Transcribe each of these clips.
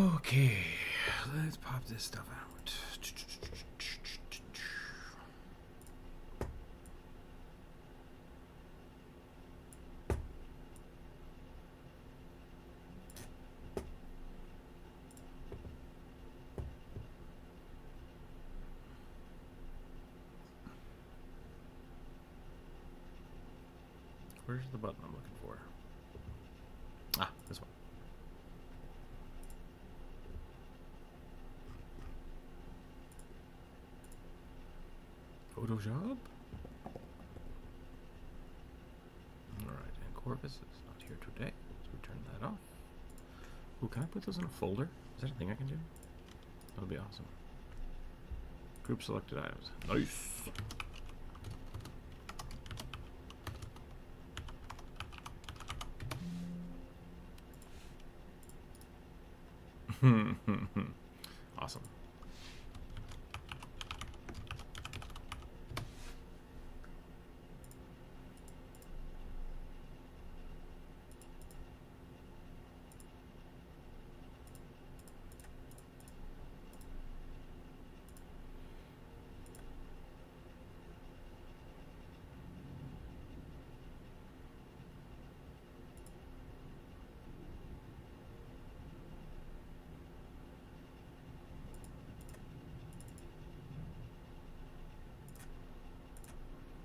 Okay, let's pop this stuff out. Where's the button I'm looking for? Ah, this one. Photoshop? Alright, and Corvus is not here today, so we turn that off. Ooh, can I put those in a folder? Is that a thing I can do? That would be awesome. Group selected items. Nice! Awesome.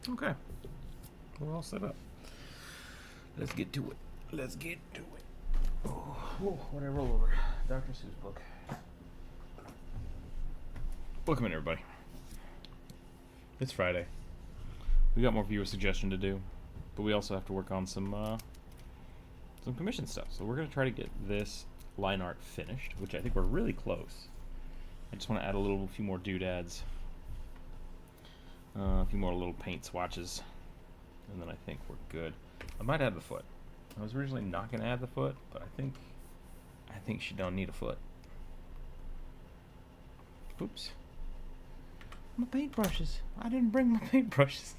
Okay, we're all set up. Let's get to it. Let's get to it. Oh, what did I roll over? Dr. Seuss book. Welcome in, everybody. It's Friday. We got more viewer suggestion to do, but we also have to work on some commission stuff. So we're gonna try to get this line art finished, which I think we're really close. I just want to add a few more doodads. A few more little paint swatches, and then I think we're good. I might add the foot. I was originally not going to add the foot, but I think she don't need a foot. Oops. My paintbrushes. I didn't bring my paintbrushes.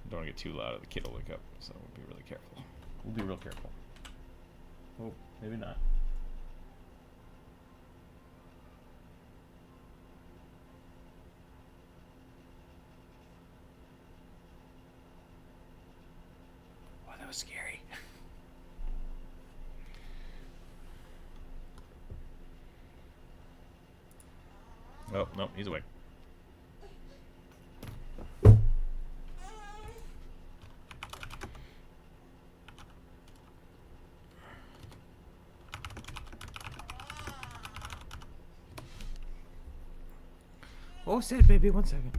Don't want to get too loud or the kid will wake up, so we'll be really careful. We'll be real careful. Oh, maybe not. That was scary. Oh, no, he's awake. Oh, sad baby, 1 second.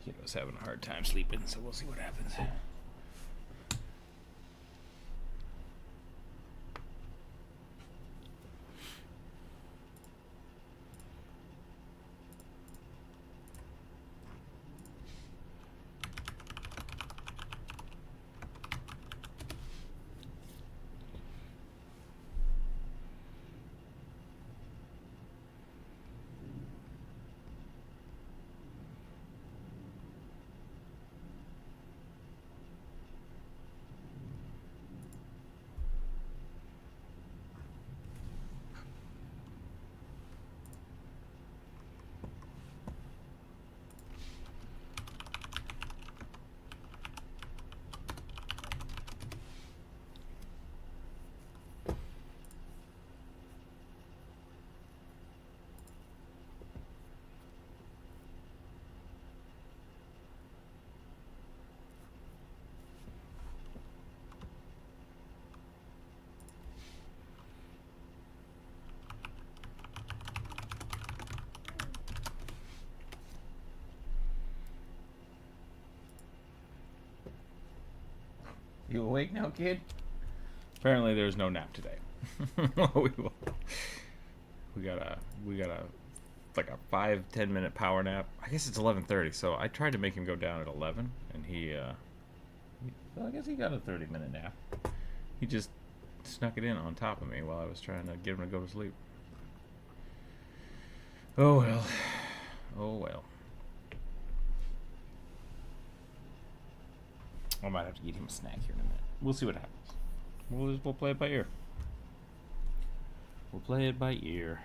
Kiddo's having a hard time sleeping, so we'll see what happens. You awake now, kid? Apparently, there's no nap today. we got a like a 5-10 minute power nap. I guess it's 11:30, so I tried to make him go down at 11, and well, I guess he got a 30-minute nap. He just snuck it in on top of me while I was trying to get him to go to sleep. Oh well. Oh well. I might have to eat him a snack here in a minute. We'll see what happens. We'll play it by ear. We'll play it by ear.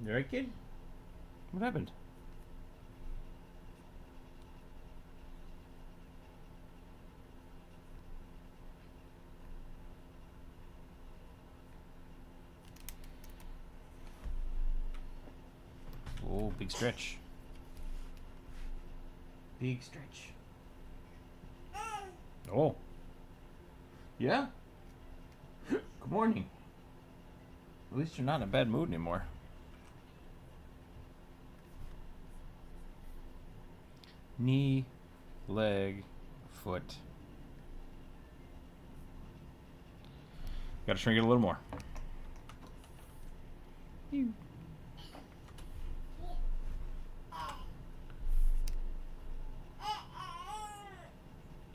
You alright, kid? What happened? Oh, big stretch. Big stretch. Oh. Yeah? Good morning. At least you're not in a bad mood anymore. Knee, leg, foot. Gotta shrink it a little more.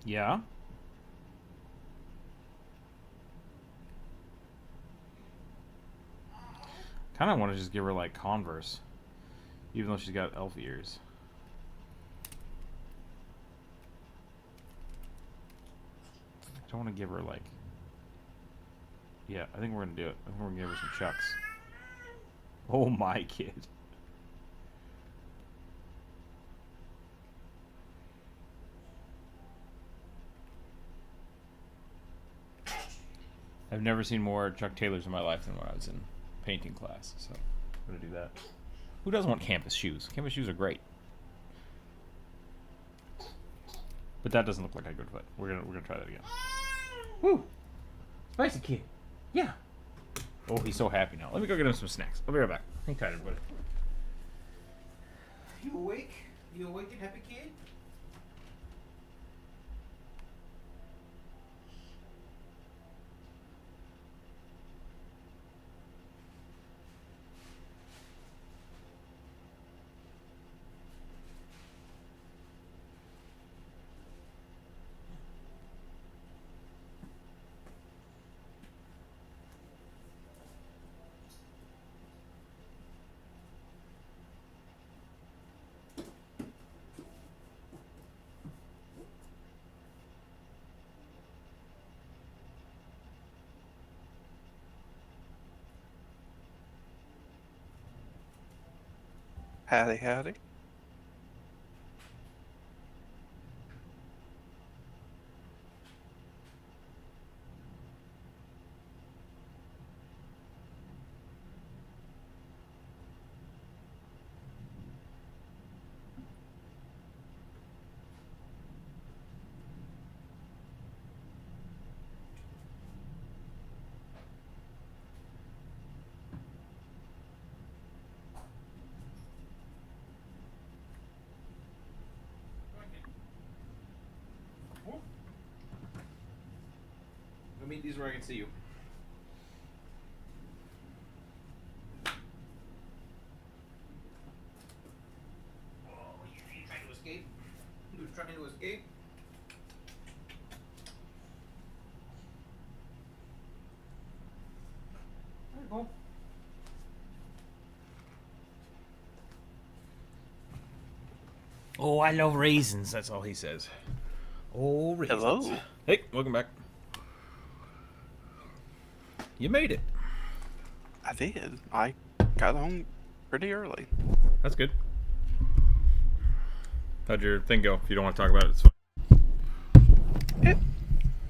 Yeah? Kinda wanna just give her like Converse. Even though she's got elf ears. I don't want to give her like... Yeah, I think we're going to do it. I think we're going to give her some Chucks. Oh my kid. I've never seen more Chuck Taylors in my life than when I was in painting class. So, I'm going to do that. Who doesn't want campus shoes? Campus shoes are great. But that doesn't look like a good foot. We're gonna try that again. Woo! Spicy kid. Yeah. Oh, he's so happy now. Let me go get him some snacks. I'll be right back. Hang tight, everybody. You awake? You awake and happy, kid? Howdy, howdy. Let me meet these where I can see you. Oh, you trying to escape? You trying to escape? There you go. Oh, I love raisins. That's all he says. Oh, raisins. Hello. Hey, welcome back. You made it. I did. I got home pretty early. That's good. How'd your thing go? If you don't want to talk about it, it's fine.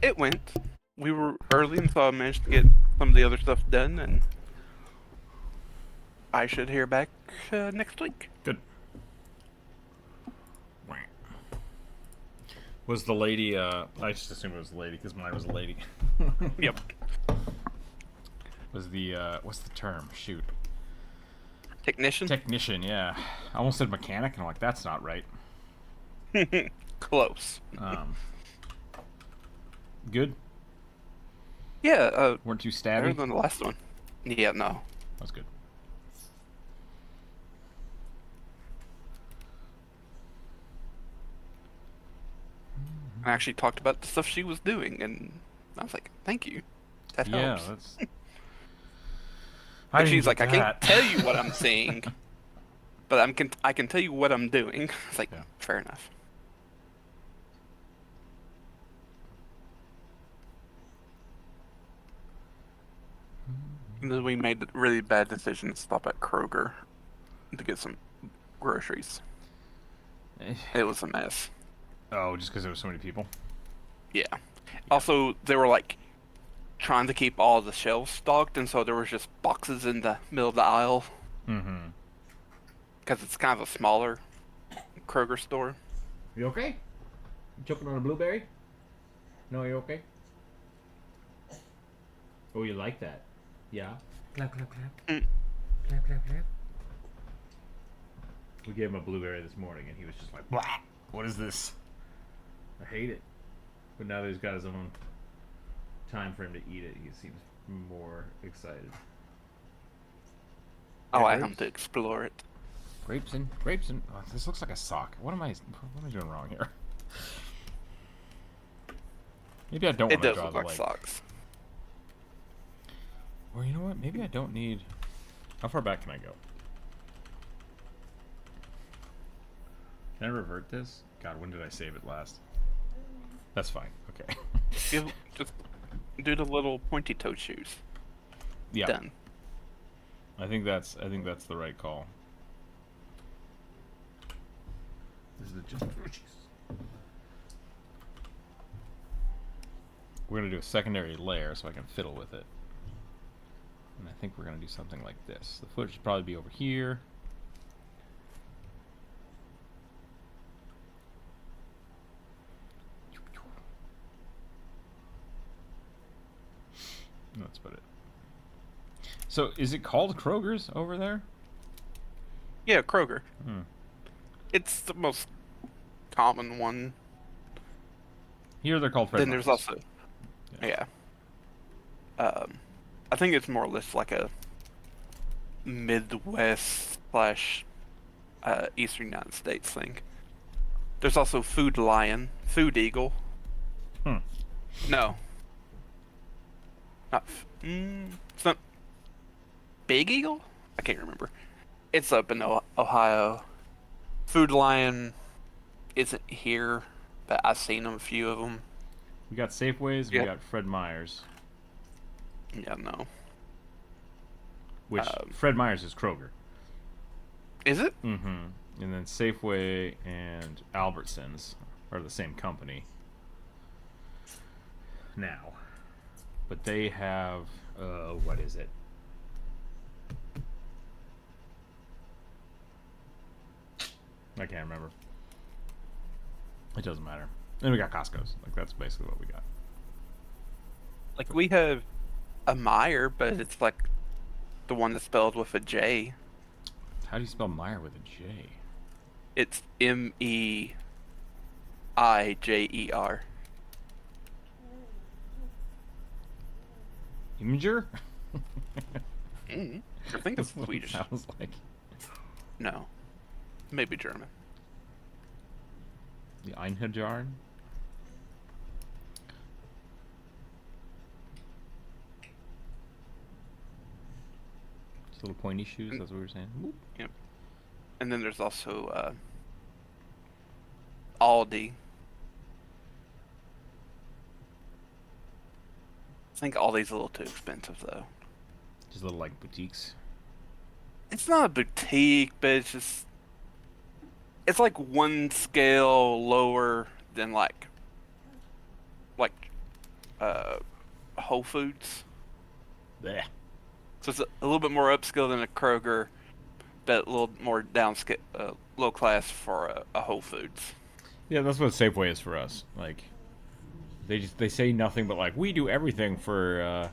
It went. We were early, and so I managed to get some of the other stuff done, and I should hear back next week. Good. Was the lady, I just assumed it was the lady, because mine was a lady. Yep. was the what's the term? Shoot. Technician? Technician, yeah. I almost said mechanic, and I'm like, that's not right. Close. Good? Yeah, Weren't too better stabby? than the last one. Yeah, no. That's good. I actually talked about the stuff she was doing, and I was like, thank you. That Yeah, helps. that's... But she's like, I that. can't tell you what I'm seeing, but I can tell you what I'm doing. It's like, Yeah. fair enough. And then we made the really bad decision to stop at Kroger to get some groceries. It was a mess. Oh, just because there were so many people? Yeah. Also, they were like trying to keep all the shelves stocked, and so there was just boxes in the middle of the aisle. Mm-hmm. Because it's kind of a smaller Kroger store. You okay? You choking on a blueberry? No, you okay? Oh, you like that? Yeah. Clap, clap, clap. Clap, clap, clap. We gave him a blueberry this morning, and he was just like, blah! What is this? I hate it. But now that he's got his own time for him to eat it, he seems more excited. Oh, I grapes? have to explore it. Grapes and oh, this looks like a sock. What am I doing wrong here? Maybe I don't It want to does draw look the like socks. Or you know what? Maybe I don't need. How far back can I go? Can I revert this? God, when did I save it last? That's fine. Okay. Just do the little pointy toe shoes. Yeah. Done. I think that's the right call. This is just. Oh, jeez. We're gonna do a secondary layer so I can fiddle with it. And I think we're gonna do something like this. The foot should probably be over here. Let's put it. So, is it called Kroger's over there? Yeah, Kroger. Hmm. It's the most common one. Here they're called Fred Then there's Meyer's. also, yeah. I think it's more or less like a Midwest slash Eastern United States thing. There's also Food Lion, Food Eagle. Hmm. No. It's not Big Eagle? I can't remember. It's up in Ohio. Food Lion isn't here, but I've seen a few of them. We got Safeways. Yeah. We got Fred Meyer's. Yeah, no. Which Fred Meyer's is Kroger. Is it? Mm-hmm. And then Safeway and Albertsons are the same company now, but they have what is it? I can't remember. It doesn't matter. And we got Costco's. Like that's basically what we got. Like we have a Meyer, but it's like the one that's spelled with a J. How do you spell Meyer with a J? It's Meijer. Imager? I think it's Swedish. Sounds like No, maybe German. the Einhjarn. Just little pointy shoes. That's what we were saying. Whoop. Yep. And then there's also Aldi. I think Aldi's a little too expensive though. Just little like boutiques. It's not a boutique, but it's like one scale lower than like Whole Foods. Blech. So it's a little bit more upscale than a Kroger, but a little more downscale, low class for a Whole Foods. Yeah, that's what Safeway is for us. Like, they say nothing but like we do everything for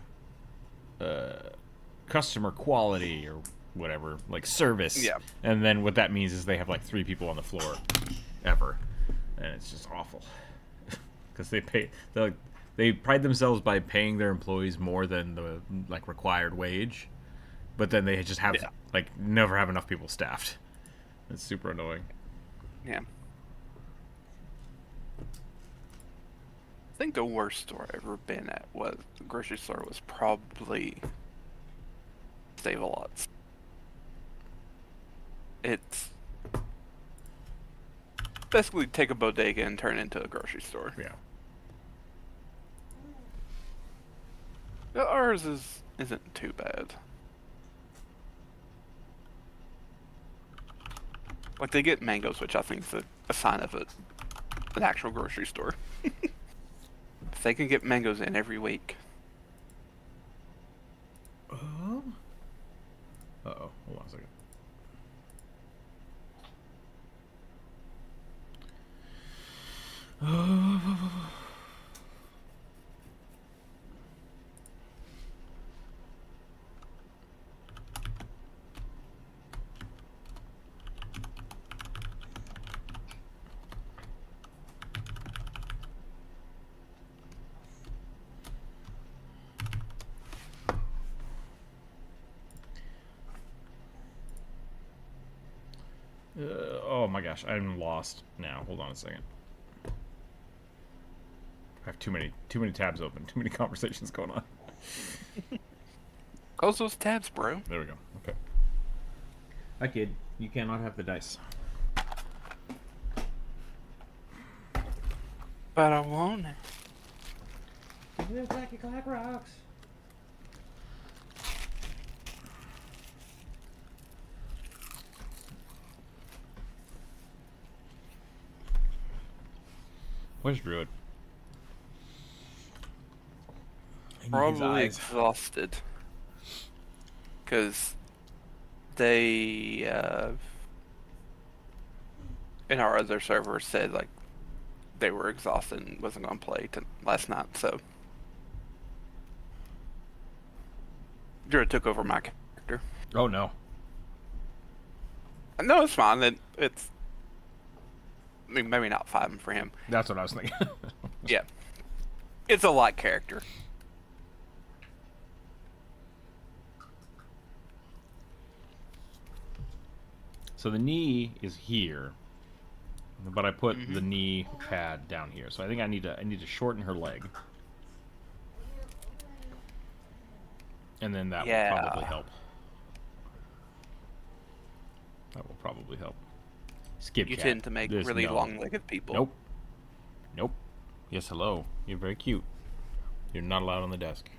customer quality or whatever, like service. Yeah. And then what that means is they have like 3 people on the floor ever, and it's just awful because they pride themselves by paying their employees more than the like required wage, but then they just have like never have enough people staffed. It's super annoying. Yeah. I think the worst store I've ever been at was the grocery store was probably Save-A-Lots. It's basically take a bodega and turn it into a grocery store. Yeah. Ours isn't too bad. Like they get mangoes, which I think is a sign of an actual grocery store. If they can get mangoes in every week. Uh-oh. Hold on a second. Oh my gosh, I'm lost now. Hold on a second. I have too many tabs open, too many conversations going on. Close those tabs, bro. There we go. Okay. Hi, kid. You cannot have the dice. But I want it. Clacky clack rocks. Where's Druid? Probably exhausted. Because they, in our other server said, like, they were exhausted and wasn't going to play last night, so. Druid took over my character. Oh no. No, it's fine. It's. I mean, maybe not 5 for him. That's what I was thinking. Yeah. It's a light character. So the knee is here, but I put the knee pad down here. So I think I need to shorten her leg, and then that will probably help. That will probably help. Skip. You cat. tend to make There's really no... long-legged people. Nope. Nope. Yes, hello. You're very cute. You're not allowed on the desk.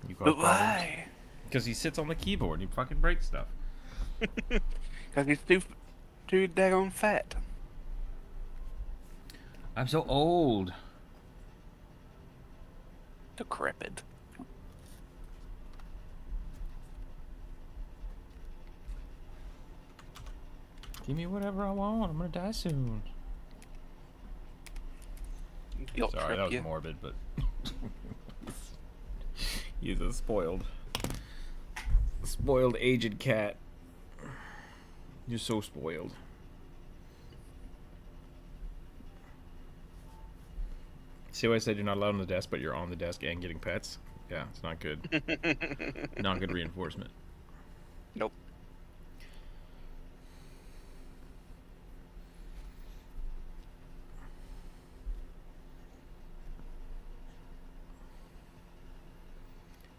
You But why? Because he sits on the keyboard and he fucking breaks stuff. Because he's too daggone fat. I'm so old. Decrepit. Give me whatever I want. I'm gonna die soon. Guilt Sorry, trip that was you. morbid, but he's a spoiled, aged cat. You're so spoiled. See why I said you're not allowed on the desk, but you're on the desk and getting pets? Yeah, it's not good. Not good reinforcement. Nope.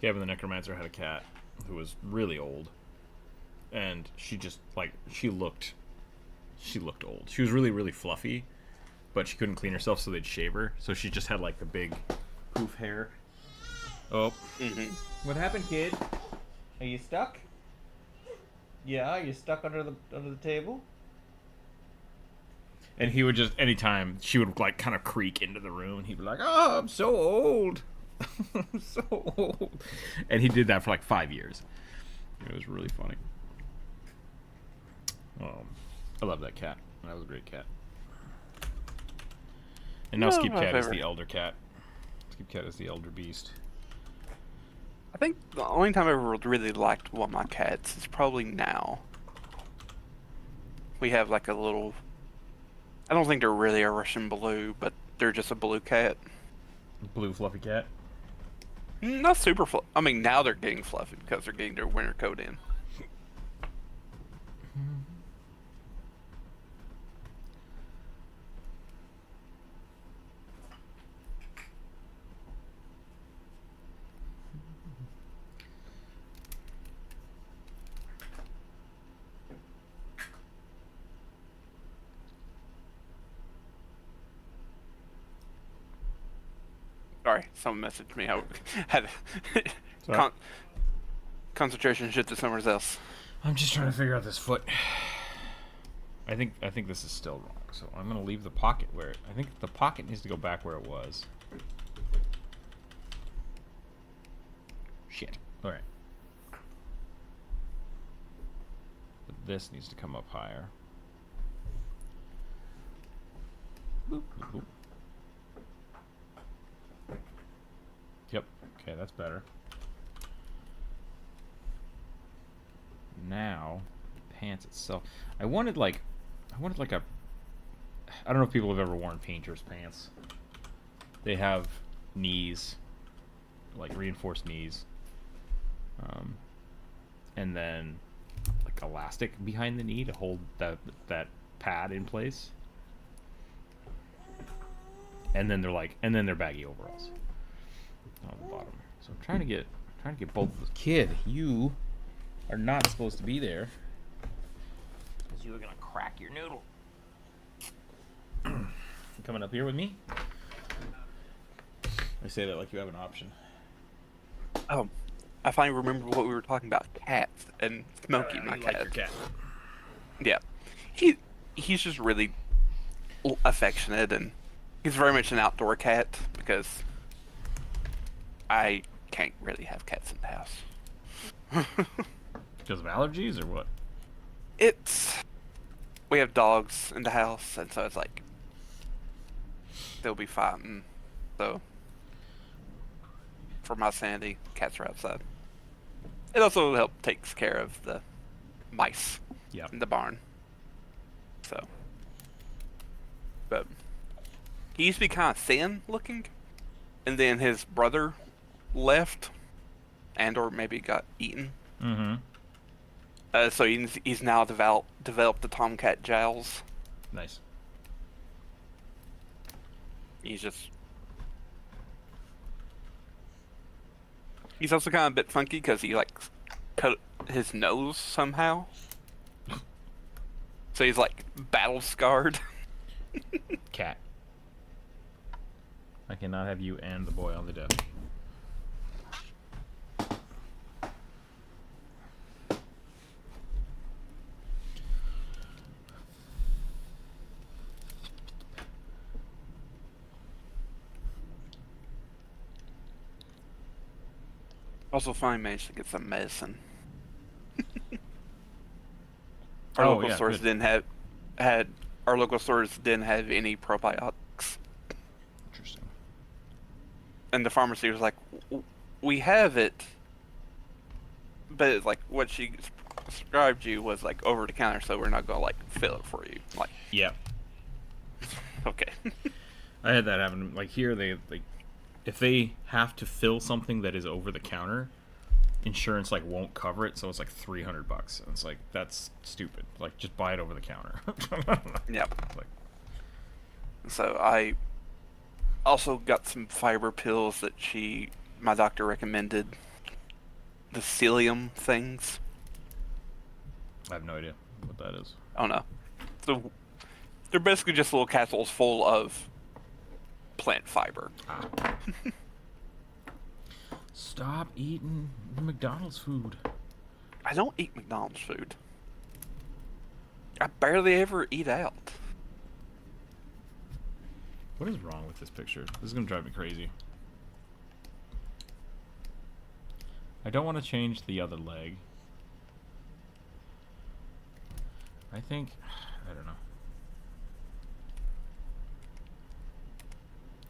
Kevin the Necromancer had a cat who was really old, and she just like she looked old. She was really, really fluffy, but she couldn't clean herself, so they'd shave her. So she just had like the big poof hair. Oh. What happened, kid? Are you stuck? Yeah, you stuck under the table? And he would just, anytime she would like kind of creak into the room, and he'd be like, "Oh, I'm so old." I'm so old. And he did that for like 5 years. It was really funny. I love that cat. That was a great cat. And now Skip Cat is the elder cat. Skip Cat is the elder beast. I think the only time I ever really liked one of my cats is probably now. We have like a little. I don't think they're really a Russian blue, but they're just a blue cat. Blue fluffy cat. Not super fluffy. I mean, now they're getting fluffy because they're getting their winter coat in. Sorry, someone messaged me. I had con concentration shift to somewhere else. I'm just trying to figure out this foot. I think this is still wrong. So I'm gonna leave the pocket where I think the pocket needs to go back where it was. Shit. All right. But this needs to come up higher. Boop, boop, boop. Yep. Okay, that's better. Now, pants itself. I wanted like a. I don't know if people have ever worn painter's pants. They have knees, like reinforced knees, and then like elastic behind the knee to hold that pad in place. And then they're baggy overalls on the bottom. So I'm trying to get both of those. Kid, you are not supposed to be there because you are gonna crack your noodle. Coming up here with me? I say that like you have an option. Oh, I finally remember what we were talking about: cats and Smokey, my you cat. like your cat. Yeah, he's just really affectionate, and he's very much an outdoor cat because I can't really have cats in the house. Because of allergies or what? We have dogs in the house, and so it's like they'll be fighting. So for my sanity, cats are outside. It also takes care of the mice in the barn. So, but he used to be kind of thin looking, and then his brother left, or maybe got eaten. Mm-hmm. So he's now developed the tomcat jowls. Nice. He's also kind of a bit funky because he like cut his nose somehow. So he's like battle scarred. Cat. I cannot have you and the boy on the desk. Also, finally managed to get some medicine. Our local stores good. our local stores didn't have any probiotics. Interesting. And the pharmacy was like, "We have it, but it's like what she prescribed you was like over the counter, so we're not gonna like fill it for you." Like, yeah. Okay. I had that happen. Like here, they if they have to fill something that is over the counter, insurance like won't cover it, so it's like $300. And it's like, that's stupid. Like, just buy it over the counter. Yep. Like, So I also got some fiber pills that my doctor recommended. The psyllium things. I have no idea what that is. Oh no. So they're basically just little capsules full of plant fiber. Stop eating McDonald's food. I don't eat McDonald's food. I barely ever eat out. What is wrong with this picture? This is gonna drive me crazy. I don't want to change the other leg. I don't know.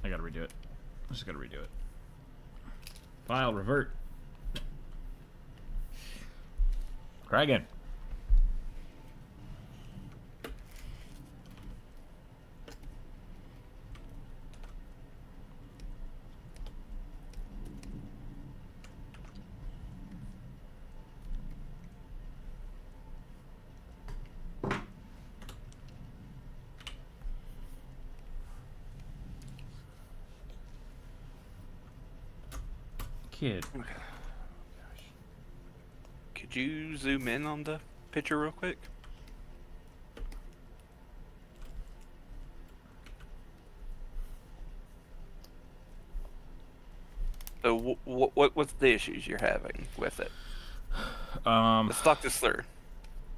I gotta redo it. I just gotta redo it. File, revert. Try again. Kid. Okay. Could you zoom in on the picture real quick? So what's the issues you're having with it? Let's talk this through.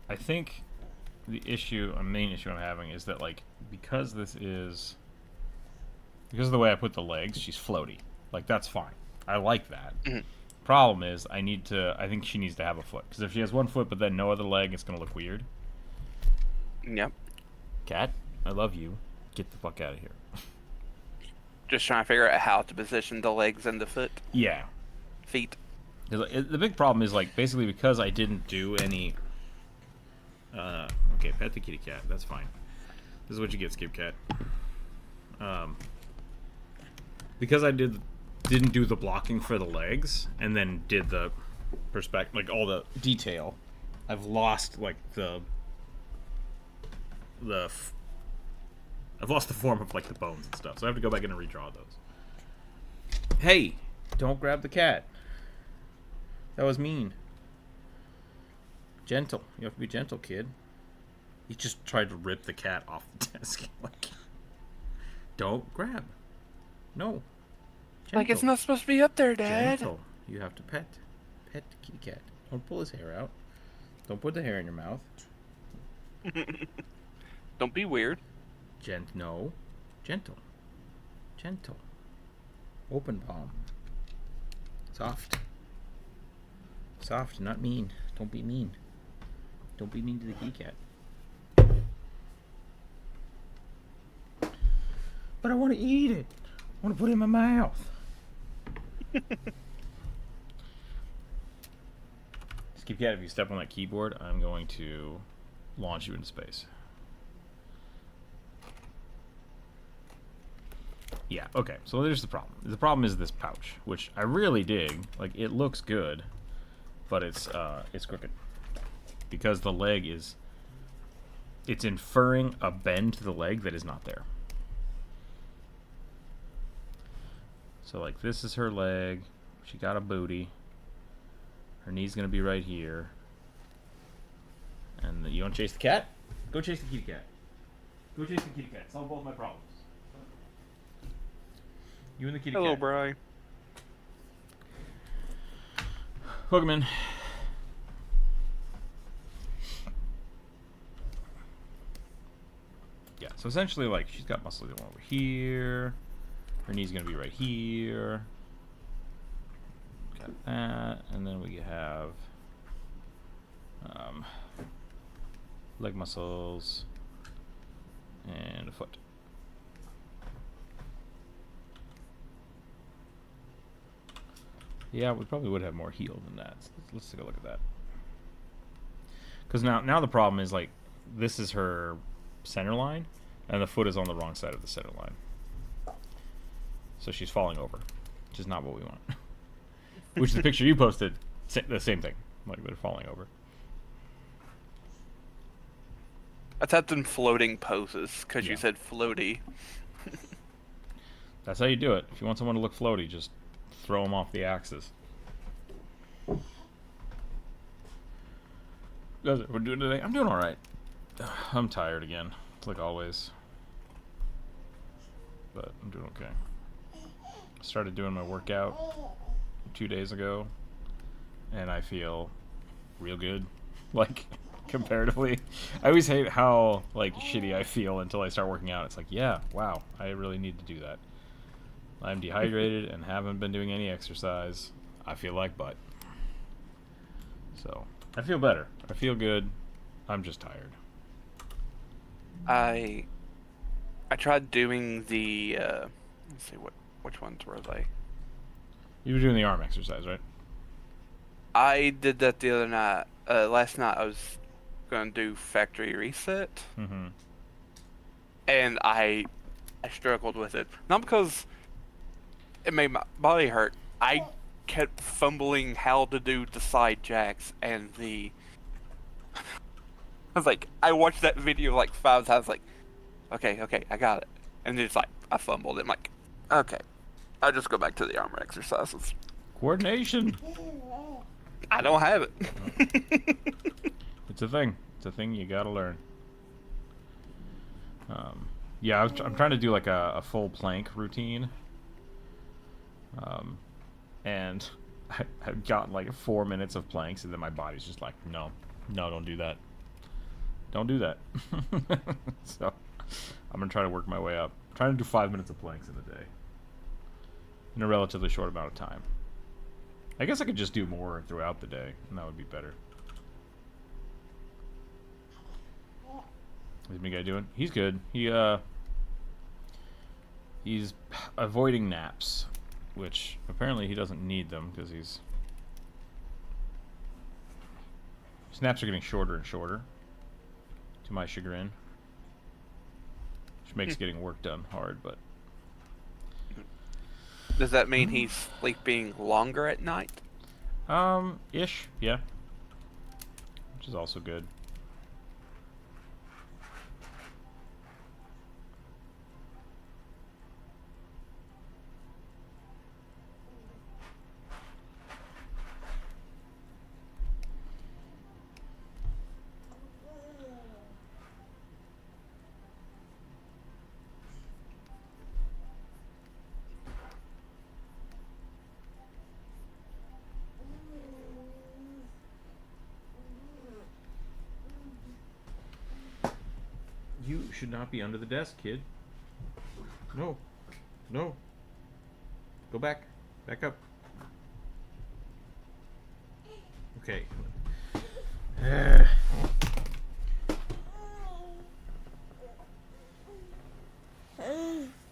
I think the main issue I'm having is that, like, because of the way I put the legs, she's floaty. Like, that's fine. I like that. Mm-hmm. Problem is, I think she needs to have a foot. Because if she has one foot but then no other leg, it's going to look weird. Yep. Cat, I love you. Get the fuck out of here. Just trying to figure out how to position the legs and the Yeah. feet. The big problem is, like, basically because I didn't do any... okay, pet the kitty cat. That's fine. This is what you get, Skip Cat. Because I didn't do the blocking for the legs, and then did the perspective, like, all the detail, I've lost, like, I've lost the form of, like, the bones and stuff, so I have to go back in and redraw those. Hey! Don't grab the cat. That was mean. Gentle. You have to be gentle, kid. He just tried to rip the cat off the desk. Like, don't grab. No. Gentle. Like, it's not supposed to be up there, Dad. Gentle. You have to pet. Pet the kitty cat. Don't pull his hair out. Don't put the hair in your mouth. Don't be weird. No. Gentle. Gentle. Open palm. Soft. Soft, not mean. Don't be mean. Don't be mean to the kitty cat. But I want to eat it. I want to put it in my mouth. Skip Cat, if you step on that keyboard, I'm going to launch you into space. Yeah, okay, so there's the problem. The problem is this pouch, which I really dig. Like, it looks good, but it's crooked. Because the leg is... It's inferring a bend to the leg that is not there. So, like, this is her leg. She got a booty. Her knee's gonna be right here. And you want to chase the cat? Go chase the kitty cat. Go chase the kitty cat. Solve both my problems. You and the kitty cat. Hello, Bri. Hook him in. Yeah, so essentially, like, she's got muscles going over here. Her knee's gonna be right here. Got that, and then we have leg muscles and a foot. Yeah, we probably would have more heel than that. So let's take a look at that. Because now the problem is, like, this is her center line, and the foot is on the wrong side of the center line. So she's falling over, which is not what we want. Which the picture you posted, the same thing. Like, they're falling over. I typed in floating poses because Yeah. you said floaty. That's how you do it. If you want someone to look floaty, just throw them off the axis. That's it. We're doing today. I'm doing all right. I'm tired again, like always. But I'm doing okay. Started doing my workout 2 days ago, and I feel real good. Like, comparatively, I always hate how, like, shitty I feel until I start working out. It's like, yeah, wow, I really need to do that. I'm dehydrated and haven't been doing any exercise. I feel like butt. So I feel better. I feel good. I'm just tired. I tried doing the let's see, which ones were they? You were doing the arm exercise, right? I did that the other night. last night I was gonna do factory reset, Mm-hmm. and I struggled with it. Not because it made my body hurt. I kept fumbling how to do the side jacks and the. I was like, I watched that video like 5 times. Like, okay, I got it. And it's like I fumbled. I'm like, okay, I'll just go back to the armor exercises. Coordination. I don't have it. It's a thing. It's a thing you gotta learn. Yeah, I'm trying to do like a full plank routine. And I've gotten like 4 minutes of planks, and then my body's just like, no, don't do that. Don't do that. So I'm gonna try to work my way up. I'm trying to do 5 minutes of planks in a day, in a relatively short amount of time. I guess I could just do more throughout the day, and that would be better. What's my guy doing? He's good. He's avoiding naps, which apparently he doesn't need them because his naps are getting shorter and shorter, to my chagrin, which makes getting work done hard. But Does that mean he's sleeping longer at night? Ish, yeah, which is also good. You should not be under the desk, kid. No. No. Go back. Back up. Okay.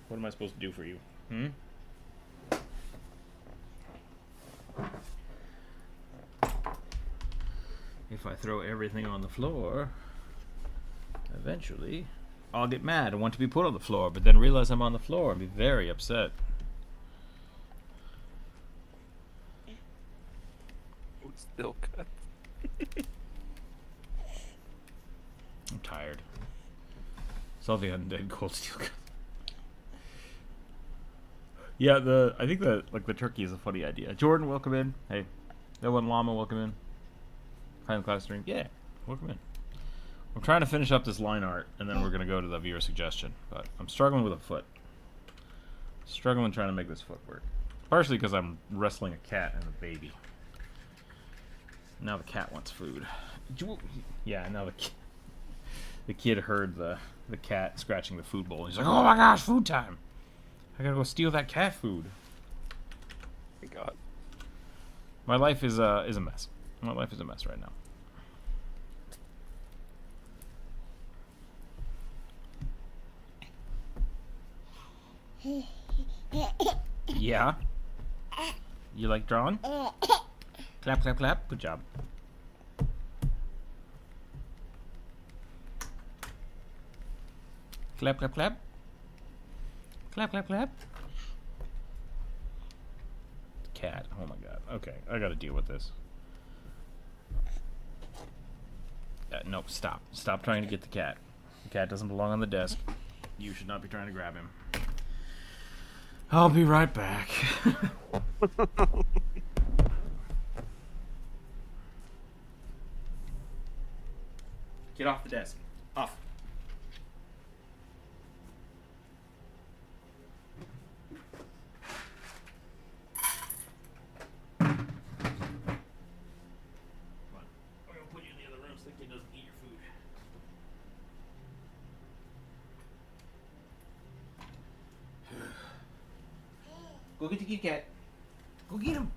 What am I supposed to do for you? If I throw everything on the floor, eventually I'll get mad and want to be put on the floor, but then realize I'm on the floor and be very upset. Still cut. I'm tired. Saw the undead cold steel gun. Yeah, I think the turkey is a funny idea. Jordan, welcome in. Hey, that one llama, welcome in. Final class stream. Yeah, welcome in. I'm trying to finish up this line art, and then we're gonna go to the viewer suggestion. But I'm struggling with a foot. Struggling trying to make this foot work. Partially because I'm wrestling a cat and a baby. Now the cat wants food. Yeah, now the kid heard the cat scratching the food bowl. He's like, "Oh my gosh, food time! I gotta go steal that cat food." Thank God. My life is a mess. My life is a mess right now. Yeah? You like drawing? Clap, clap, clap. Good job. Clap, clap, clap. Clap, clap, clap. Cat. Oh my god. Okay, I gotta deal with this. Nope, stop. Stop trying to get the cat. The cat doesn't belong on the desk. You should not be trying to grab him. I'll be right back. Get off the desk. Off. Come on. I'm gonna put you in the other room so the kid doesn't eat your food. Go get the kitty cat. Go get him.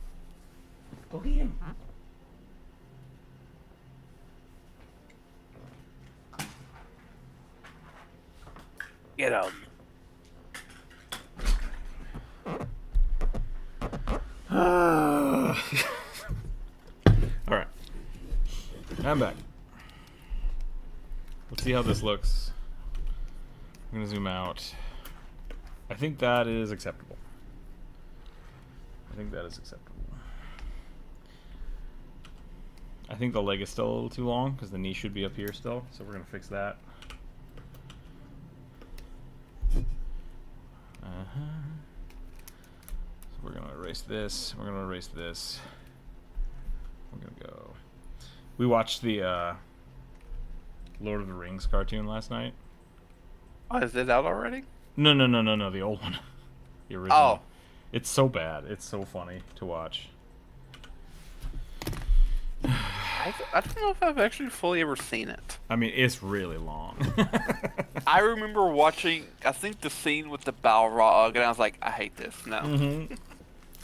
Go get him. Get out. All right. I'm back. Let's see how this looks. I'm gonna zoom out. I think that is acceptable. I think that is acceptable. I think the leg is still a little too long because the knee should be up here still, so we're gonna fix that. So we're gonna erase this. We're gonna erase this. We're gonna go. We watched the Lord of the Rings cartoon last night. Oh, is it out already? No, the old one. The original. Oh. It's so bad. It's so funny to watch. I don't know if I've actually fully ever seen it. I mean, it's really long. I remember watching, I think, the scene with the Balrog, and I was like, I hate this. No. Mm-hmm.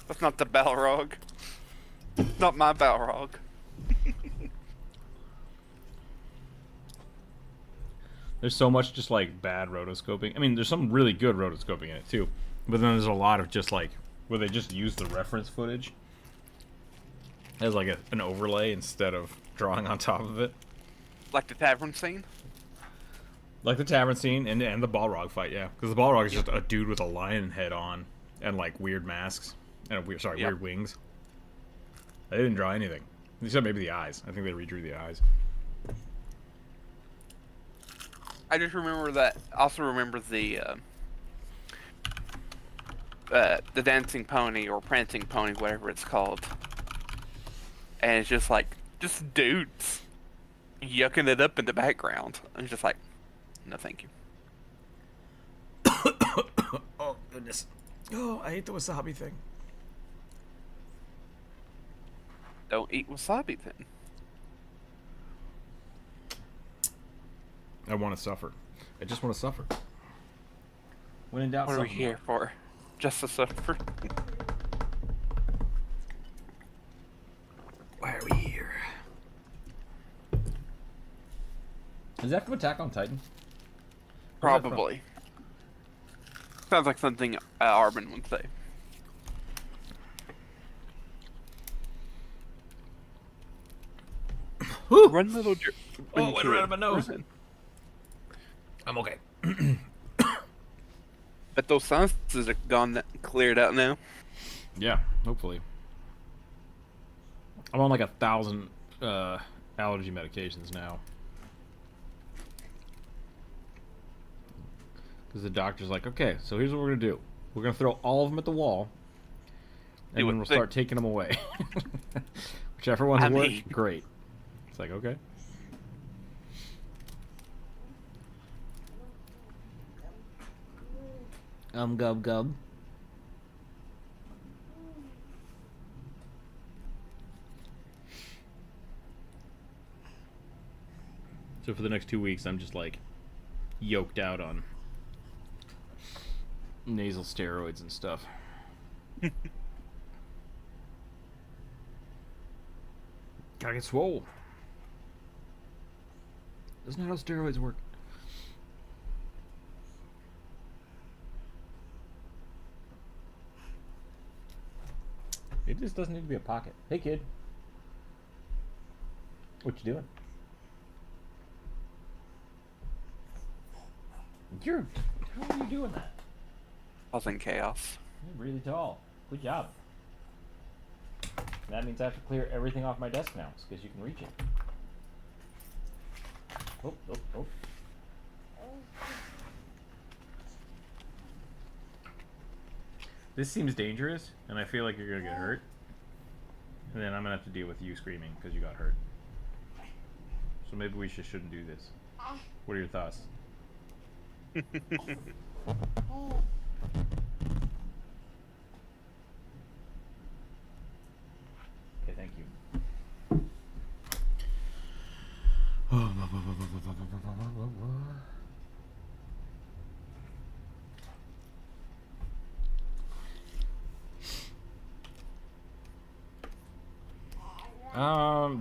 That's not the Balrog. Not my Balrog. There's so much just like bad rotoscoping. I mean, there's some really good rotoscoping in it too, but then there's a lot of just like where they just use the reference footage as like an overlay instead of drawing on top of it. Like the tavern scene? Like the tavern scene and the Balrog fight, yeah. Because the Balrog is just a dude with a lion head on and like weird masks and weird wings. They didn't draw anything except maybe the eyes. I think they redrew the eyes. I just remember that. I also remember the dancing pony or prancing pony, whatever it's called. And it's just like, just dudes yucking it up in the background. I'm just like, no, thank you. Oh goodness! Oh, I hate the wasabi thing. Don't eat wasabi then. I want to suffer. I just want to suffer. When in doubt, What are we suffer. here for? Just to suffer. Why are we here? Is that from Attack on Titan? Probably. Sounds like something Armin would say. Whew. Run, little. Oh, it went right up my nose. I'm okay. But those sinuses are gone, cleared out now. Yeah, hopefully. I'm on like 1,000 allergy medications now. Because the doctor's like, okay, so here's what we're going to do. We're going to throw all of them at the wall, and then we'll start taking them away. Whichever ones work, great. It's like, okay. Gub gub. So for the next 2 weeks, I'm just like yoked out on nasal steroids and stuff. Gotta get swole. Isn't that how steroids work? It just doesn't need to be a pocket. Hey, kid. What you doing? How are you doing that? Causing chaos. You're really tall. Good job. That means I have to clear everything off my desk now, because you can reach it. Oh, oh, oh. This seems dangerous, and I feel like you're gonna get hurt. And then I'm gonna have to deal with you screaming because you got hurt. So maybe we shouldn't do this. What are your thoughts? Okay, thank you.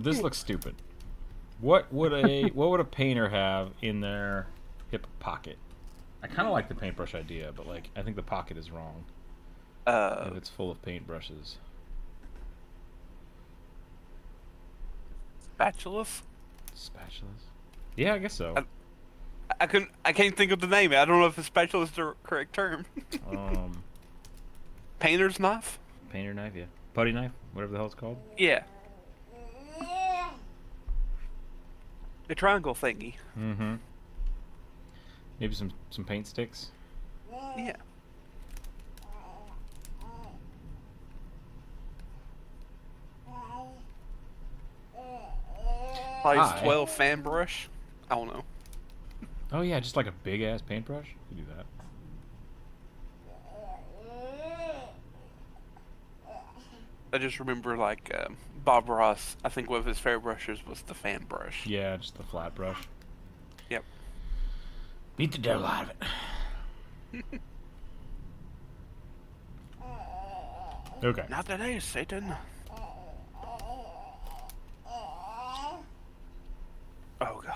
This looks stupid. What would a painter have in their hip pocket? I kind of like the paintbrush idea, but like I think the pocket is wrong. If it's full of paintbrushes. Spatulas? Spatulas. Yeah, I guess so. I can't think of the name. I don't know if a spatula is the correct term. um, Painter's knife. Painter knife, yeah. Putty knife, whatever the hell it's called. Yeah. The triangle thingy. Mm-hmm. Maybe some paint sticks. Yeah. Size 12 fan brush. I don't know. Oh yeah, just like a big ass paintbrush. You can do that. I just remember like Bob Ross. I think one of his favorite brushes was the fan brush. Yeah, just the flat brush. Yep. Beat the devil out of it. Okay. Not today, Satan. Oh god.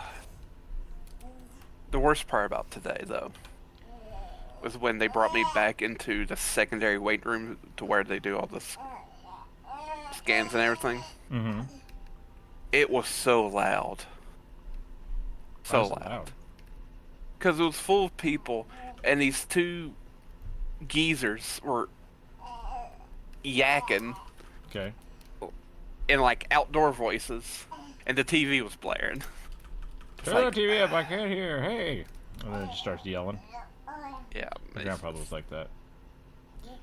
The worst part about today, though, was when they brought me back into the secondary weight room to where they do all the scans and everything. Mm-hmm. It was so loud. So loud. Because it was full of people, and these two geezers were yakking. Okay. In like outdoor voices, and the TV was blaring. Turn the TV up, I can't hear, hey! And then it just starts yelling. Yeah. My grandfather was like that.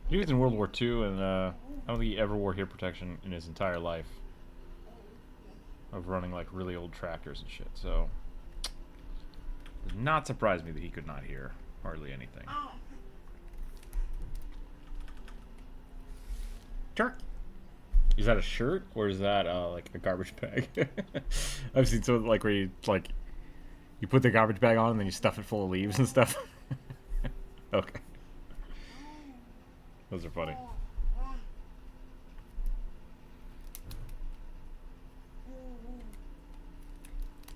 He was in World War II, and I don't think he ever wore ear protection in his entire life. Of running like really old tractors and shit, so it does not surprise me that he could not hear hardly anything. Sure. Is that a shirt or is that like a garbage bag? I've seen so like where you put the garbage bag on and then you stuff it full of leaves and stuff. Okay. Those are funny.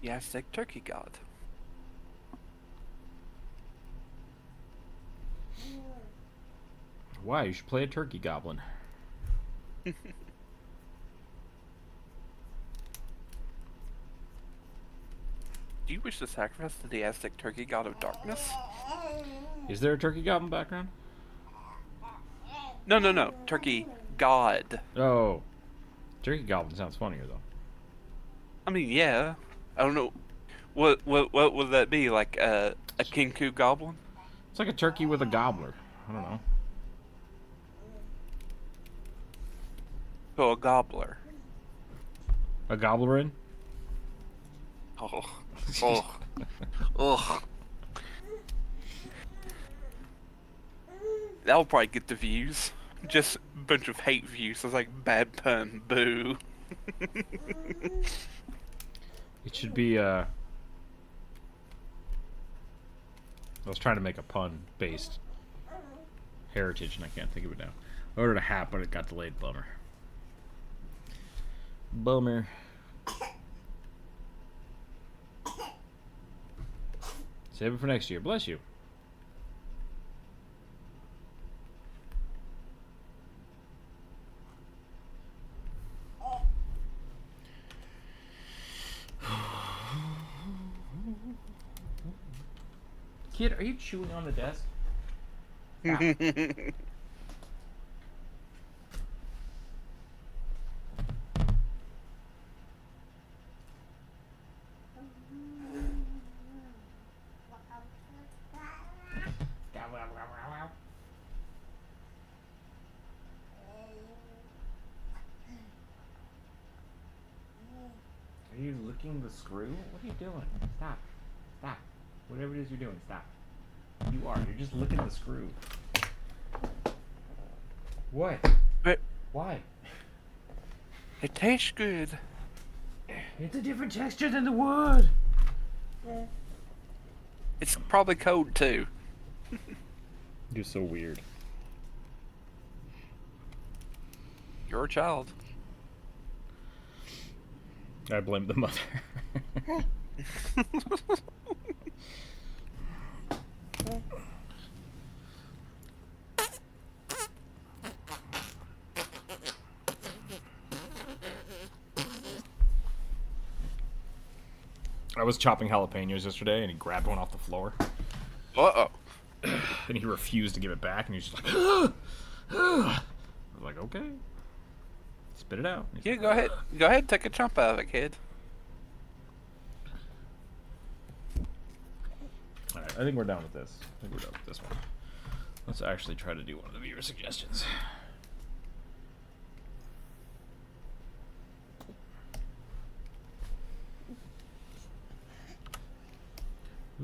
The Aztec turkey god. Why? You should play a turkey goblin. Do you wish to sacrifice to the Aztec turkey god of darkness? Is there a turkey goblin background? No, no, no. Turkey god. Oh. Turkey goblin sounds funnier though. I mean, yeah. I don't know. What would that be? Like a kinku goblin? It's like a turkey with a gobbler. I don't know. So a gobbler. A gobblerin? Oh. Oh. Ugh. That'll probably get the views. Just a bunch of hate views. It's like bad pun, boo. It should be I was trying to make a pun-based heritage, and I can't think of it now. I ordered a hat, but it got delayed. Bummer. Bummer. Save it for next year. Bless you. Kid, are you chewing on the desk? Stop. Are you licking the screw? What are you doing? Stop. Stop. Whatever it is you're doing, stop. You are. You're just licking the screw. What? But Why? it tastes good. It's a different texture than the wood. It's probably cold too. You're so weird. You're a child. I blame the mother. was chopping jalapenos yesterday, and he grabbed one off the floor. Uh-oh. And he refused to give it back, and he was just like, I was like, okay. Spit it out. Yeah, go ahead. Go ahead, take a chomp out of it, kid. Alright, I think we're done with this. One. Let's actually try to do one of the viewer suggestions.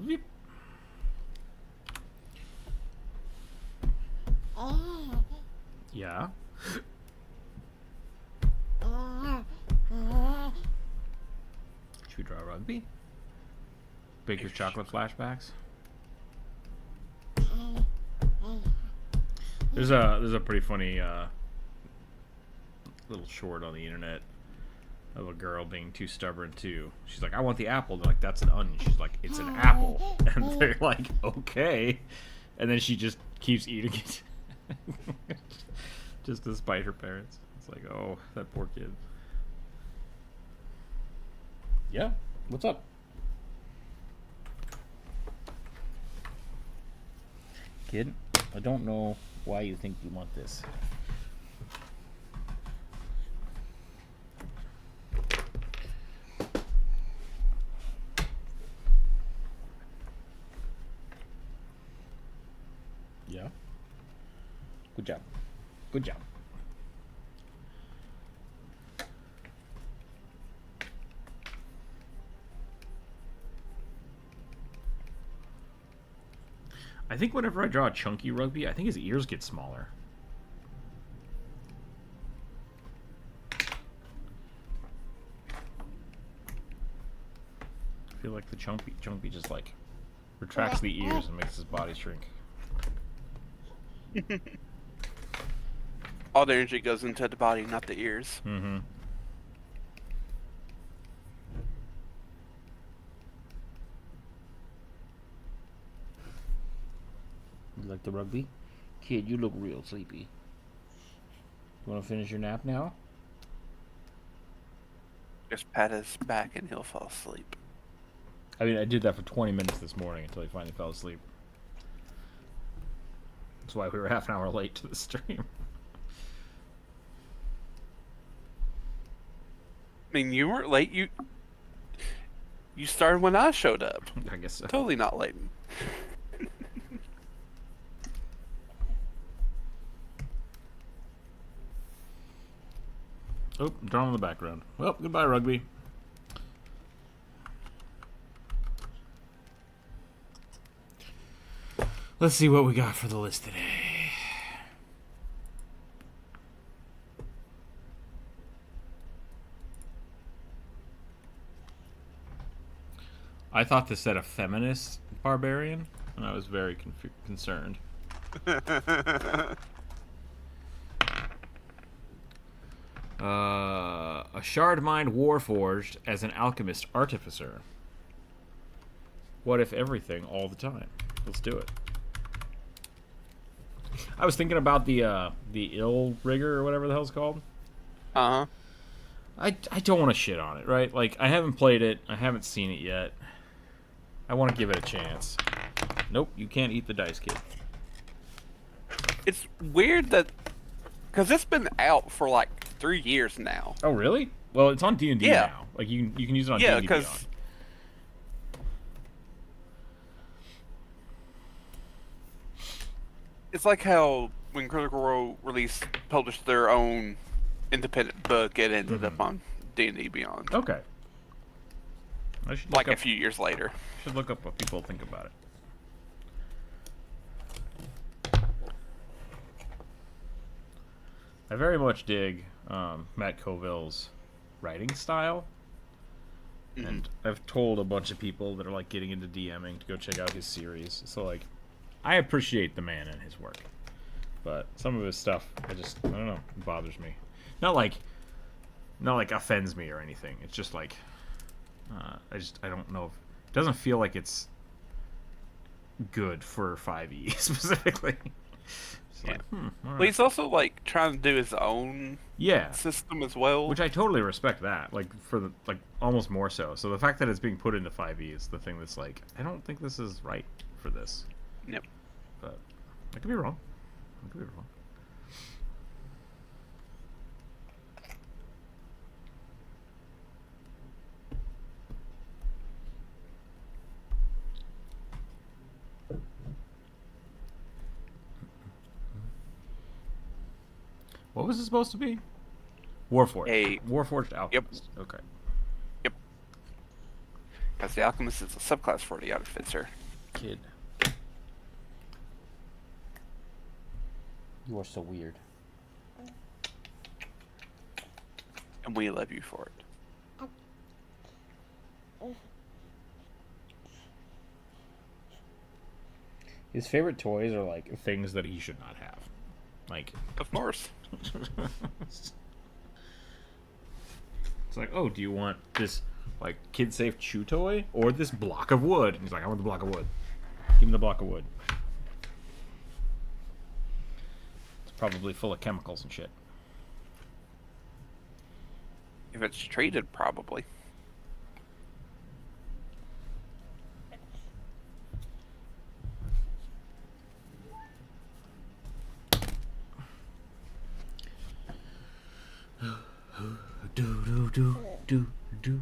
Weep. Yeah. Should we draw rugby? Baker's chocolate flashbacks. There's a pretty funny little short on the internet of a girl being too stubborn too. She's like, I want the apple. They're like, that's an onion. She's like, it's an apple. And they're like, okay. And then she just keeps eating it. Just to spite her parents. It's like, oh, that poor kid. Yeah, what's up? Kid, I don't know why you think you want this. Yeah. Good job. Good job. I think whenever I draw a chunky rugby, I think his ears get smaller. I feel like the chunky just like retracts the ears and makes his body shrink. All the energy goes into the body, not the ears. Mm-hmm. You like the rugby? Kid, you look real sleepy. You want to finish your nap now? Just pat his back and he'll fall asleep. I mean, I did that for 20 minutes this morning until he finally fell asleep. That's why we were half an hour late to the stream. I mean, you weren't late. You started when I showed up. I guess so. Totally not late. Oh, drawn in the background. Well, goodbye, rugby. Let's see what we got for the list today. I thought this said a feminist barbarian, and I was very concerned. A shard mind warforged as an alchemist artificer. What if everything all the time? Let's do it. I was thinking about the ill rigger or whatever the hell it's called. Uh-huh. I don't want to shit on it, right? Like, I haven't played it. I haven't seen it yet. I want to give it a chance. Nope, you can't eat the dice, kid. It's weird that... Because it's been out for like 3 years now. Oh, really? Well, it's on D&D Yeah. now. Like, you can use it on Yeah, D&D Beyond. because... It's like how when Critical Role published their own independent book, it ended up on D&D Beyond. Okay. I should Like a few years later. should look up what people think about it. I very much dig Matt Colville's writing style. And I've told a bunch of people that are like getting into DMing to go check out his series. So like, I appreciate the man and his work, but some of his stuff, I don't know, it bothers me. Not like offends me or anything. It's just like, I don't know. It doesn't feel like it's good for 5e specifically. It's Yeah. like, all But right. he's also like trying to do his own Yeah, system as well. which I totally respect that. Like for the almost more so. So the fact that it's being put into 5e is the thing that's like, I don't think this is right for this. Yep. But I could be wrong. I could be wrong. What was it supposed to be? Warforged. Warforged Alchemist. Yep. Okay. Yep. Because the Alchemist is a subclass for the outfits here. Kid. You are so weird. And we love you for it. His favorite toys are like things that he should not have. Like, of course. It's like, oh, do you want this like kid safe chew toy or this block of wood? And he's like, I want the block of wood. Give me the block of wood. It's probably full of chemicals and shit. If it's treated, probably. Do.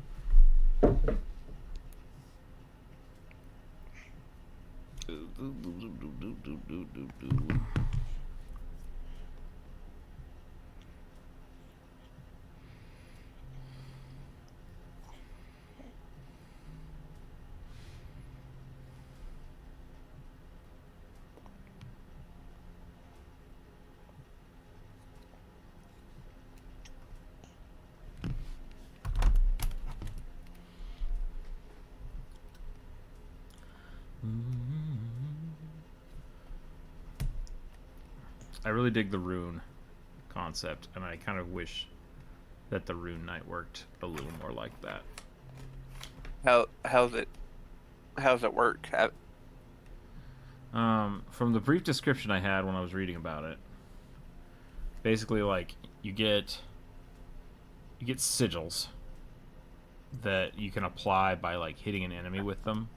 I really dig the rune concept, and I kind of wish that the rune knight worked a little more like that. How's it work? From the brief description I had when I was reading about it, basically, like, you get sigils that you can apply by like hitting an enemy with them,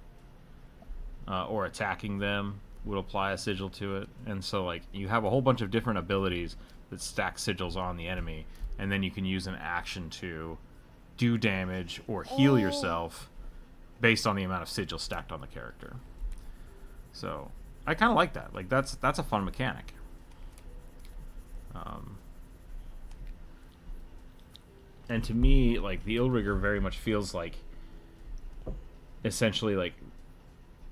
or attacking them would apply a sigil to it. And so like you have a whole bunch of different abilities that stack sigils on the enemy, and then you can use an action to do damage or heal yourself based on the amount of sigils stacked on the character. So I kind of like that. Like that's a fun mechanic. And to me, like, the Illrigger very much feels like essentially like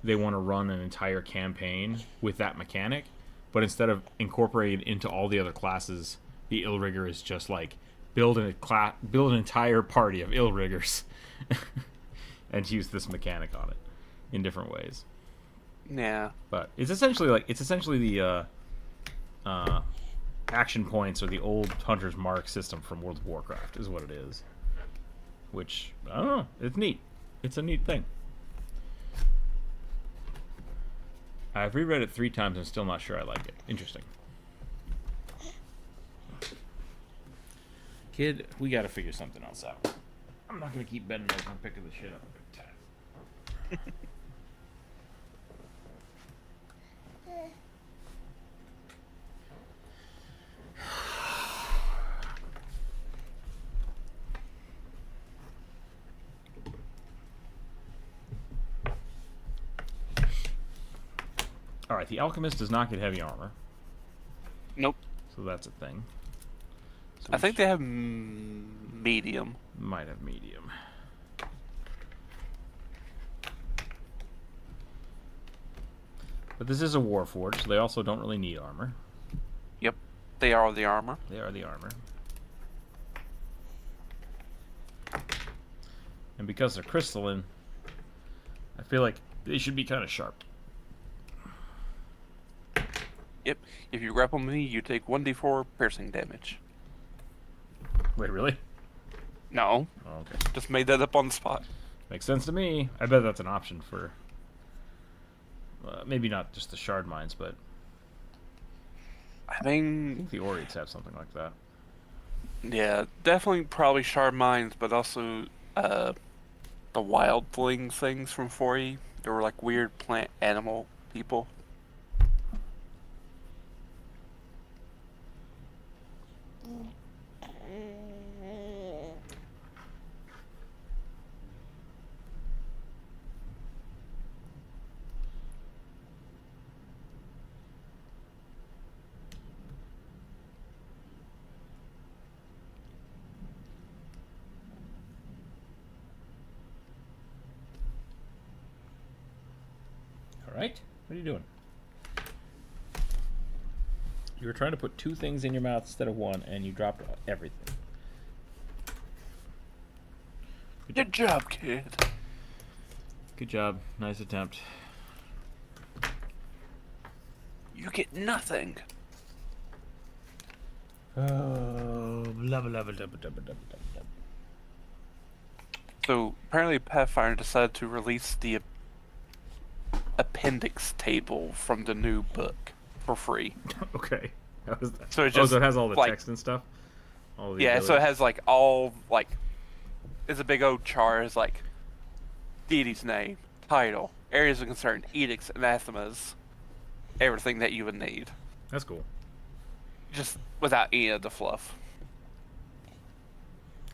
they want to run an entire campaign with that mechanic, but instead of incorporating it into all the other classes, the Illrigger is just like build an entire party of Illriggers and use this mechanic on it in different ways. Yeah. But it's essentially the action points or the old Hunter's Mark system from World of Warcraft is what it is. Which, I don't know, it's neat. It's a neat thing. I've reread it 3 times and still not sure I like it. Interesting. Kid, we gotta figure something else out. I'm not gonna keep bending over and picking the shit up every time. Alright, the Alchemist does not get heavy armor. Nope. So that's a thing. So I think they have medium. Might have medium. But this is a Warforged, so they also don't really need armor. Yep. They are the armor. They are the armor. And because they're crystalline, I feel like they should be kind of sharp. Yep. If you grapple me, you take 1d4 piercing damage. Wait, really? No. Oh, okay. Just made that up on the spot. Makes sense to me. I bet that's an option for... maybe not just the shard mines, but... I I mean, think the Orients have something like that. yeah, definitely probably sharp minds, but also uh the wildling things from 4E. They were like weird plant animal people. All right. What are you doing? You were trying to put 2 things in your mouth instead of 1, and you dropped everything. Good job, kid. Good job. Nice attempt. You get nothing. Oh, blah, blah, blah, blah, blah, blah, blah, blah. So apparently, Pathfinder decided to release the appendix table from the new book for free. Okay. How is that? So it just so it has all the like text and stuff? All the yeah, so it abilities? has like all like it's a big old chart. It's like deity's name, title, areas of concern, edicts, anathemas, everything that you would need, That's cool. just without any of the fluff.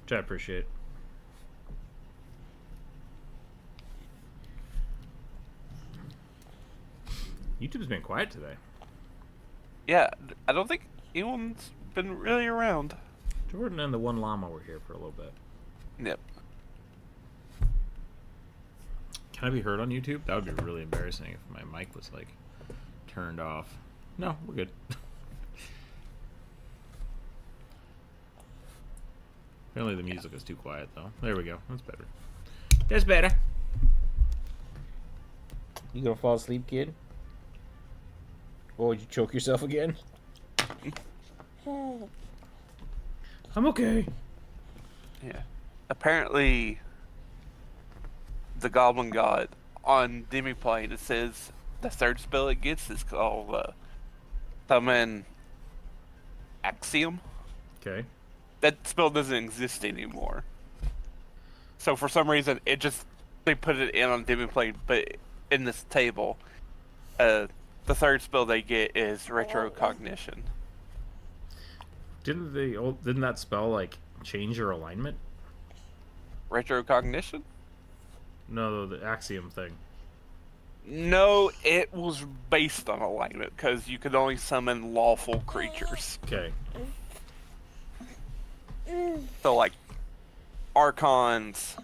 Which I appreciate. YouTube's been quiet today. Yeah, I don't think anyone's been really around. Jordan and the one llama were here for a little bit. Yep. Can I be heard on YouTube? That would be really embarrassing if my mic was like turned off. No, we're good. Apparently the music is too quiet though. There we go. That's better. That's better. You gonna fall asleep, kid? Oh, did you choke yourself again? I'm okay. Yeah. Apparently, the Goblin God on Demiplane, it says the third spell it gets is called Summon Axiom. Okay. That spell doesn't exist anymore. So for some reason, they put it in on Demiplane, but in this table, the third spell they get is Retrocognition. Didn't that spell like change your alignment? Retrocognition? No, the axiom thing. No, it was based on alignment because you could only summon lawful creatures. Okay. So like archons,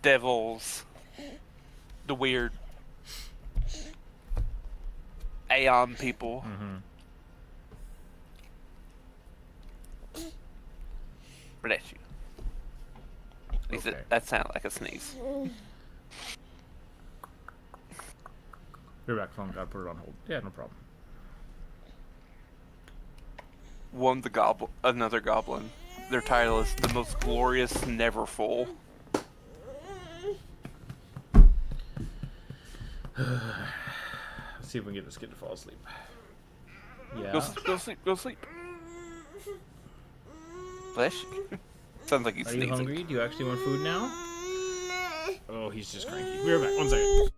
devils, the weird Aeon people. Mm-hmm. Bless you. At least Okay. that sounded like a sneeze. You're back, phone. Gotta put it on hold. Yeah, no problem. Another goblin. Their title is the most glorious never full. Let's see if we can get this kid to fall asleep. Yeah. Go sleep, go sleep. Bless you. Sounds like he's Are sneezing. you hungry? Do you actually want food now? Oh, he's just cranky. We're back. 1 second.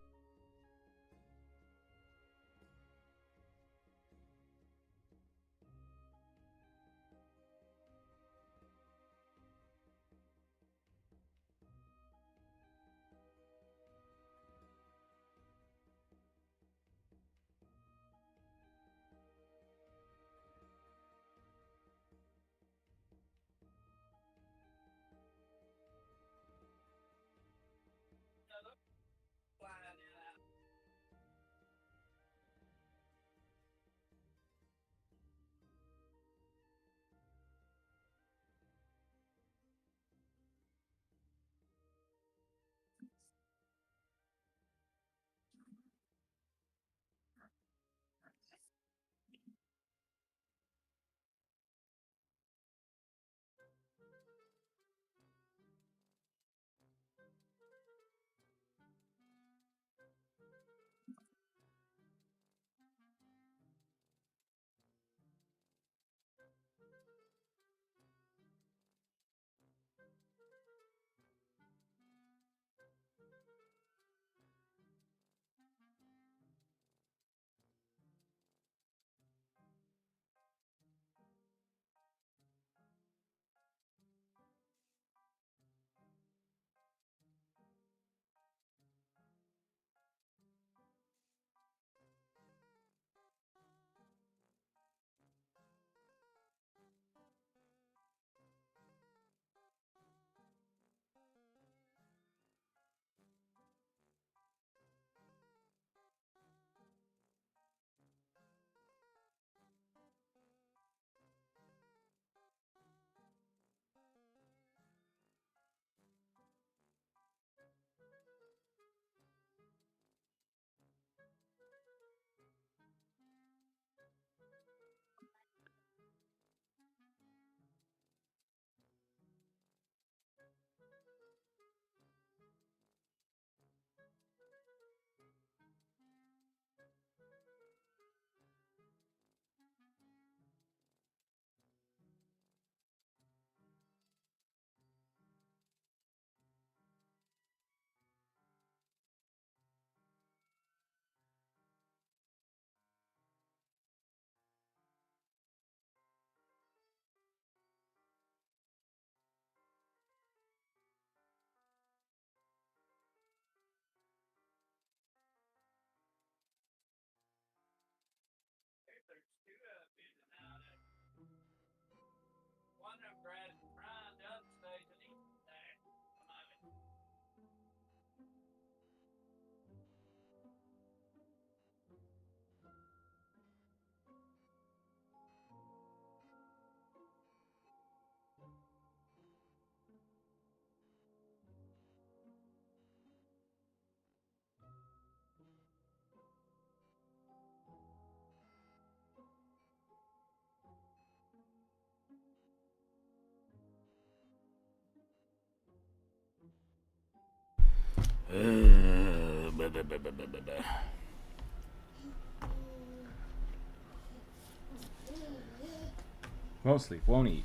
Won't sleep, won't eat.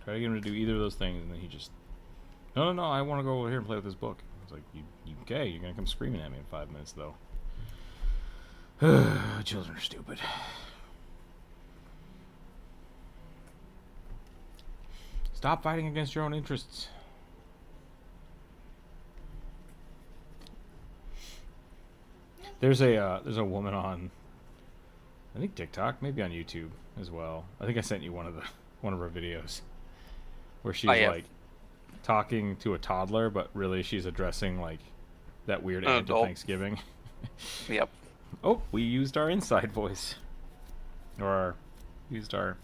Try to get him to do either of those things, and then he just, no, I want to go over here and play with this book. It's like, you okay? You're gonna come screaming at me in 5 minutes, though. Children are stupid. Stop fighting against your own interests. There's a woman on, I think TikTok, maybe on YouTube as well. I think I sent you one of her videos where she's like talking to a toddler, but really she's addressing like that weird end to Thanksgiving. Yep. Oh, we used our inside voice, or used our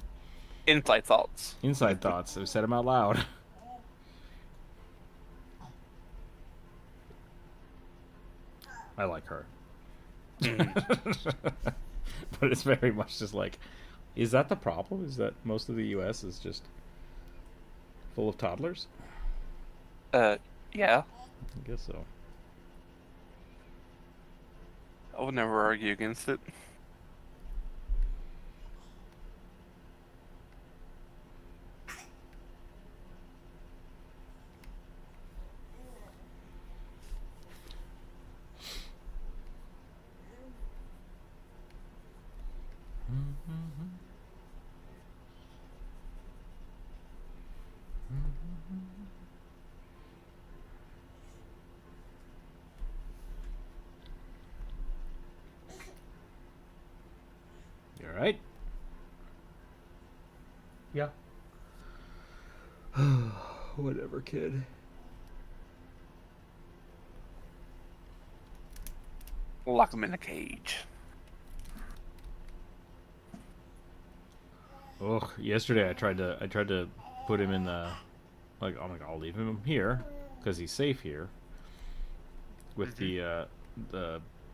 inside thoughts. Inside thoughts. So we said them out loud. I like her. But it's very much just like, is that the problem? Is that most of the U.S. is just full of toddlers? Yeah. I guess so. I would never argue against it. You alright? Yeah. Whatever, kid. Lock him in a cage. Ugh, yesterday I tried to put him in the, like, I'm like, I'll leave him here because he's safe here with the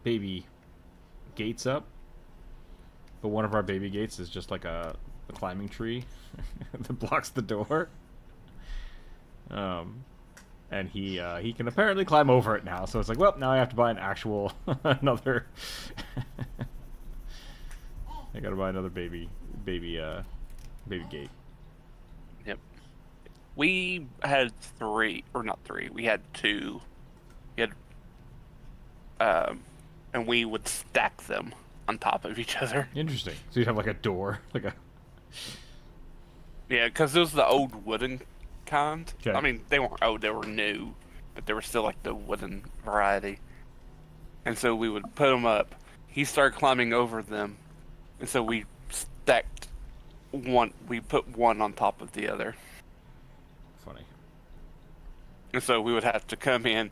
baby gates up, but one of our baby gates is just like a climbing tree that blocks the door. And he can apparently climb over it now, so it's like, well, now I have to buy an actual another. I gotta buy another baby gate. Yep. We had three, or not three. We had two. We had, and we would stack them on top of each other. Interesting. So you'd have like a door, like a. Yeah, because those were the old wooden kind. Okay. I mean, they weren't old; they were new, but they were still like the wooden variety. And so we would put them up. He started climbing over them, and so we stacked one. We put one on top of the other. Funny. And so we would have to come in,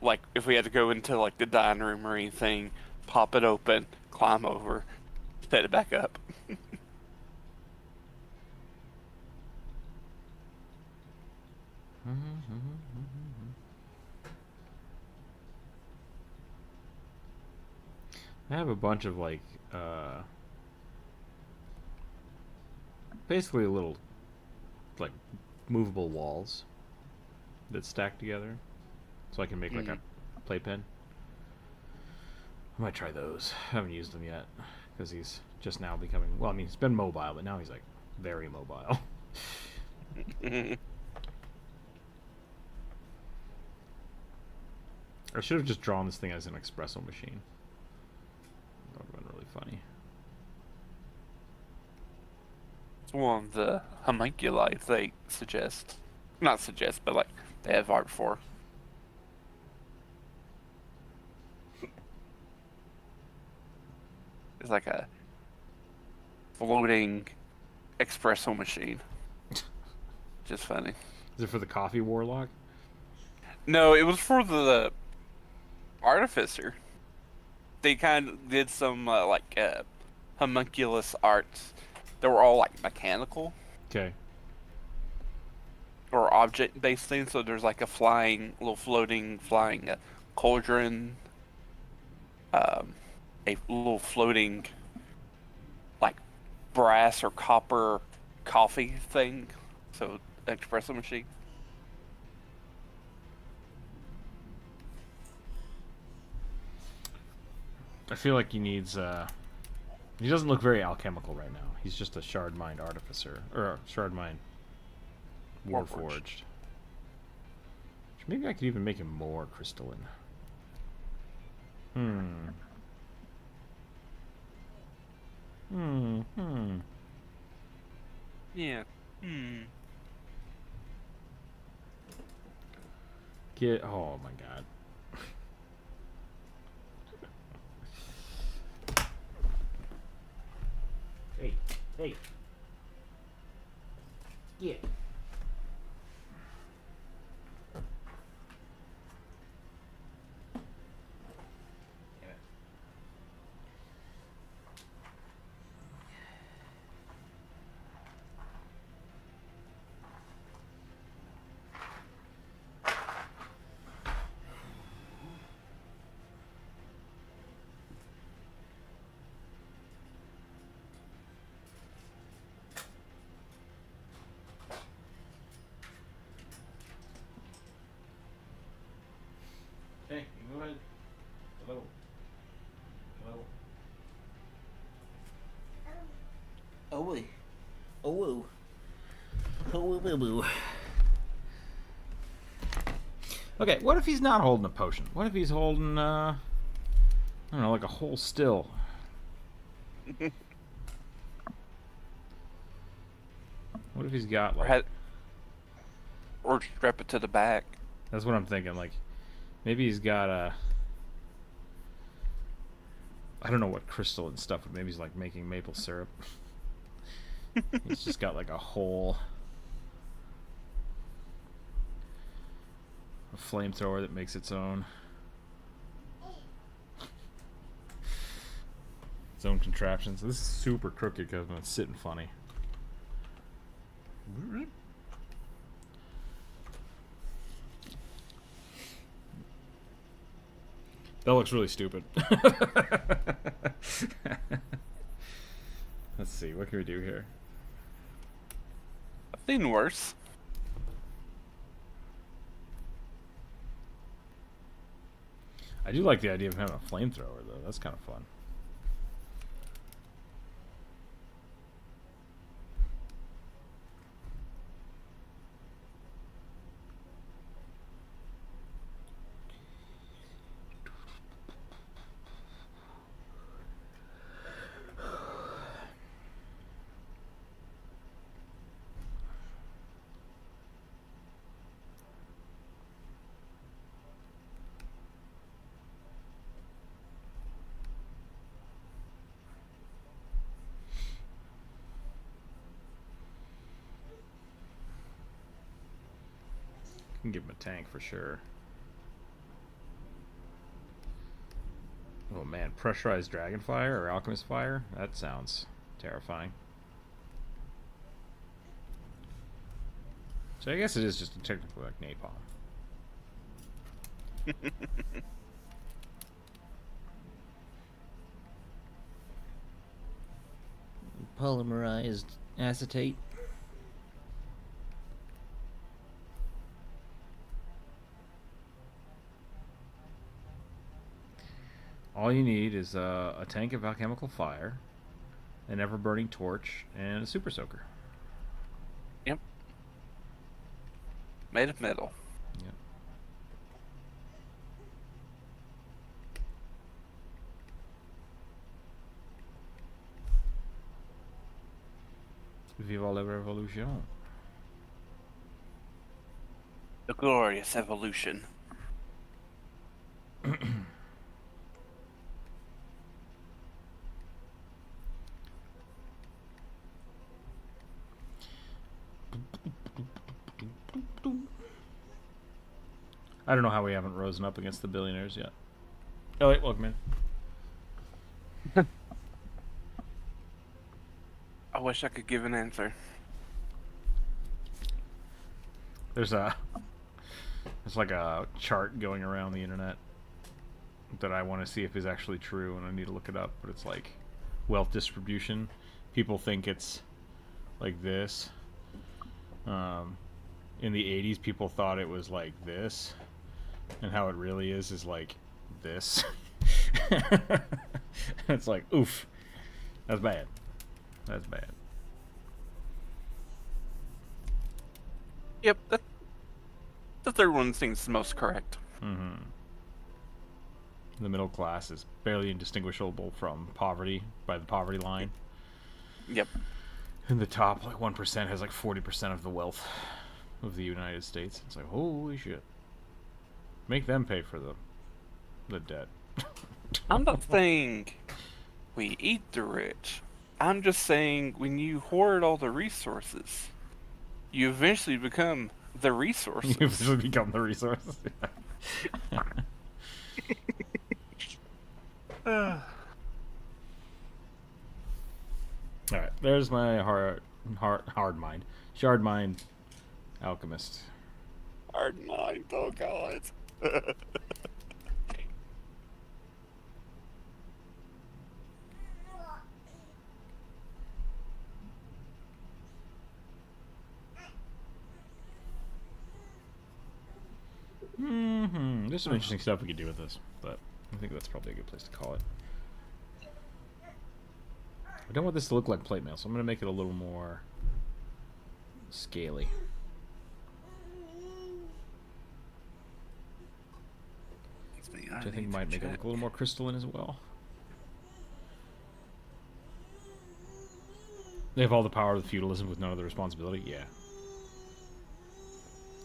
like if we had to go into like the dining room or anything, pop it open, climb over, set it back up. I have a bunch of like basically little like movable walls that stack together, so I can make like a playpen. I might try those. I haven't used them yet because he's just now becoming, well, I mean, he's been mobile, but now he's like very mobile. I should have just drawn this thing as an espresso machine. That would have been really funny. It's one of the homunculi they suggest. Not suggest, but like they have art for. It's like a floating espresso machine. Just funny. Is it for the coffee warlock? No, it was for the artificer. They kind of did some homunculus arts that were all like mechanical Okay. or object based things. So there's like a little floating flying cauldron, a little floating like brass or copper coffee thing. So espresso machine. I feel like he needs. He doesn't look very alchemical right now. He's just a shard mind artificer or a shard mind warforged. Maybe I could even make him more crystalline. Yeah. Oh my god. Hey. Yeah. Hey, go ahead. Hello. Oh boy. Oh woo. Oh woo woo woo. Okay, what if he's not holding a potion? What if he's holding, I don't know, like a whole still? What if he's got, like... Or strap it to the back. That's what I'm thinking, like, maybe he's got a... I don't know what crystal and stuff, but maybe he's, like, making maple syrup. He's just got, like, a whole... a flamethrower that makes its own... its own contraptions. This is super crooked because it's sitting funny. That looks really stupid. Let's see, what can we do here? I've seen worse. I do like the idea of having a flamethrower, though. That's kind of fun. Can give him a tank for sure. Oh man, pressurized dragon fire or alchemist fire? That sounds terrifying. So I guess it is just technically like napalm. Polymerized acetate. All you need is a tank of alchemical fire, an ever-burning torch, and a super soaker. Yep. Made of metal. Yep. Viva la revolution. The glorious evolution. I don't know how we haven't risen up against the billionaires yet. Elliot, welcome in. I wish I could give an answer. There's like a chart going around the internet that I want to see if is actually true, and I need to look it up. But it's like wealth distribution. People think it's like this. In the 80s, people thought it was like this, and how it really is like this. It's like, oof, that's bad. That's bad. Yep, the third one seems the most correct. Mm-hmm. The middle class is barely indistinguishable from poverty by the poverty line. Yep. And the top, like 1%, has like 40% of the wealth of the United States. It's like, holy shit. Make them pay for the debt. I'm not saying we eat the rich. I'm just saying when you hoard all the resources, you eventually become the resources. You eventually become the resource. Alright, there's my hard mind. Shard mind alchemist. Hard mind, oh god. There's some interesting stuff we could do with this, but I think that's probably a good place to call it. I don't want this to look like plate mail, so I'm going to make it a little more scaly. Which I think might make it look a little more crystalline as well. They have all the power of feudalism with none of the responsibility? Yeah.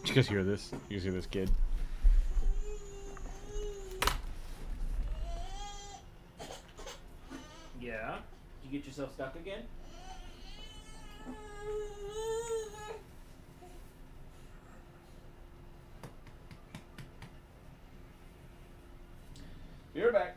Did you guys hear this? You guys hear this kid? Yeah? Did you get yourself stuck again? Be right back.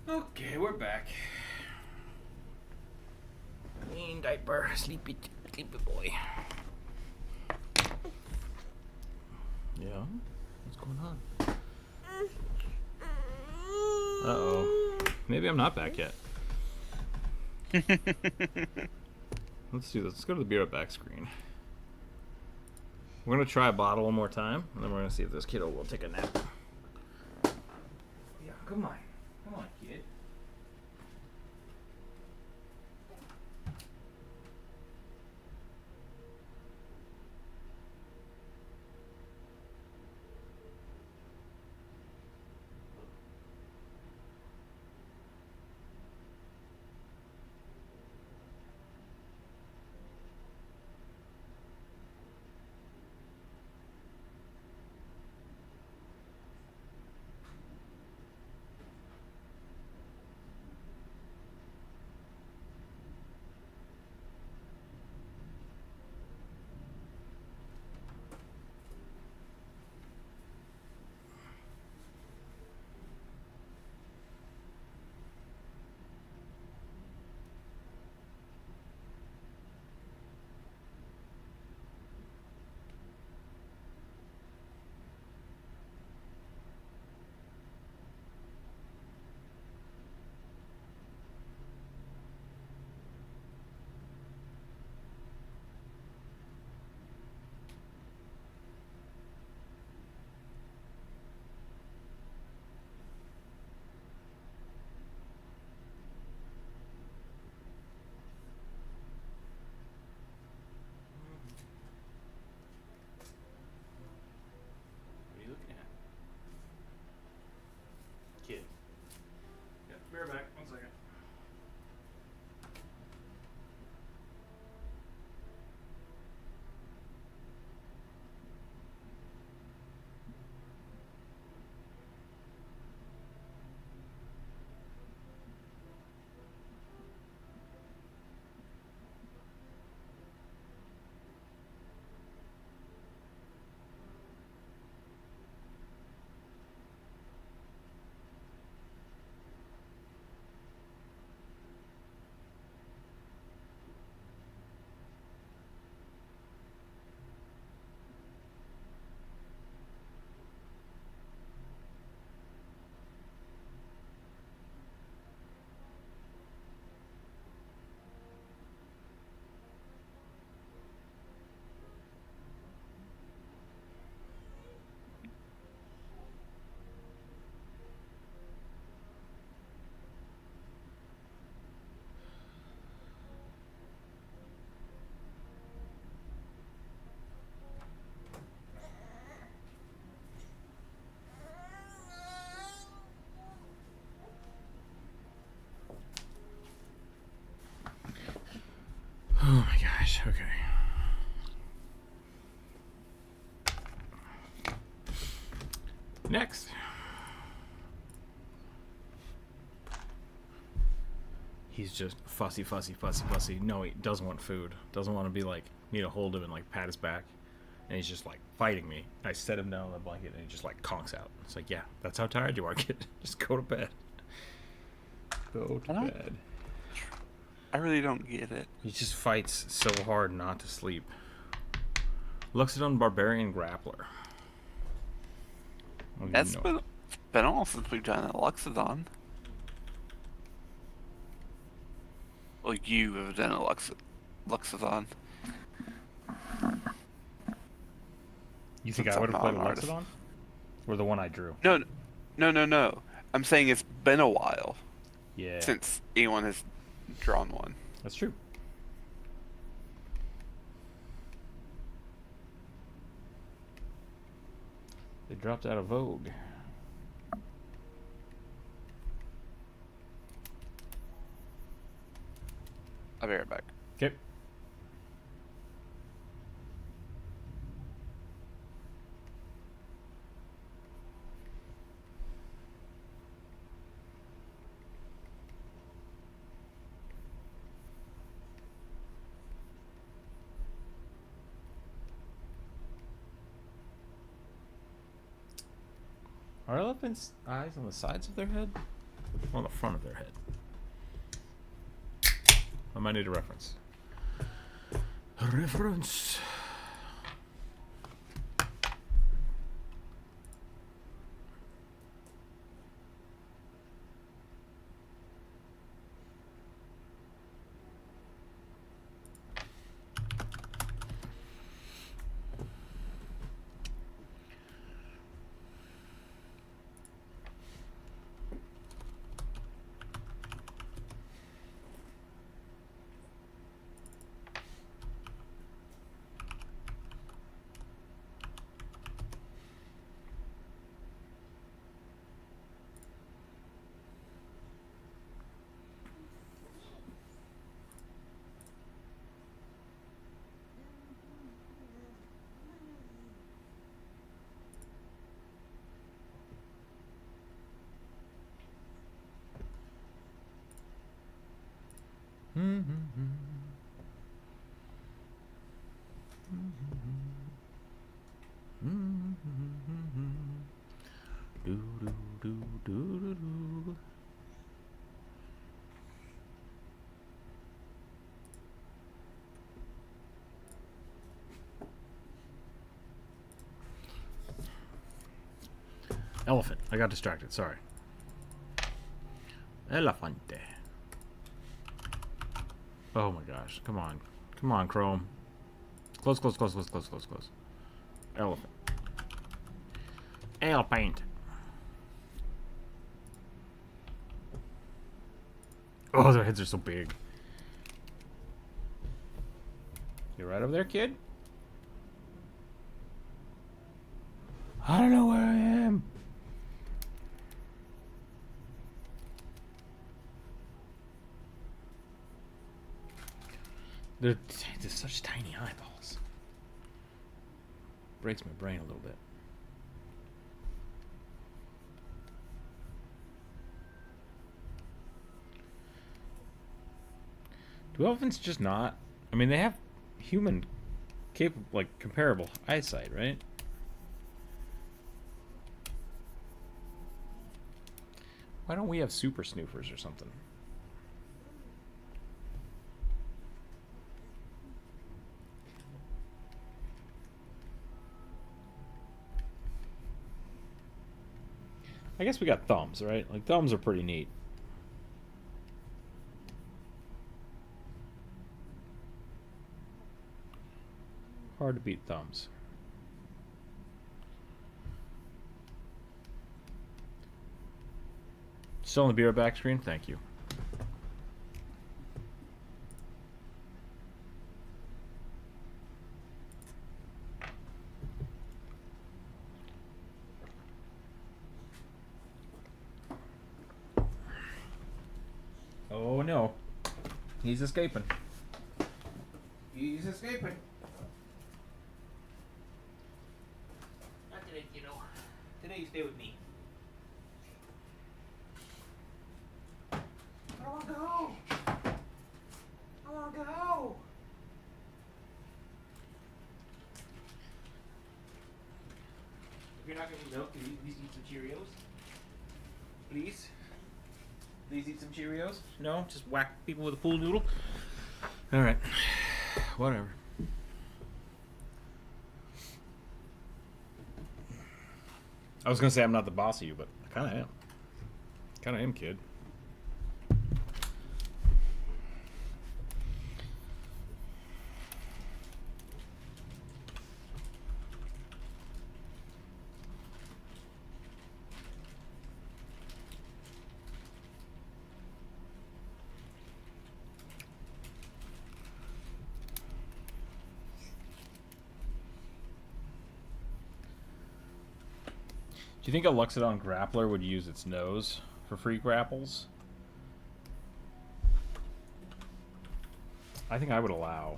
Okay, we're back. Clean diaper, sleepy boy. Yeah? What's going on? Uh-oh. Maybe I'm not back yet. Let's do this. Let's go to the Be Right Back screen. We're going to try a bottle one more time, and then we're going to see if this kiddo will take a nap. Yeah, come on. Come on, kid. What are you looking at? Kid. Yeah, be right back. 1 second. Oh my gosh, okay. Next. He's just fussy. No, he doesn't want food. Doesn't want to be like, me to hold him and like pat his back. And he's just like fighting me. I set him down on the blanket and he just like conks out. It's like, yeah, that's how tired you are, kid. Just go to bed. Go to bed. I really don't get it. He just fights so hard not to sleep. Luxodon Barbarian Grappler. That's been all since we've done a Luxodon. Well, you have done a Luxodon. You think Since I would I'm have played a not an artist. Luxodon? Or the one I drew? No. I'm saying it's been a while Yeah. since anyone has drawn one. That's true. They dropped out of vogue. I'll be right back. Okay. Are elephants' eyes on the sides of their head? On the front of their head. I might need a reference. A reference. Elephant. I got distracted. Sorry. Elefante. Oh my gosh. Come on. Come on, Chrome. Close, close, close, close, close, close, close. Elephant. Elephant. Oh, their heads are so big. You right over there, kid? I don't know where I am. They're such tiny eyeballs. Breaks my brain a little bit. Do elephants just not? I mean, they have human capable, like, comparable eyesight, right? Why don't we have super snoofers or something? I guess we got thumbs, right? Like, thumbs are pretty neat. Hard to beat thumbs. Still on the beer back screen? Thank you. Oh no. He's escaping. He's escaping. Not today, kiddo. Today you stay with me. I don't want to go. I want to go. If you're not going to eat milk, can you please eat some Cheerios? Please? Please eat some Cheerios? No? Just whack people with a pool noodle? Alright. Whatever. I was gonna say I'm not the boss of you, but I kinda am. Kinda am, kid. Do you think a Luxodon grappler would use its nose for free grapples? I think I would allow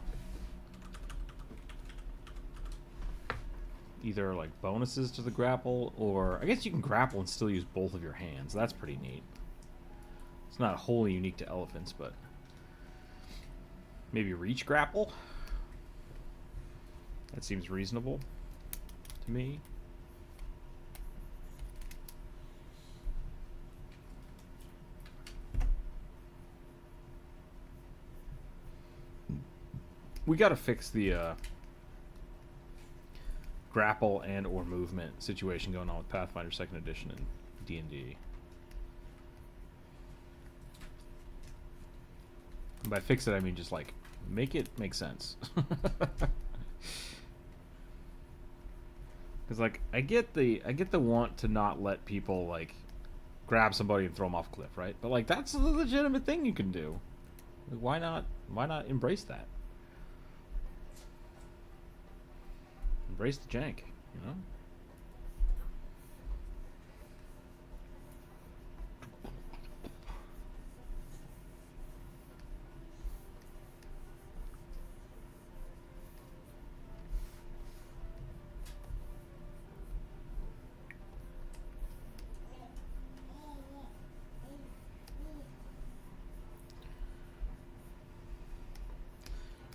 either like bonuses to the grapple, or I guess you can grapple and still use both of your hands. That's pretty neat. It's not wholly unique to elephants, but maybe reach grapple? That seems reasonable to me. We gotta fix the grapple and or movement situation going on with Pathfinder 2nd Edition and D&D. And by fix it, I mean just like make it make sense. Because like I get the want to not let people like grab somebody and throw them off a cliff, right? But like that's a legitimate thing you can do. Like, why not embrace that? Embrace the jank, you know?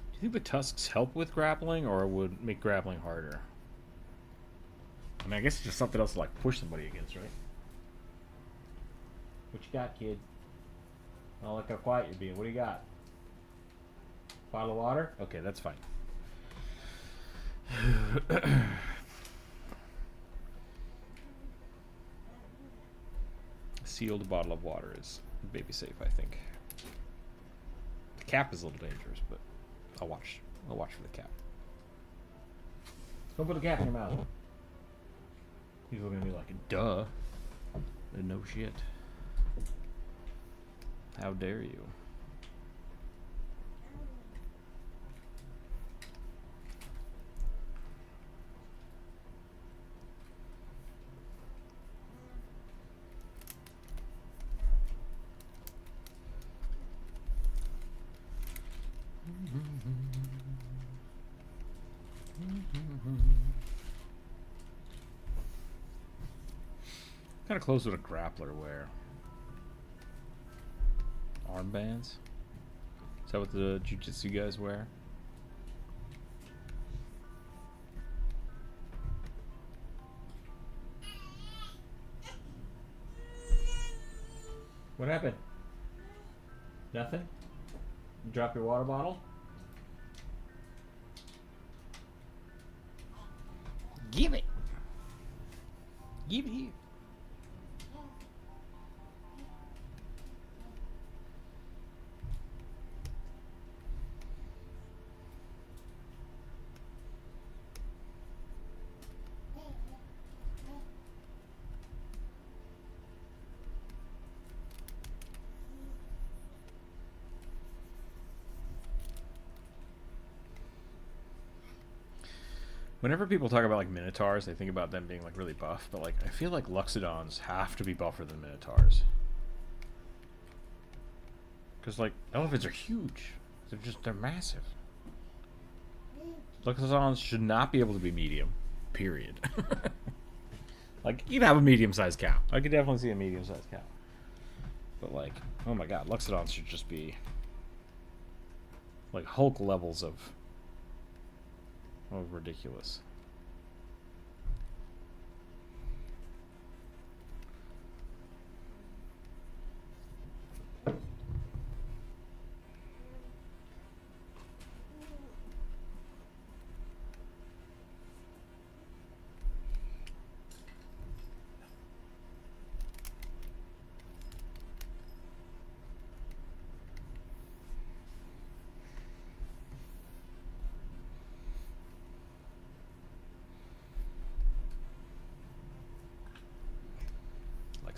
Do you think the tusks help with grappling, or would make grappling harder? I mean, I guess it's just something else to like push somebody against, right? What you got, kid? Oh, look how quiet you're being. What do you got? Bottle of water? Okay, that's fine. Sealed bottle of water is baby safe, I think. The cap is a little dangerous, but I'll watch for the cap. Don't put the cap in your mouth. People are gonna be like, duh. No shit. How dare you? Kind of close with a grappler wear. Armbands? Is that what the jiu-jitsu guys wear? What happened? Nothing? You drop your water bottle? Give it! Give it here. Whenever people talk about like minotaurs, they think about them being like really buff, but like I feel like Luxodons have to be buffer than minotaurs. Because like elephants are huge. They're massive. Luxodons should not be able to be medium. Period. Like you can have a medium-sized cow. I could definitely see a medium-sized cow. But like, oh my god, Luxodons should just be like Hulk levels of ridiculous.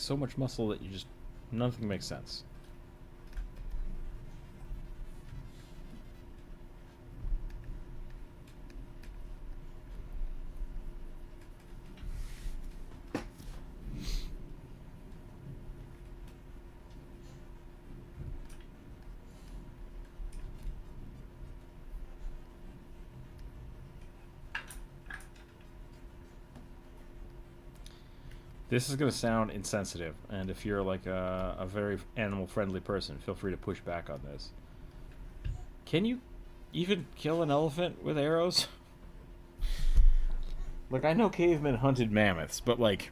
So much muscle that you just nothing makes sense. This is going to sound insensitive, and if you're like a very animal-friendly person, feel free to push back on this. Can you even kill an elephant with arrows? Look, I know cavemen hunted mammoths, but like...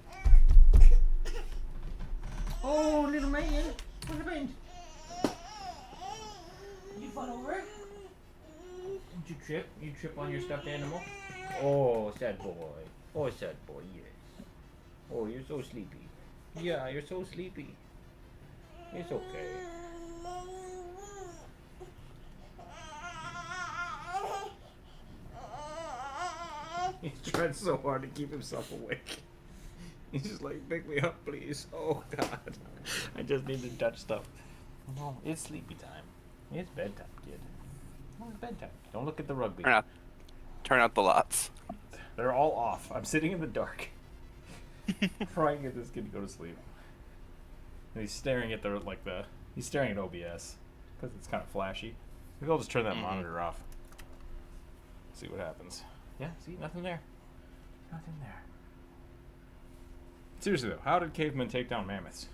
Oh, little man! What happened? You fall over? Did you trip? You trip on your stuffed animal? Oh, sad boy. Oh, sad boy, yes. Oh, you're so sleepy. Yeah, you're so sleepy. It's okay. He's trying so hard to keep himself awake. He's just like, pick me up, please. Oh, God. I just need to touch stuff. No, it's sleepy time. It's bedtime, kid. Oh, it's bedtime. Don't look at the rugby. Turn out the lights. They're all off. I'm sitting in the dark. Trying to get this kid to go to sleep. And he's staring at he's staring at OBS. Because it's kind of flashy. Maybe I'll just turn that monitor off. See what happens. Yeah, see? Nothing there. Nothing there. Seriously though, how did cavemen take down mammoths?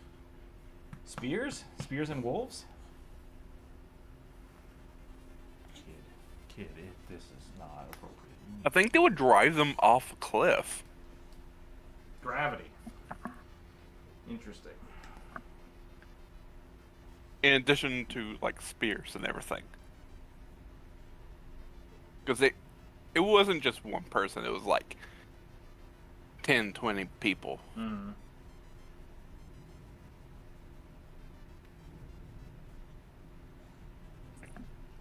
Spears? Spears and wolves? Kid, this is not appropriate. I think they would drive them off a cliff. Gravity. Interesting. In addition to, like, spears and everything. Because it wasn't just one person, it was like 10, 20 people. Mm-hmm.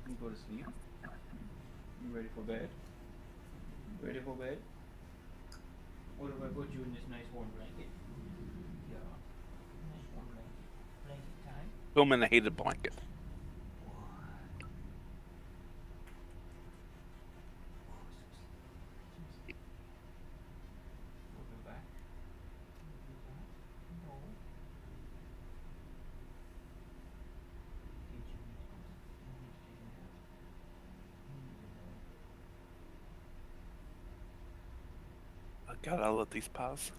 You go to sleep? You ready for bed? Ready for bed? Or do I put you in this nice warm blanket? Yeah. Nice warm blanket. Blanket time? Put them in a heated blanket. Oh God, I love these pies.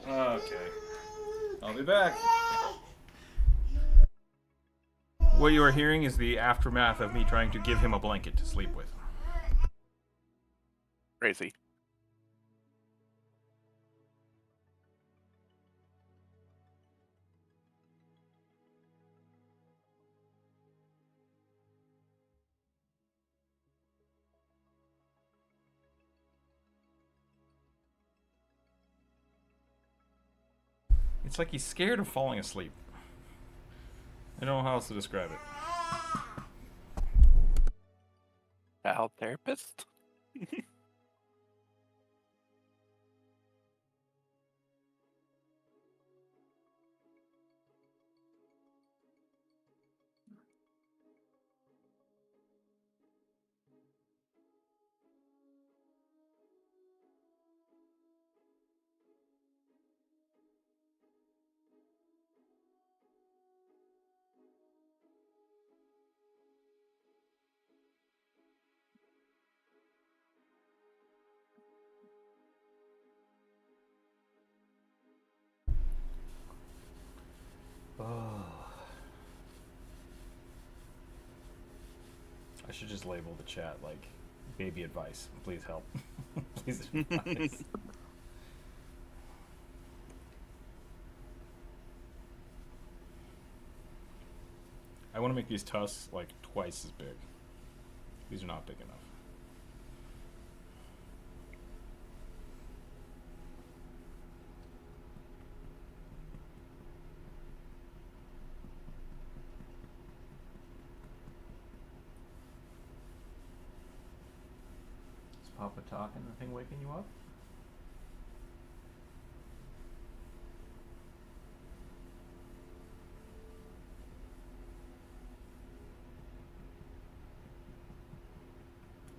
Okay. I'll be back. What you are hearing is the aftermath of me trying to give him a blanket to sleep with. Crazy. It's like he's scared of falling asleep. I don't know how else to describe it. Child therapist? should just label the chat like baby advice. Please help. Please advice. I want to make these tusks like twice as big. These are not big enough. Is Papa talking? The thing waking you up?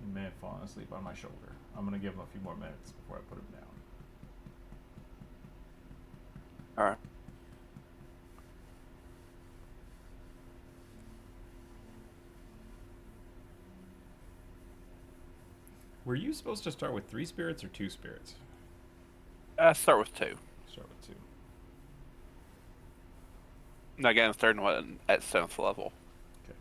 He may have fallen asleep on my shoulder. I'm gonna give him a few more minutes before I put him down. All right. Were you supposed to start with 3 spirits or 2 spirits? Start with 2. Start with 2. Now again, starting one at 7th level. Okay.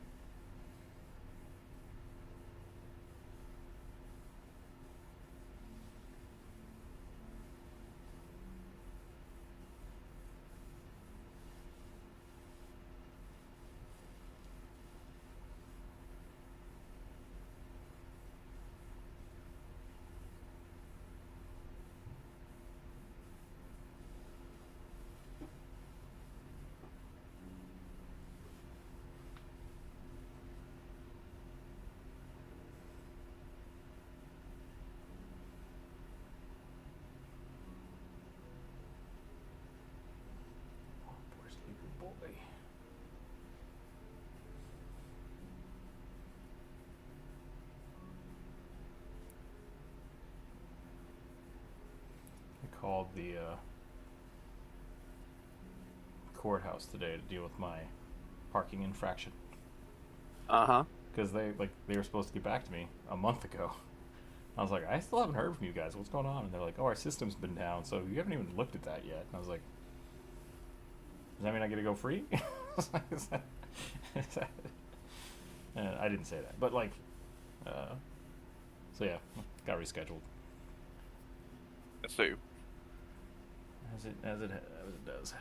Boy. I called the courthouse today to deal with my parking infraction Uh-huh. because they were supposed to get back to me a month ago. I was like, I still haven't heard from you guys. What's going on? And they're like, oh, our system's been down, so you haven't even looked at that yet. And I was like, does that mean I get to go free? Is that... I didn't say that, but like, so yeah, got rescheduled. So, As it does.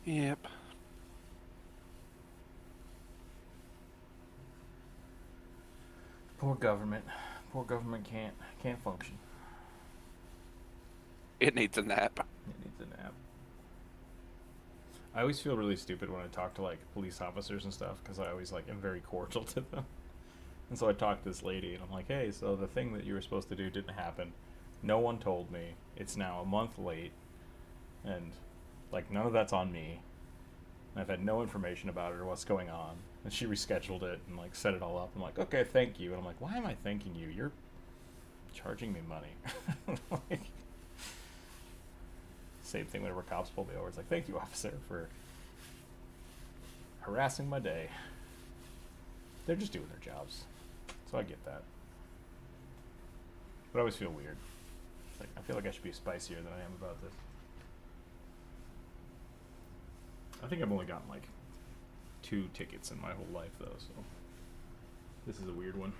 yep. Poor government. Poor government can't function. It needs a nap. It needs a nap. I always feel really stupid when I talk to like police officers and stuff because I always like am very cordial to them. And so I talked to this lady and I'm like, hey, so the thing that you were supposed to do didn't happen. No one told me. It's now a month late. And like none of that's on me. And I've had no information about it or what's going on. And she rescheduled it and like set it all up. I'm like, okay, thank you. And I'm like, why am I thanking you? You're charging me money. Like, same thing whenever cops pull me over. It's like, thank you, officer, for harassing my day. They're just doing their jobs. So I get that. But I always feel weird. It's like, I feel like I should be spicier than I am about this. I think I've only gotten like 2 tickets in my whole life though, so this is a weird one.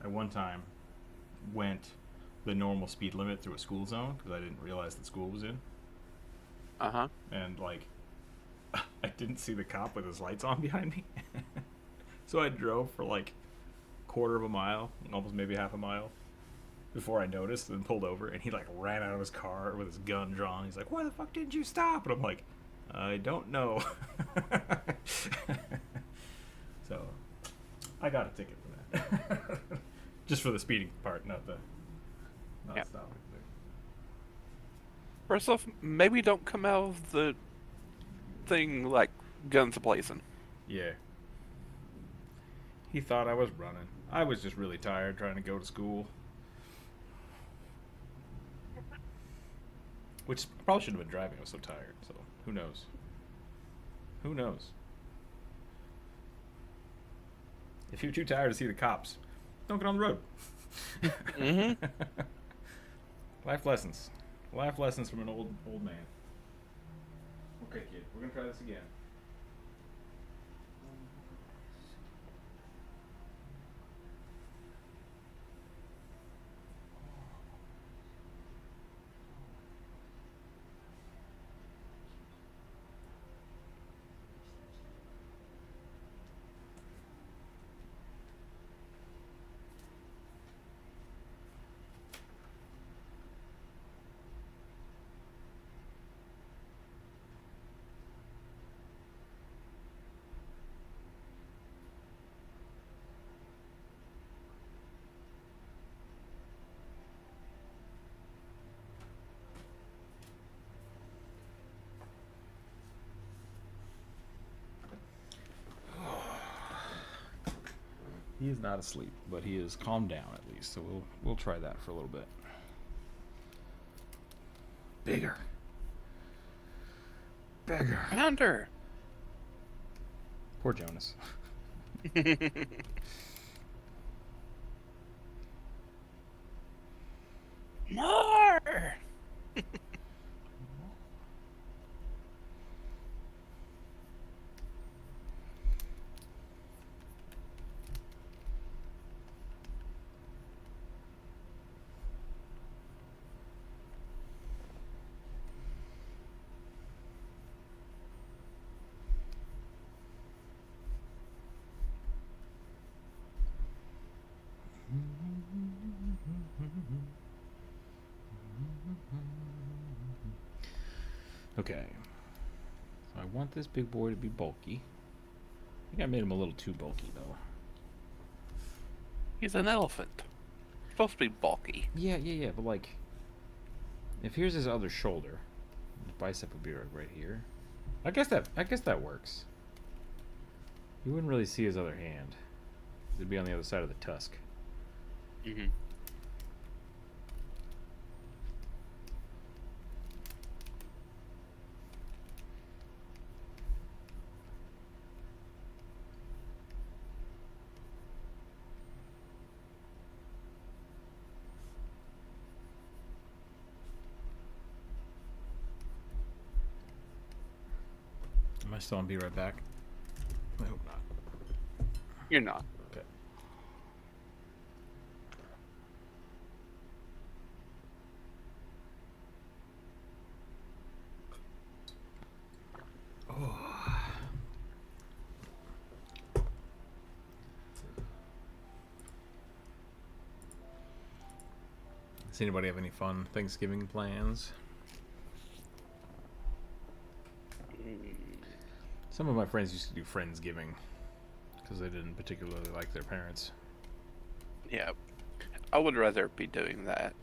I one time went the normal speed limit through a school zone because I didn't realize that school was in. Uh-huh. And like I didn't see the cop with his lights on behind me. So I drove for like 1/4 mile, almost maybe half a mile, before I noticed and pulled over, and he like ran out of his car with his gun drawn. He's like, why the fuck didn't you stop? And I'm like, I don't know. So I got a ticket for that. Just for the speeding part, not Yeah. stopping thing. First off, maybe don't come out of the thing like guns blazing. Yeah. He thought I was running. I was just really tired trying to go to school. Which I probably shouldn't have been driving. I was so tired. So who knows? Who knows? If you're too tired to see the cops, don't get on the road. Mm-hmm. Life lessons. Life lessons from an old man. Okay, kid, we're gonna try this again. He is not asleep, but he is calmed down at least. So we'll try that for a little bit. Bigger. Bigger. Pounder. Poor Jonas. More. Okay. So I want this big boy to be bulky. I think I made him a little too bulky though. He's an elephant. Supposed to be bulky. Yeah, but like, if here's his other shoulder, his bicep would be right here. I guess that works. You wouldn't really see his other hand. It'd be on the other side of the tusk. Mm-hmm. Am I still on Be Right Back? I hope not. You're not. Okay. Oh. Does anybody have any fun Thanksgiving plans? Some of my friends used to do Friendsgiving because they didn't particularly like their parents. Yeah. I would rather be doing that.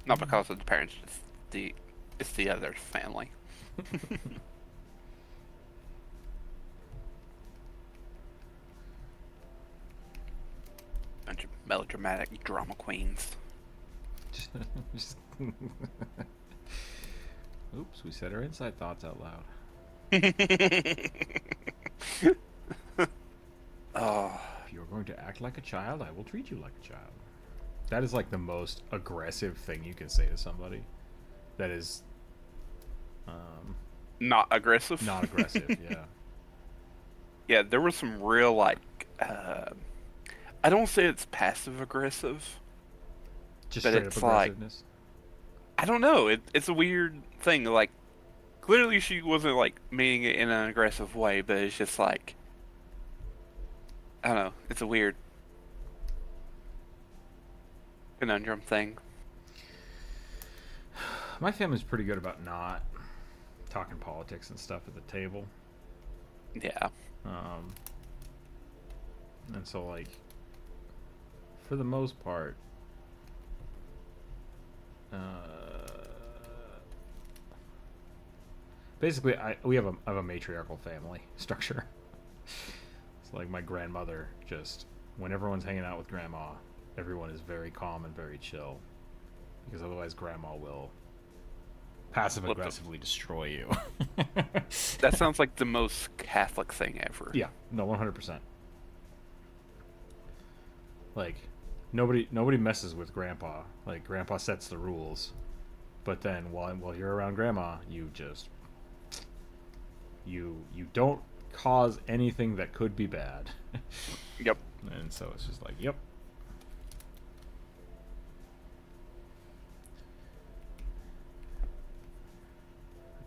Not because of the parents, it's the other family. Bunch of melodramatic drama queens. Just Oops, we said our inside thoughts out loud. Oh, If you're going to act like a child, I will treat you like a child. That is like the most aggressive thing you can say to somebody. That is not aggressive. not aggressive, yeah. Yeah, there was some real like I don't say it's passive aggressive. Just But straight it's up like- aggressiveness. I don't know. It's a weird thing. Like, clearly she wasn't like meaning it in an aggressive way, but it's just like, I don't know. It's a weird conundrum thing. My family's pretty good about not talking politics and stuff at the table. Yeah. And so, like, for the most part, basically, I have a matriarchal family structure. It's like my grandmother just, when everyone's hanging out with grandma, everyone is very calm and very chill, because otherwise grandma will passive aggressively destroy you. That sounds like the most Catholic thing ever. Yeah, no, 100%. Like, nobody messes with Grandpa. Like, Grandpa sets the rules, but then while you're around Grandma, you just you don't cause anything that could be bad. Yep. And so it's just like, yep.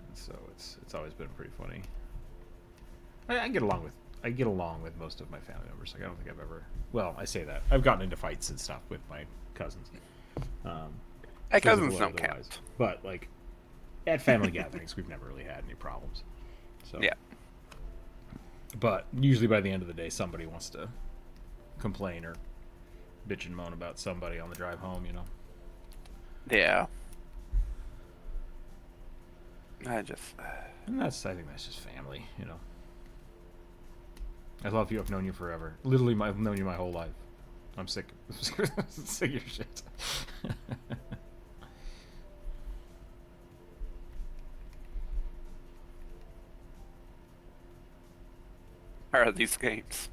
And so it's always been pretty funny. I get along with most of my family members. Like, I don't think I've ever. Well, I say that I've gotten into fights and stuff with my cousins. Cousins physical don't or otherwise. count. But like at family gatherings, we've never really had any problems. So Yeah. But usually by the end of the day, somebody wants to complain or bitch and moan about somebody on the drive home. You know. Yeah. I And I think that's just family. You know. I love you. I've known you forever. Literally, I've known you my whole life. I'm sick. Sick of your shit. How are these games?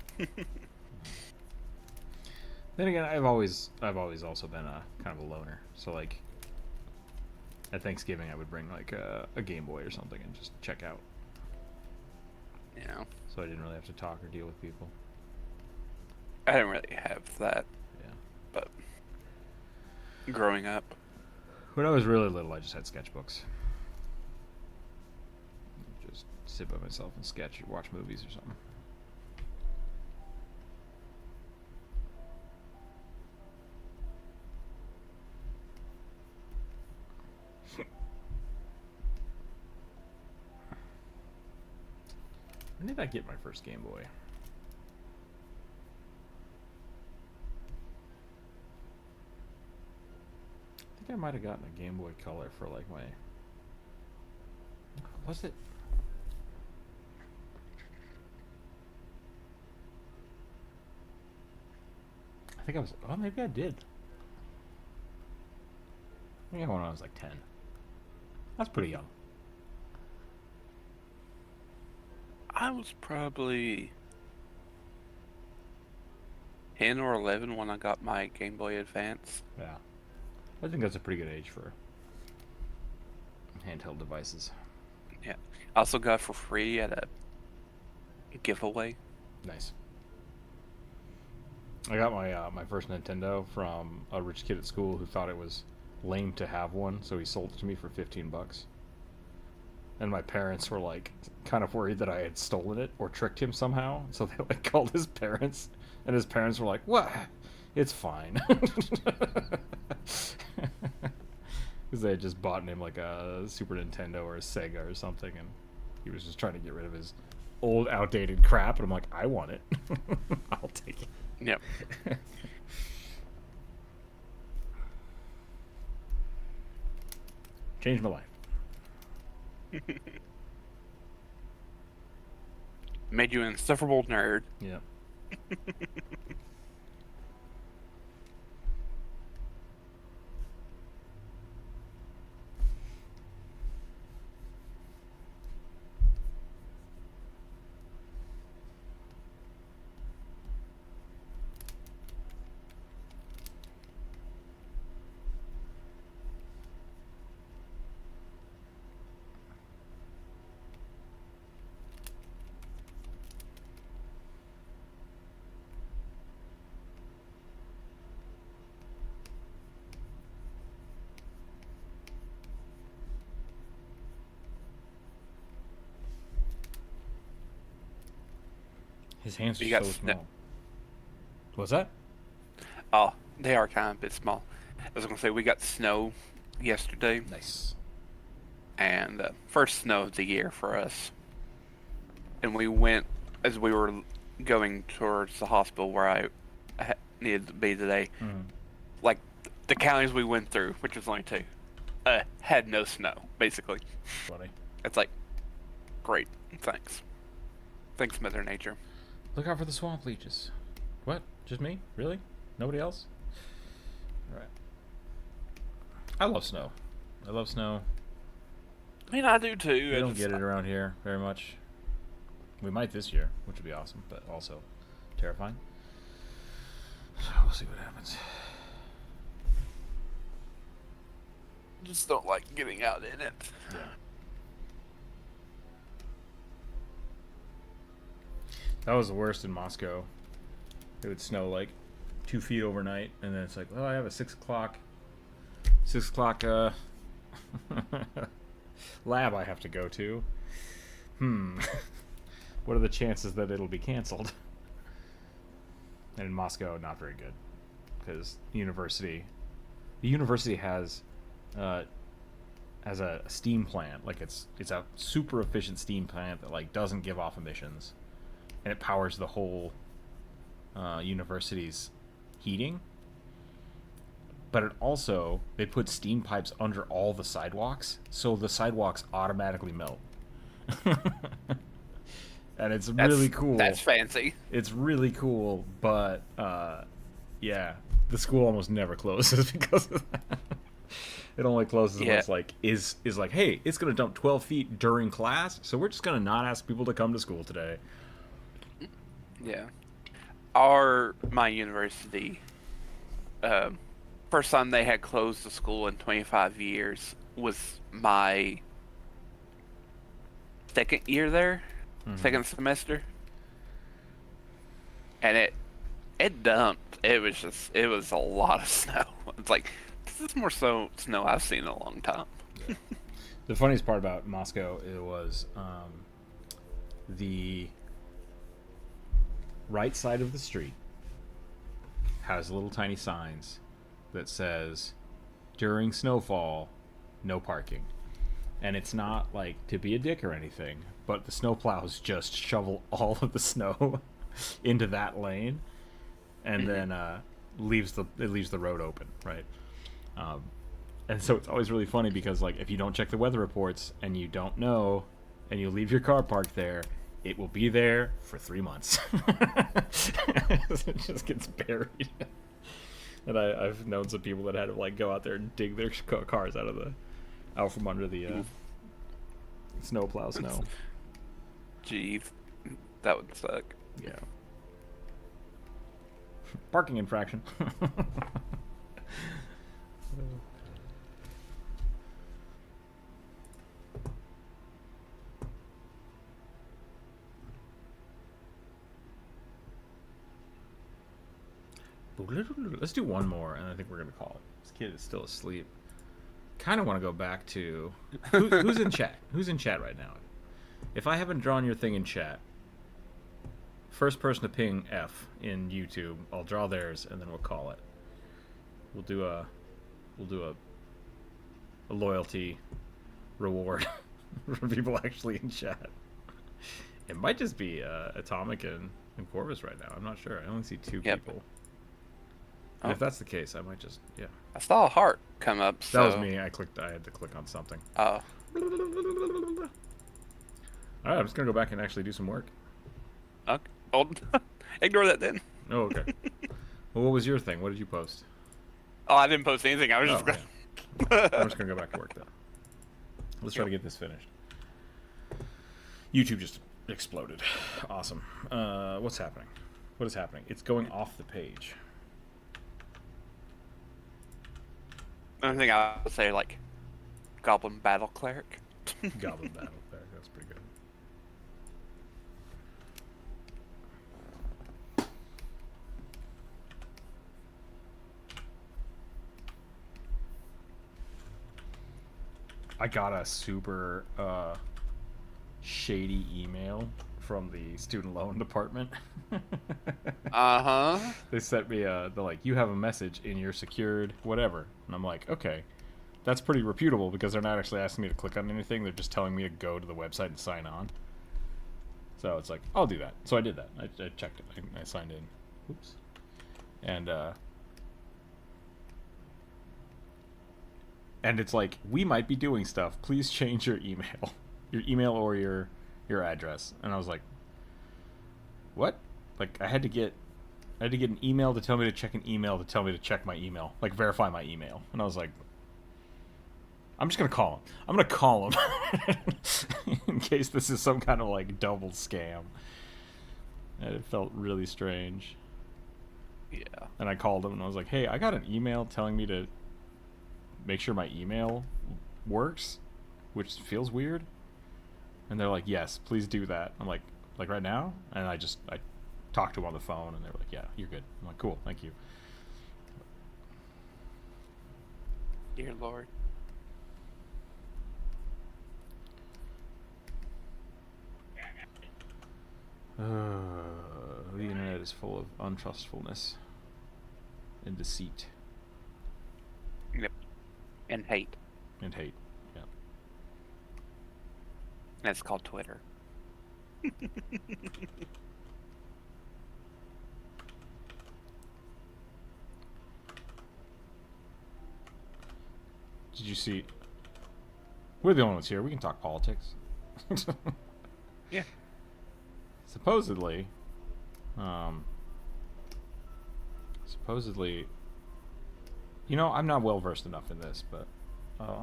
Then again, I've always also been a kind of a loner. So like, at Thanksgiving, I would bring like a Game Boy or something and just check out. Yeah. So I didn't really have to talk or deal with people. I didn't really have that. Yeah. But growing up. When I was really little, I just had sketchbooks. Just sit by myself and sketch or watch movies or something. When did I get my first Game Boy? I think I might have gotten a Game Boy Color for like my... Was it? I think I was... Oh, maybe I did. I think I got one when I was like 10. That's pretty young. I was probably 10 or 11 when I got my Game Boy Advance. Yeah. I think that's a pretty good age for handheld devices. Yeah. I also got it for free at a giveaway. Nice. I got my my first Nintendo from a rich kid at school who thought it was lame to have one, so he sold it to me for $15. And my parents were like kind of worried that I had stolen it or tricked him somehow. So they like called his parents, and his parents were like, "What? It's fine." Because they had just bought him like a Super Nintendo or a Sega or something, and he was just trying to get rid of his old, outdated crap. And I'm like, I want it. I'll take it. Yep. Changed my life. Made you an insufferable nerd. Yeah. His hands are You got so small. What's that? Oh, they are kind of a bit small. I was gonna say we got snow yesterday, Nice. and first snow of the year for us. And we went as we were going towards the hospital where I needed to be today. Mm-hmm. Like the counties we went through, which was only two, had no snow. Basically, Funny. it's like, great, thanks, Mother Nature. Look out for the swamp leeches. What? Just me? Really? Nobody else? Alright. I love snow. I love snow. I mean, I do too. We don't get it around here very much. We might this year, which would be awesome, but also terrifying. So we'll see what happens. Just don't like getting out in it. Yeah. That was the worst in Moscow. It would snow like 2 feet overnight, and then it's like, well, I have a 6 o'clock lab I have to go to. What are the chances that it'll be canceled? And in Moscow, not very good, because the university has a steam plant. Like it's a super efficient steam plant that like doesn't give off emissions, and it powers the whole university's heating. But it also, they put steam pipes under all the sidewalks, so the sidewalks automatically melt. And it's really cool. That's fancy. It's really cool, but yeah, the school almost never closes because of that. It only closes when it's like is like, hey, it's gonna dump 12 feet during class, so we're just gonna not ask people to come to school today. Yeah. My university, first time they had closed the school in 25 years was my second year there, second semester, and it dumped. It was a lot of snow. It's like, this is more snow I've seen in a long time. Yeah. The funniest part about Moscow, it was the right side of the street has little tiny signs that says during snowfall, no parking. And it's not like to be a dick or anything, but the snowplows just shovel all of the snow into that lane, and then leaves the road open, right? And so it's always really funny because like if you don't check the weather reports and you don't know, and you leave your car parked there, it will be there for 3 months. It just gets buried. And I've known some people that had to like go out there and dig their cars out from under the snowplow snow. Gee, that would suck. Yeah. Parking infraction. Let's do one more, and I think we're gonna call it. This kid is still asleep. Kind of want to go back to who's in chat. Who's in chat right now? If I haven't drawn your thing in chat, first person to ping F in YouTube, I'll draw theirs, and then we'll call it. We'll do a loyalty reward for people actually in chat. It might just be Atomic and Corvus right now. I'm not sure. I only see 2 people. And if that's the case, I might just I saw a heart come up. So. That was me. I had to click on something. Oh. All right, I'm just gonna go back and actually do some work. Okay. Ignore that then. Oh, okay. Well, what was your thing? What did you post? Oh, I didn't post anything. I was just going. I'm just gonna go back to work then. Let's try to get this finished. YouTube just exploded. Awesome. What's happening? What is happening? It's going off the page. Only thing I would say, like, Goblin Battle Cleric. Goblin Battle Cleric. That's pretty good. I got a super shady email from the student loan department. They sent me they're like, you have a message in your secured whatever, and I'm like, okay, that's pretty reputable because they're not actually asking me to click on anything. They're just telling me to go to the website and sign on. So it's like, I'll do that. So I did that. I checked it. I signed in. Oops. And it's like, we might be doing stuff. Please change your email or your address. And I was like, what? Like, I had to get an email to tell me to check an email to tell me to check my email, like verify my email. And I was like, I'm just gonna call him. I'm gonna call him in case this is some kind of like double scam. And it felt really strange. Yeah. And I called him and I was like, "Hey, I got an email telling me to make sure my email works, which feels weird." And they're like, "Yes, please do that." I'm like right now? And I talked to him on the phone and they were like, "Yeah, you're good." I'm like, "Cool, thank you." Dear Lord. The internet is full of untrustfulness and deceit Yep. And hate. and hate. Yeah. That's called Twitter. Did you see? We're the only ones here. We can talk politics. Yeah. Supposedly, you know, I'm not well versed enough in this, but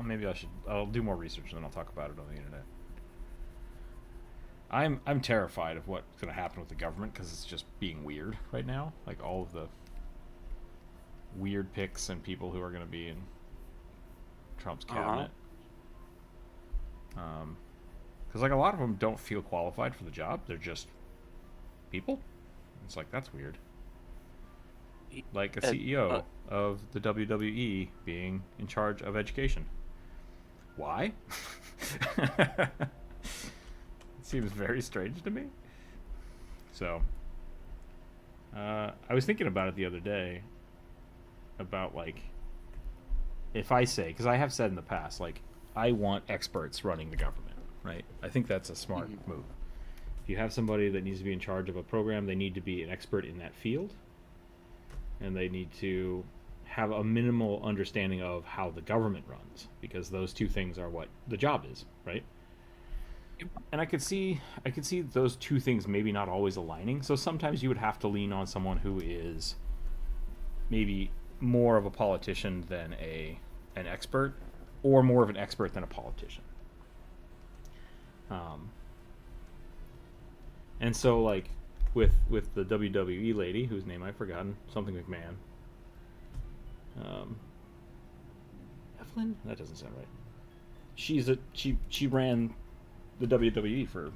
maybe I'll do more research and then I'll talk about it on the internet. I'm terrified of what's going to happen with the government because it's just being weird right now. Like all of the weird picks and people who are going to be in Trump's cabinet. Because like a lot of them don't feel qualified for the job. They're just people. It's like, that's weird. Like a CEO of the WWE being in charge of education. Why? It seems very strange to me. So, I was thinking about it the other day. About like, if I say, because I have said in the past, like, I want experts running the government, right? I think that's a smart move. If you have somebody that needs to be in charge of a program, they need to be an expert in that field. And they need to have a minimal understanding of how the government runs, because those two things are what the job is, right? And I could see those two things maybe not always aligning. So sometimes you would have to lean on someone who is maybe more of a politician than an expert, or more of an expert than a politician. And so like with the WWE lady whose name I've forgotten, something McMahon. Evelyn? That doesn't sound right. She ran the WWE for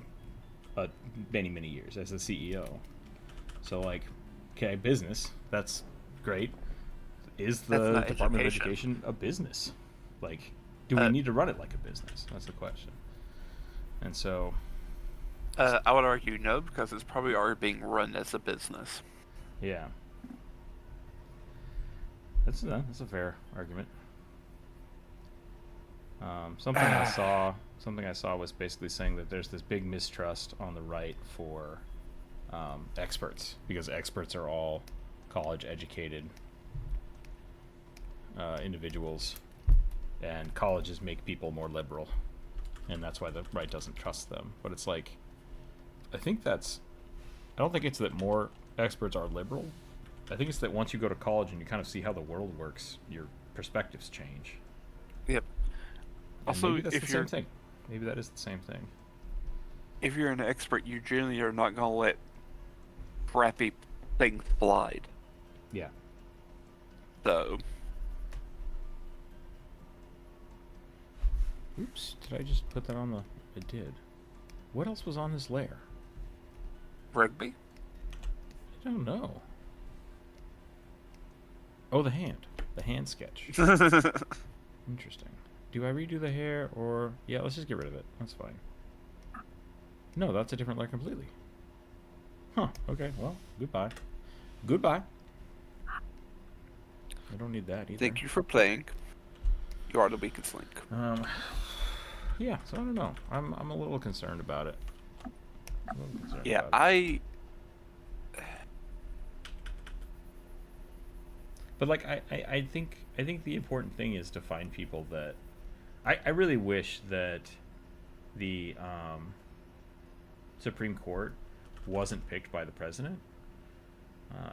many years as the CEO. So like, okay, business, that's great. Is the Department of Education a business? Like, do we need to run it like a business? That's the question. And so, I would argue no, because it's probably already being run as a business. Yeah, that's a fair argument. Something I saw was basically saying that there's this big mistrust on the right for experts, because experts are all college educated individuals, and colleges make people more liberal, and that's why the right doesn't trust them. But it's like, I don't think it's that more experts are liberal. I think it's that once you go to college and you kind of see how the world works, your perspectives change. Yep. And Also, maybe that's if the same thing. Maybe that is the same thing. If you're an expert, you generally are not going to let crappy things slide. Yeah. So. Oops, did I just put that on the... I did. What else was on this layer? Rugby? I don't know. Oh, the hand. The hand sketch. Interesting. Do I redo the hair or... Yeah, let's just get rid of it. That's fine. No, that's a different layer completely. Huh, okay, well, goodbye. Goodbye. I don't need that either. Thank you for playing. You are the weakest link. Yeah, so I don't know. I'm a little concerned about it. Yeah, But like I think the important thing is to find people that I really wish that the Supreme Court wasn't picked by the president.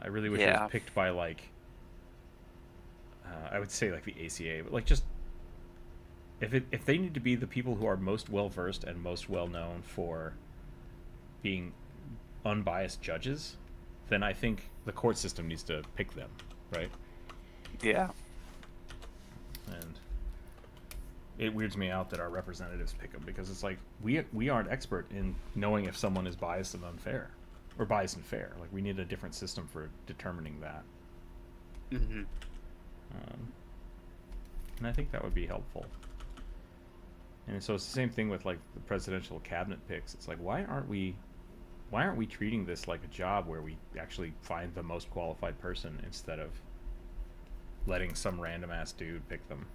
I really wish it was picked by like I would say like the ACA, but like just if they need to be the people who are most well versed and most well known for being unbiased judges, then I think the court system needs to pick them, right? Yeah. And it weirds me out that our representatives pick them, because it's like we aren't expert in knowing if someone is biased and unfair, or biased and fair. Like, we need a different system for determining that. Mm-hmm. And I think that would be helpful. And so it's the same thing with like the presidential cabinet picks. It's like, why aren't we treating this like a job where we actually find the most qualified person instead of letting some random ass dude pick them?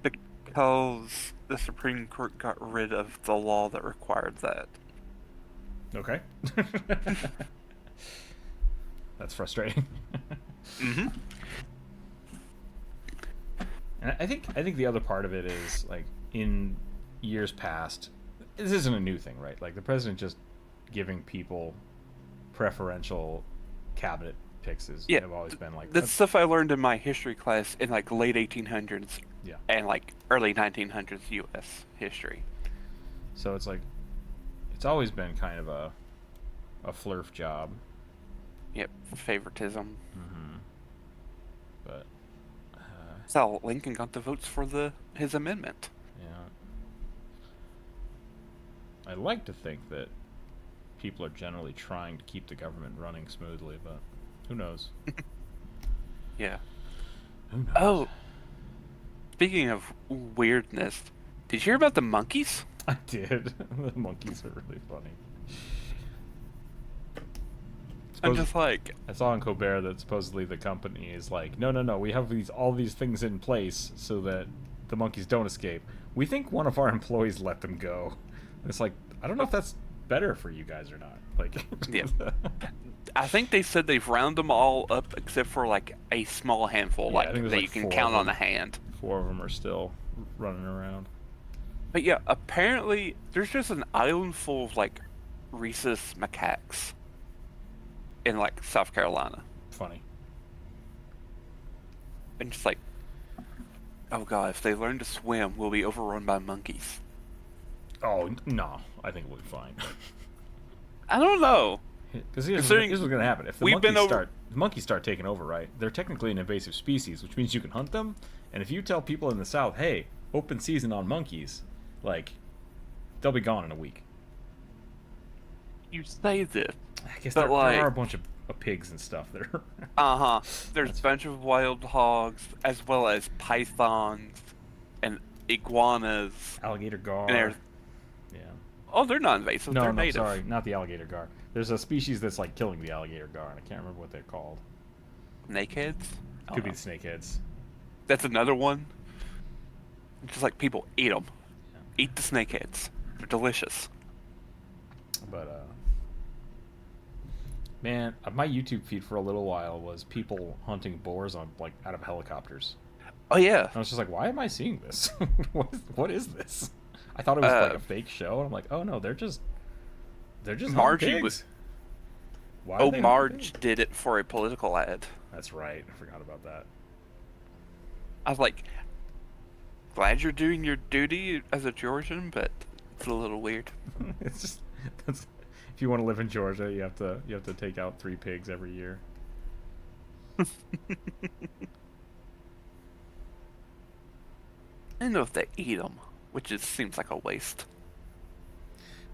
Because the Supreme Court got rid of the law that required that. Okay. That's frustrating. Mm-hmm. And I think the other part of it is, like, in years past, this isn't a new thing, right? Like, the president just giving people preferential cabinet picks have always been like that's stuff I learned in my history class in like late 1800s yeah. and like early 1900s U.S. history. So it's like, it's always been kind of a flurf job. Yep, favoritism. Mm-hmm. But that's how Lincoln got the votes for his amendment. yeah, I like to think that people are generally trying to keep the government running smoothly, but who knows? Yeah. Who knows? Oh, speaking of weirdness, did you hear about the monkeys? I did. The monkeys are really funny. I'm just like, I saw on Colbert that supposedly the company is like, no, we have all these things in place so that the monkeys don't escape. We think one of our employees let them go. And it's like, I don't know if that's better for you guys or not. Like, yeah. I think they said they've rounded them all up except for like a small handful, Yeah, like that like you can count on a hand. 4 of them are still running around. But yeah, apparently there's just an island full of like rhesus macaques in like South Carolina. Funny. And just like, oh god, if they learn to swim, we'll be overrun by monkeys. Oh, no. I think we'll be fine. I don't know. Because here's what's going to happen. If the monkeys start taking over, right, they're technically an invasive species, which means you can hunt them. And if you tell people in the South, hey, open season on monkeys, like, they'll be gone in a week. You say this. I guess but there like, are a bunch of pigs and stuff there. There's a bunch of wild hogs, as well as pythons and iguanas. Alligator gar. And yeah. Oh, they're not invasive. No, they're native. Sorry, not the alligator gar. There's a species that's like killing the alligator gar, and I can't remember what they're called. Snakeheads? Could be the snakeheads. That's another one. Just like people eat them. Yeah. Eat the snakeheads. They're delicious. But man, my YouTube feed for a little while was people hunting boars on like out of helicopters. Oh yeah. And I was just like, why am I seeing this? what is this? I thought it was like a fake show, and I'm like, oh no, they're just Margie pigs. was. Why are they Marge did it for a political ad. That's right. I forgot about that. I was like, glad you're doing your duty as a Georgian, but it's a little weird. It's just if you want to live in Georgia, you have to take out 3 pigs every year. I don't know if they eat them, which just seems like a waste.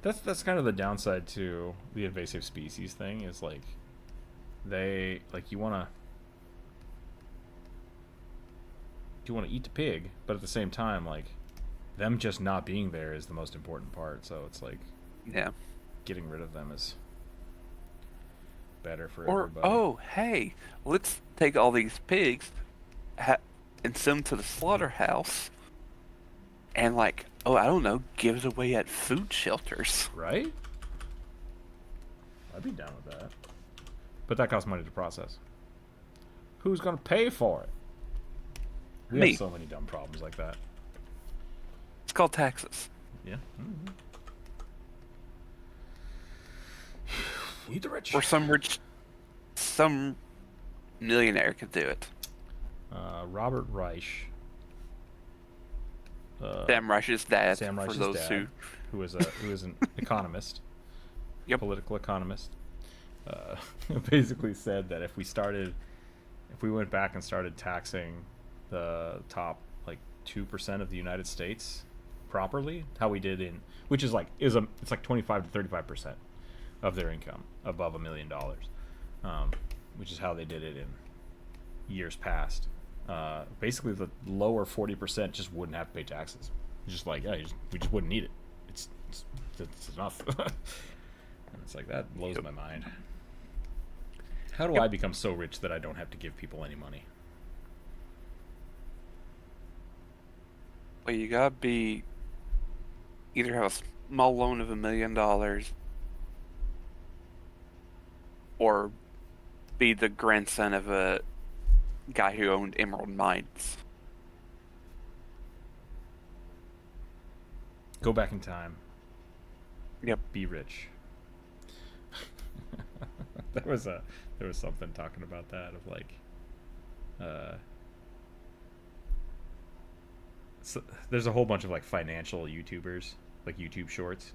That's kind of the downside to the invasive species thing, is like they like you want to eat the pig, but at the same time, like, them just not being there is the most important part. So it's like, yeah, getting rid of them is better for or everybody. oh hey, let's take all these pigs and send them to the slaughterhouse and like, oh, I don't know, give it away at food shelters. Right? I'd be down with that. But that costs money to process. Who's gonna pay for it? We Me. have so many dumb problems like that. It's called taxes. Yeah. Mm-hmm. We the rich. Or some millionaire could do it. Robert Reich Sam Rush's dad. Sam for Rice's those dad, who is an economist, Yep. political economist, basically said that if we went back and started taxing the top like 2% of the United States properly, how we did which is like it's like 25 to 35% of their income above $1 million, which is how they did it in years past. Basically, the lower 40% just wouldn't have to pay taxes. Just like, yeah, we just wouldn't need it. It's enough. And it's like, that blows my mind. How do I become so rich that I don't have to give people any money? Well, you gotta either have a small loan of $1 million, or be the grandson of a guy who owned emerald mines. Go back in time. Yep. Be rich. there was something talking about that of like, so there's a whole bunch of like financial YouTubers, like YouTube shorts.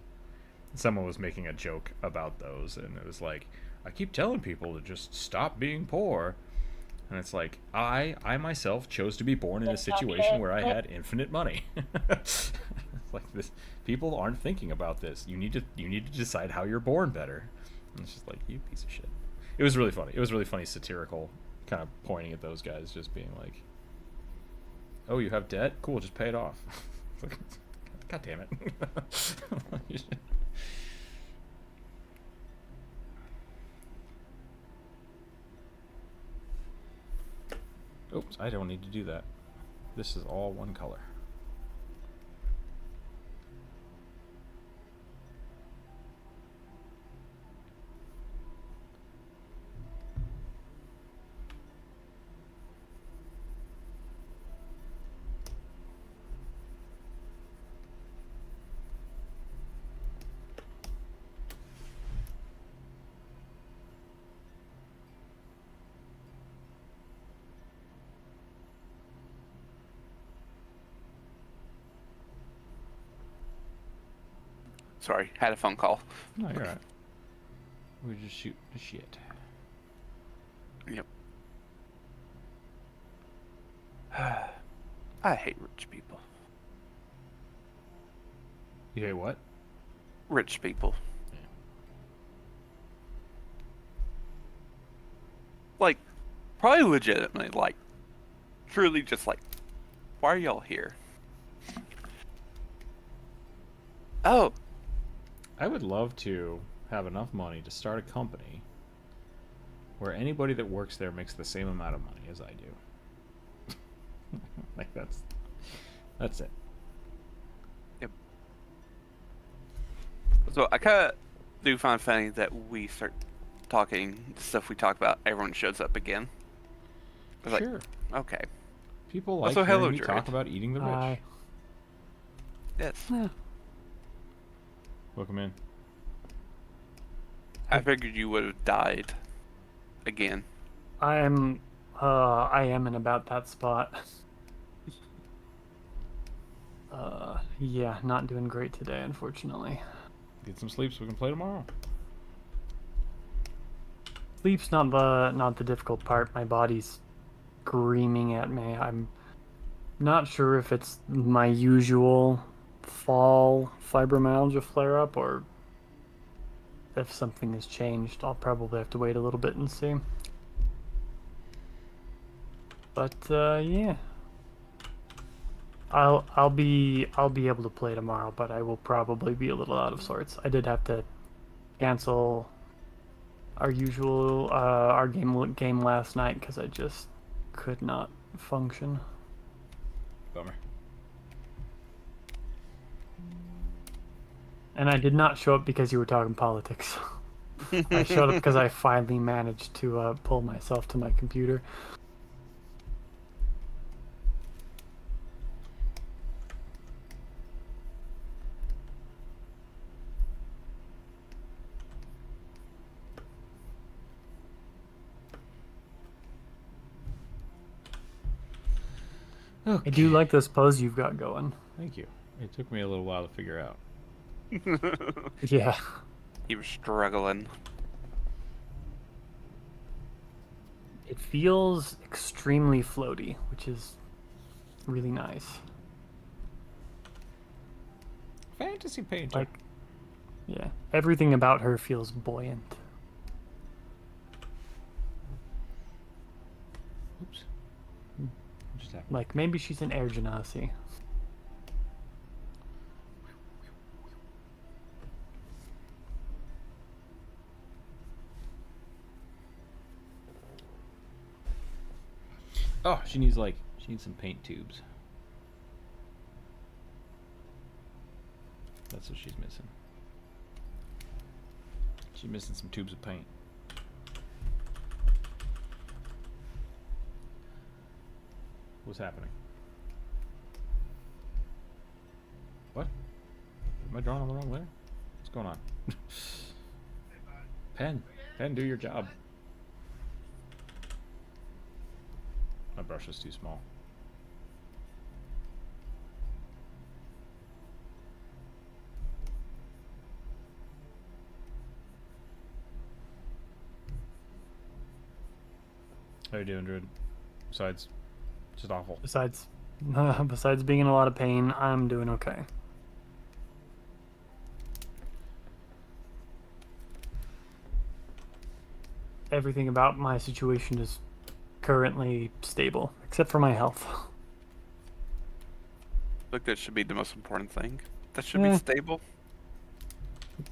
Someone was making a joke about those, and it was like, I keep telling people to just stop being poor. And it's like, I myself chose to be born in a situation where I had infinite money. It's like, this, people aren't thinking about this. You need to decide how you're born better. And it's just like, you piece of shit. It was really funny. It was really funny, satirical, kind of pointing at those guys, just being like, oh, you have debt? Cool, just pay it off. It's like, God damn it. Oops, I don't need to do that. This is all one color. Sorry, had a phone call. No, you're right. We just shoot the shit. Yep. I hate rich people. You hate what? Rich people. Yeah. Like, probably legitimately, like, truly just like, why are y'all here? Oh, I would love to have enough money to start a company where anybody that works there makes the same amount of money as I do. Like, that's it. yep. So I kind of do find funny that we start talking stuff we talk about, everyone shows up again. It's Sure. Like, okay. People like Also, hello, hearing me talk Jared. about eating the rich. Hi. Yes. Yeah. Welcome in. I figured you would have died again. I am in about that spot. Yeah, not doing great today, unfortunately. Get some sleep so we can play tomorrow. Sleep's not the difficult part. My body's screaming at me. I'm not sure if it's my usual fall fibromyalgia flare-up or if something has changed. I'll probably have to wait a little bit and see. But yeah, I'll be able to play tomorrow, but I will probably be a little out of sorts. I did have to cancel our usual our game last night because I just could not function. Bummer. And I did not show up because you were talking politics. I showed up because I finally managed to pull myself to my computer. Okay. I do like this pose you've got going. Thank you. It took me a little while to figure out. Yeah. He was struggling. It feels extremely floaty, which is really nice. Fantasy painter. Like, yeah, everything about her feels buoyant. Oops. What just happened? Like, maybe she's an air genasi. Oh, she needs some paint tubes. That's what she's missing. She's missing some tubes of paint. What's happening? What? Am I drawing on the wrong layer? What's going on? Pen, do your job. My brush is too small. How you doing, Druid? Besides, just awful. Besides being in a lot of pain, I'm doing okay. Everything about my situation is currently stable, except for my health. Look, that should be the most important thing. That should be stable.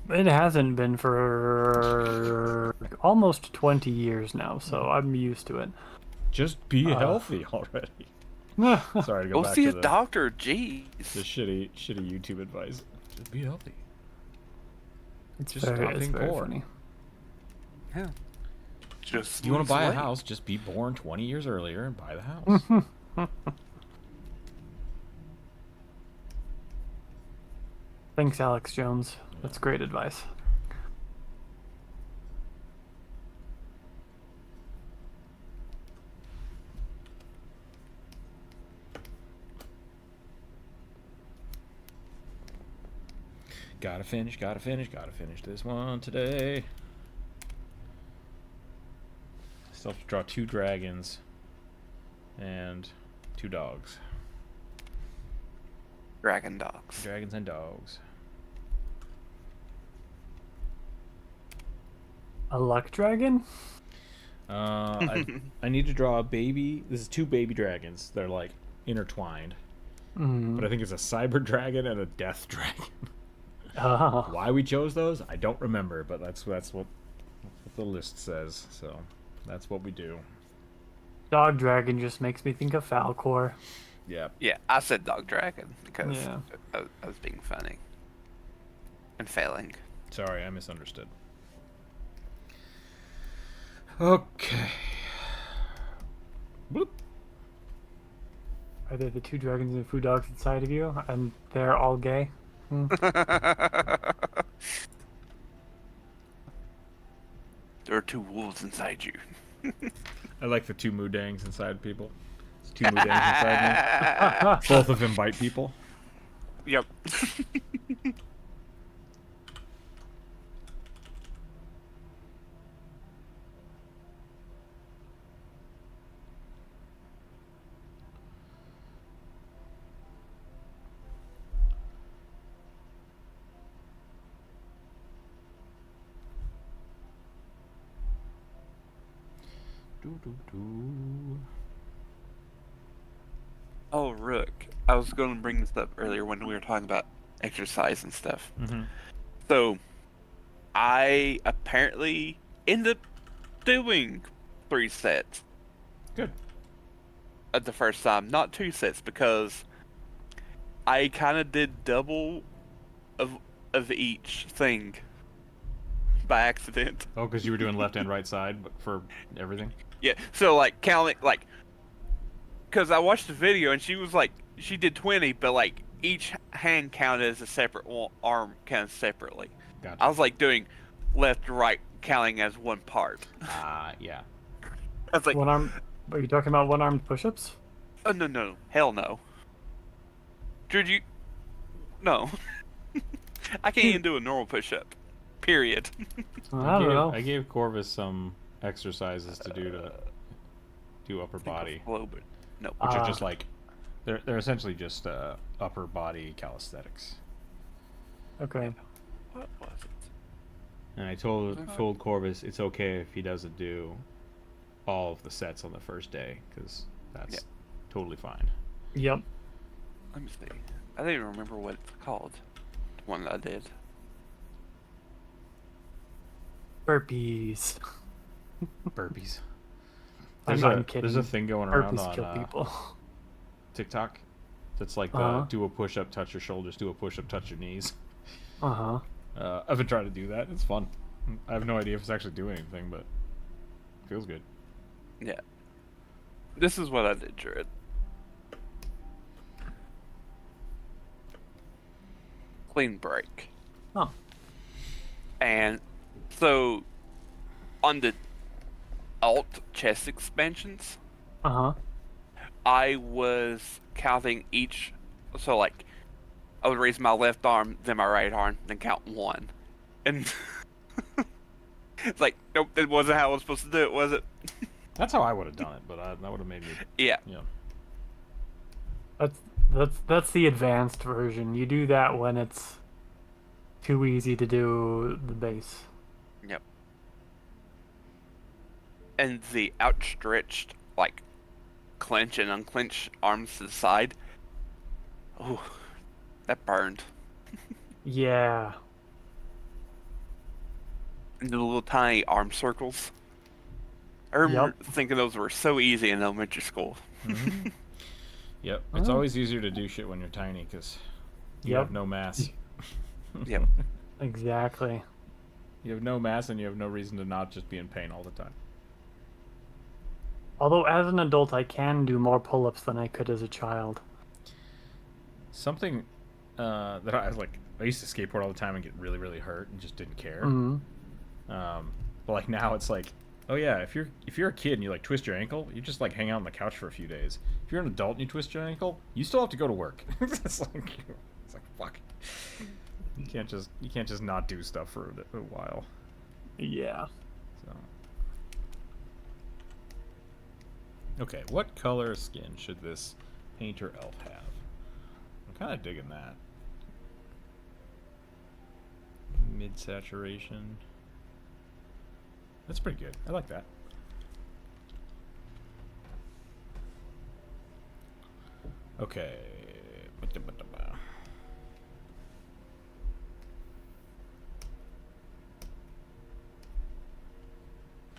It hasn't been for almost 20 years now, so I'm used to it. Just be healthy already. Sorry to go Go back see to a doctor, jeez. the shitty YouTube advice. Just be healthy. It's Just very, stop it's being very poor. funny. Yeah. Just If you want lose to buy a weight. house, just be born 20 years earlier and buy the house. Thanks, Alex Jones. That's great advice. Gotta finish this one today. Still have to draw 2 dragons and 2 dogs. Dragon dogs. Dragons and dogs. A luck dragon? I need to draw a baby. This is 2 baby dragons. They're like intertwined. But I think it's a cyber dragon and a death dragon. Why we chose those, I don't remember, but that's what the list says. So that's what we do. Dog dragon just makes me think of Falcor. Yeah. Yeah, I said dog dragon because Yeah. I was being funny and failing. Sorry, I misunderstood. Okay. Bloop. Are they the 2 dragons and 2 dogs inside of you? And they're all gay? There are 2 wolves inside you. I like the 2 moodangs inside people. It's 2 moodangs inside me. Both of them bite people. Yep. Oh, Rook. I was going to bring this up earlier when we were talking about exercise and stuff. So, I apparently ended up doing 3 sets. Good. At the first time. Not 2 sets, because I kind of did double of each thing by accident. Oh, because you were doing left and right side but for everything? Yeah, so like counting, like, because I watched the video and she was like, she did 20, but like each hand counted as a separate arm counted separately. Gotcha. I was like doing left to right counting as one part. Yeah. I was like, One arm. Are you talking about one-armed push-ups? Oh, no. Hell no. Dude, no. I can't even do a normal push-up. Period. I don't know. I gave Corvus some exercises to do upper body, Low, but no. which are just like they're essentially just upper body calisthenics. Okay. What was it? And I told Corvus it's okay if he doesn't do all of the sets on the first day because that's totally fine. Yep. Let me see. I don't even remember what it's called. The one that I did. Burpees. Burpees. I'm kidding. There's a thing going around Burpees kill on people. TikTok that's like do a push up, touch your shoulders, do a push up, touch your knees. I've been trying to do that. It's fun. I have no idea if it's actually doing anything, but it feels good. Yeah. This is what I did, Jared. Clean break. Oh. And so on the alt chest expansions, I was counting each. So like, I would raise my left arm, then my right arm, then count one, and it's like, nope, that wasn't how I was supposed to do it, was it? That's how I would have done it, but that would have made me. Yeah. That's the advanced version. You do that when it's too easy to do the base. Yep. And the outstretched, like, clench and unclench arms to the side. Oh, that burned. Yeah. And the little tiny arm circles. I remember thinking those were so easy in elementary school. Mm-hmm. Yep. It's always easier to do shit when you're tiny because you have no mass. Yep. Exactly. You have no mass and you have no reason to not just be in pain all the time. Although as an adult, I can do more pull-ups than I could as a child. Something that I used to skateboard all the time and get really, really hurt and just didn't care. But like now it's like, oh yeah, if you're a kid and you like twist your ankle, you just like hang out on the couch for a few days. If you're an adult and you twist your ankle, you still have to go to work. it's like fuck. You can't just not do stuff for a while. Yeah. So. Okay, what color skin should this painter elf have? I'm kind of digging that. Mid saturation. That's pretty good. I like that. Okay.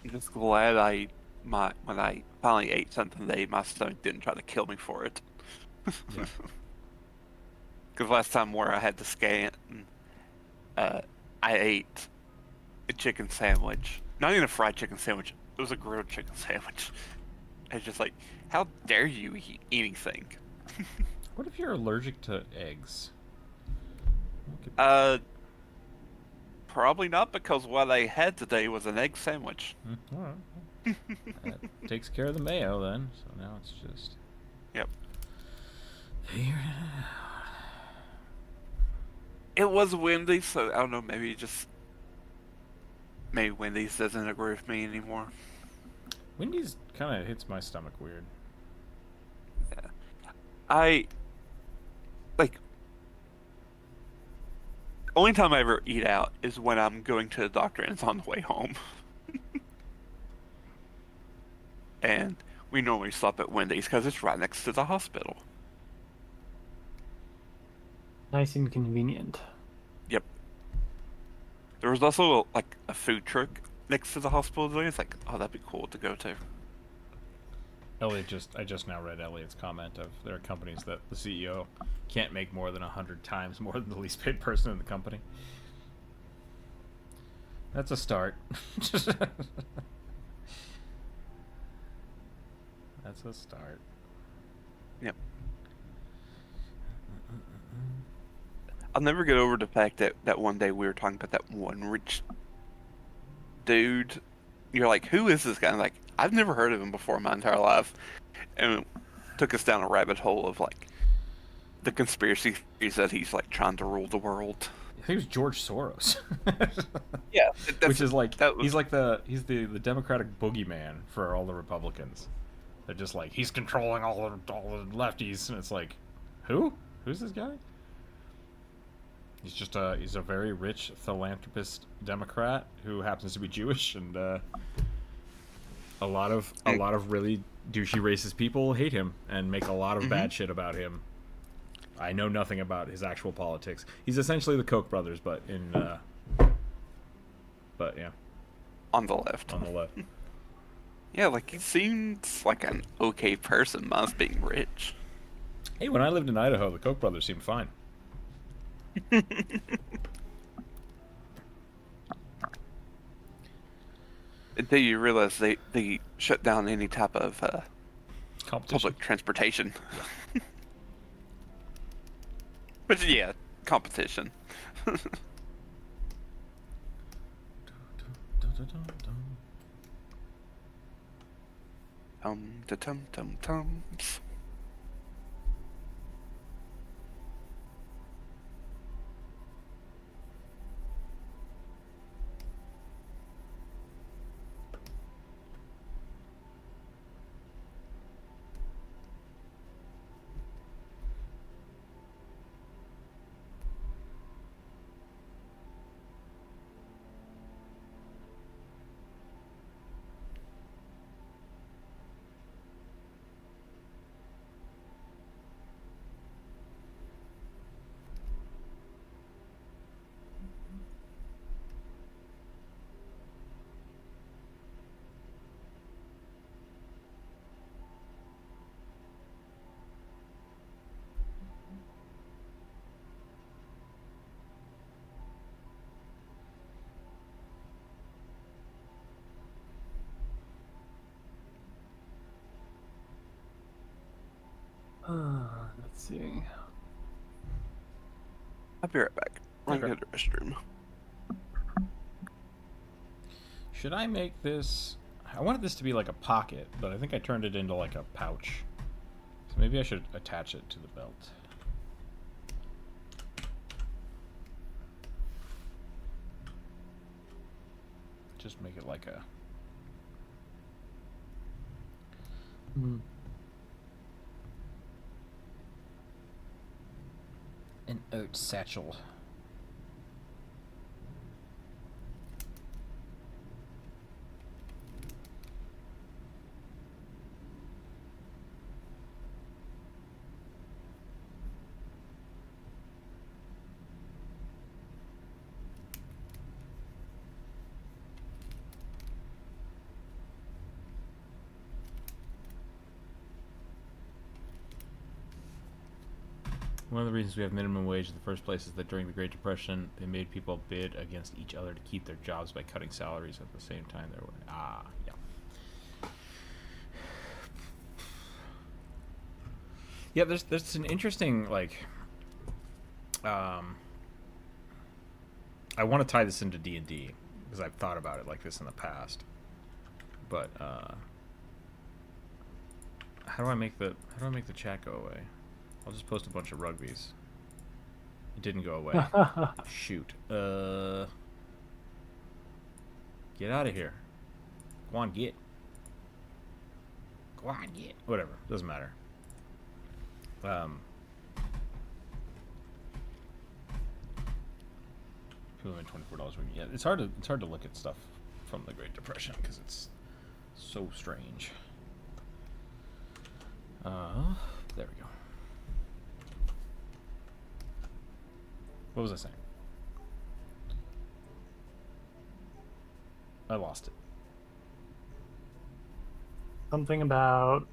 I'm just glad when I finally ate something today, my stomach didn't try to kill me for it. Yeah. Because last time where I had to scan, I ate a chicken sandwich. Not even a fried chicken sandwich. It was a grilled chicken sandwich. I was just like, how dare you eat anything? What if you're allergic to eggs? Probably not, because what I had today was an egg sandwich. All right. That takes care of the mayo then. So now it's just. Yep. Figure it out. It was Wendy's, so I don't know. Maybe Wendy's doesn't agree with me anymore. Wendy's kind of hits my stomach weird. Yeah. I like. Only time I ever eat out is when I'm going to the doctor and it's on the way home. And we normally stop at Wendy's because it's right next to the hospital. Nice and convenient. Yep. There was also like a food truck next to the hospital today. It's like, oh, that'd be cool to go to. I just now read Elliot's comment of there are companies that the CEO can't make more than 100 times more than the least paid person in the company. That's a start. That's a start. Yep. I'll never get over the fact that one day we were talking about that one rich dude. You're like, who is this guy? I'm like, I've never heard of him before in my entire life. And took us down a rabbit hole of like the conspiracy theories that he's like trying to rule the world. I think it was George Soros. Yeah, Which is like that was, he's the Democratic boogeyman for all the Republicans. They're just like, he's controlling all the lefties, and it's like, who's this guy? He's a very rich philanthropist Democrat who happens to be Jewish, and a lot of really douchey racist people hate him and make a lot of bad shit about him. I know nothing about his actual politics. He's essentially the Koch brothers, but yeah, on the left. on the left. Yeah, like he seems like an okay person, minus being rich. Hey, when I lived in Idaho, the Koch brothers seemed fine. Until you realize they shut down any type of Competition. public transportation. But yeah, competition. Tums. Let's see. I'll be right back. I'm Okay. gonna go to the restroom. Should I make this... I wanted this to be like a pocket, but I think I turned it into like a pouch. So maybe I should attach it to the belt. Just make it like a... an oat satchel. One of the reasons we have minimum wage in the first place is that during the Great Depression, they made people bid against each other to keep their jobs by cutting salaries at the same time. There were yeah. There's an interesting like. I want to tie this into D&D because I've thought about it like this in the past, but how do I make the chat go away? I'll just post a bunch of rugbies. It didn't go away. Shoot. Get out of here. Go on, get. Go on, get. Whatever. Doesn't matter. People made $24 week. Yeah, it's hard to look at stuff from the Great Depression because it's so strange. There we go. What was I saying? I lost it. Something about...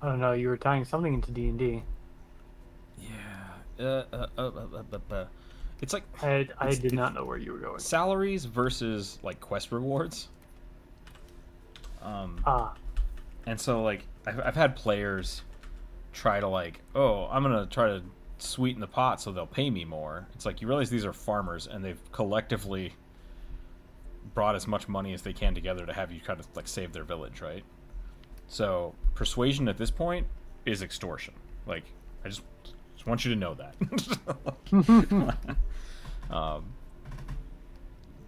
I don't know, you were tying something into D&D. Yeah. It's like... I did not know where you were going. Salaries versus, like, quest rewards. And so, like, I've had players try to, like, oh, I'm going to try to sweeten the pot so they'll pay me more. It's like, you realize these are farmers, and they've collectively brought as much money as they can together to have you kind of, like, save their village, right? So persuasion at this point is extortion. Like, I just want you to know that.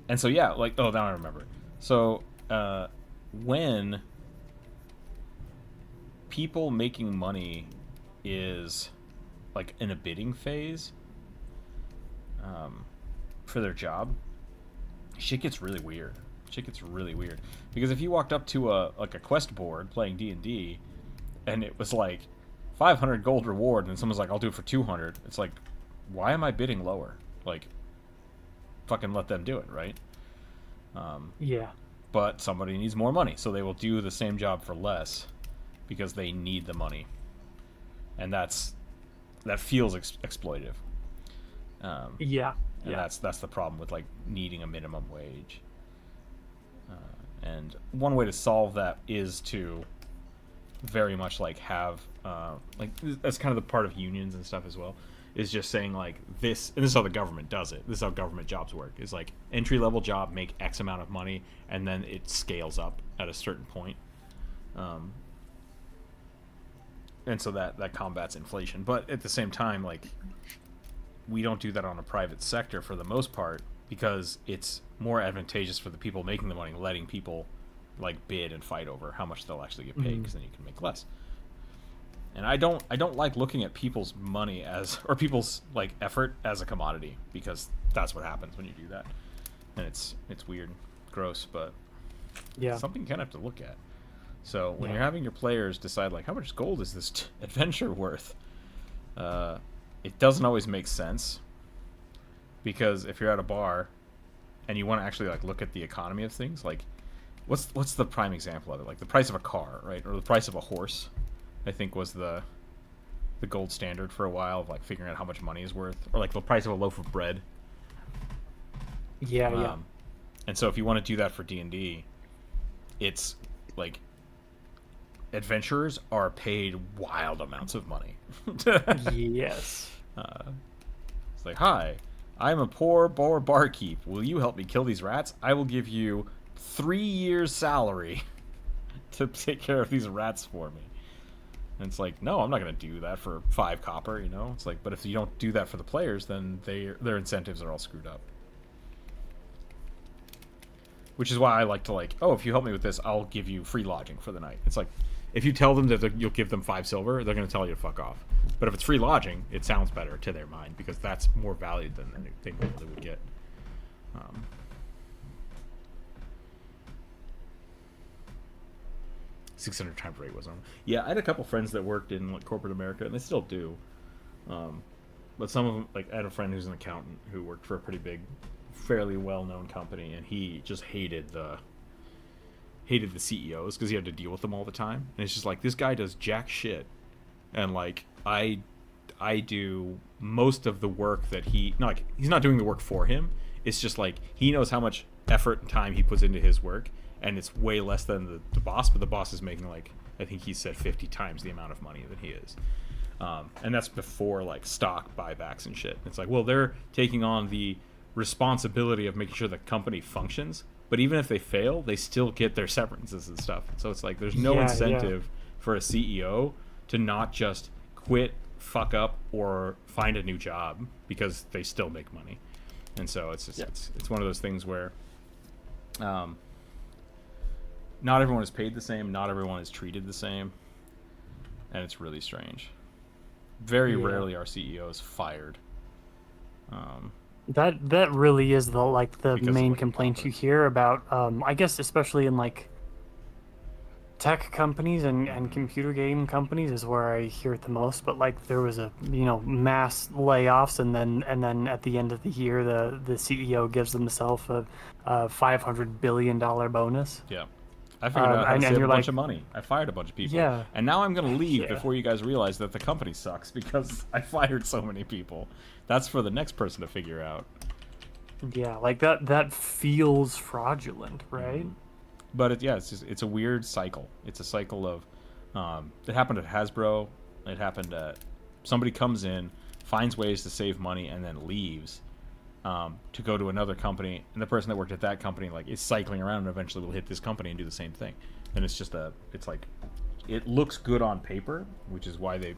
And so yeah, like, oh, now I remember. So when people making money is like in a bidding phase for their job, shit gets really weird. Because if you walked up to a quest board playing D&D and it was like 500 gold reward and someone's like, I'll do it for 200, it's like, why am I bidding lower? Like, fucking let them do it, right? Yeah. But somebody needs more money, so they will do the same job for less because they need the money, and that feels exploitive. Yeah. And that's the problem with like needing a minimum wage. And one way to solve that is to very much like have like, that's kind of the part of unions and stuff as well, is just saying like this, and this is how the government does it. This is how government jobs work. Is like entry level job, make X amount of money, and then it scales up at a certain point. And so that combats inflation. But at the same time, like, we don't do that on a private sector for the most part, because it's more advantageous for the people making the money, letting people like bid and fight over how much they'll actually get paid, because then you can make less. And I don't like looking at people's money or people's like effort as a commodity, because that's what happens when you do that. And it's weird, gross, but Yeah. something you kind of have to look at. So when you're having your players decide like, how much gold is this adventure worth, it doesn't always make sense, because if you're at a bar and you want to actually like look at the economy of things, like what's the prime example of it? Like the price of a car, right? Or the price of a horse, I think, was the gold standard for a while of like figuring out how much money is worth, or like the price of a loaf of bread. Yeah. And so if you want to do that for D&D, it's like adventurers are paid wild amounts of money. Yes. It's like, hi, I'm a poor barkeep. Will you help me kill these rats? I will give you 3 years' salary to take care of these rats for me. And it's like, no, I'm not going to do that for 5 copper, you know? It's like, but if you don't do that for the players, then their incentives are all screwed up. Which is why I like to like, oh, if you help me with this, I'll give you free lodging for the night. It's like, if you tell them that you'll give them 5 silver, they're going to tell you to fuck off. But if it's free lodging, it sounds better to their mind, because that's more valued than they normally would get. 600 times rate was on. Yeah, I had a couple friends that worked in like corporate America, and they still do. But some of them, like, I had a friend who's an accountant who worked for a pretty big, fairly well-known company, and he just hated the CEOs because he had to deal with them all the time. And it's just like, this guy does jack shit, and like I do most of the work that he's not doing the work for him. It's just like, he knows how much effort and time he puts into his work, and it's way less than the boss, but the boss is making like, I think he said 50 times the amount of money that he is. And that's before like stock buybacks and shit. It's like, well, they're taking on the responsibility of making sure the company functions, but even if they fail, they still get their severances and stuff. So it's like, there's no incentive for a CEO to not just quit, fuck up, or find a new job, because they still make money. And so it's just it's one of those things where not everyone is paid the same, not everyone is treated the same, and it's really strange. Very rarely are CEOs fired. That really is the main what complaint you hear about. I guess especially in like tech companies and computer game companies is where I hear it the most. But like, there was a mass layoffs, and then at the end of the year, the CEO gives himself a $500 billion bonus. Yeah. I figured out how to save a bunch of money. I fired a bunch of people. Yeah. And now I'm going to leave before you guys realize that the company sucks, because I fired so many people. That's for the next person to figure out. Yeah, like that feels fraudulent, right? But it's a weird cycle. It's a cycle of it happened at Hasbro. It happened at somebody comes in, finds ways to save money, and then leaves to go to another company, and the person that worked at that company like is cycling around and eventually will hit this company and do the same thing. And it's just it's like it looks good on paper, which is why the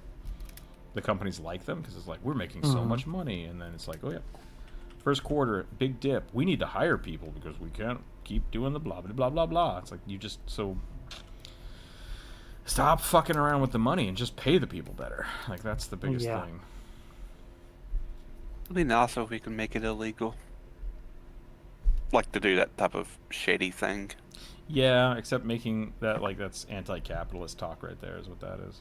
companies like them, because it's like, we're making so much money, and then it's like, oh yeah, first quarter, big dip. We need to hire people because we can't keep doing the blah blah blah blah blah. It's like, you just stop fucking around with the money and just pay the people better. Like, that's the biggest thing. It'd be nice if we can make it illegal. Like to do that type of shady thing. Yeah, except making that, like, that's anti-capitalist talk right there is what that is.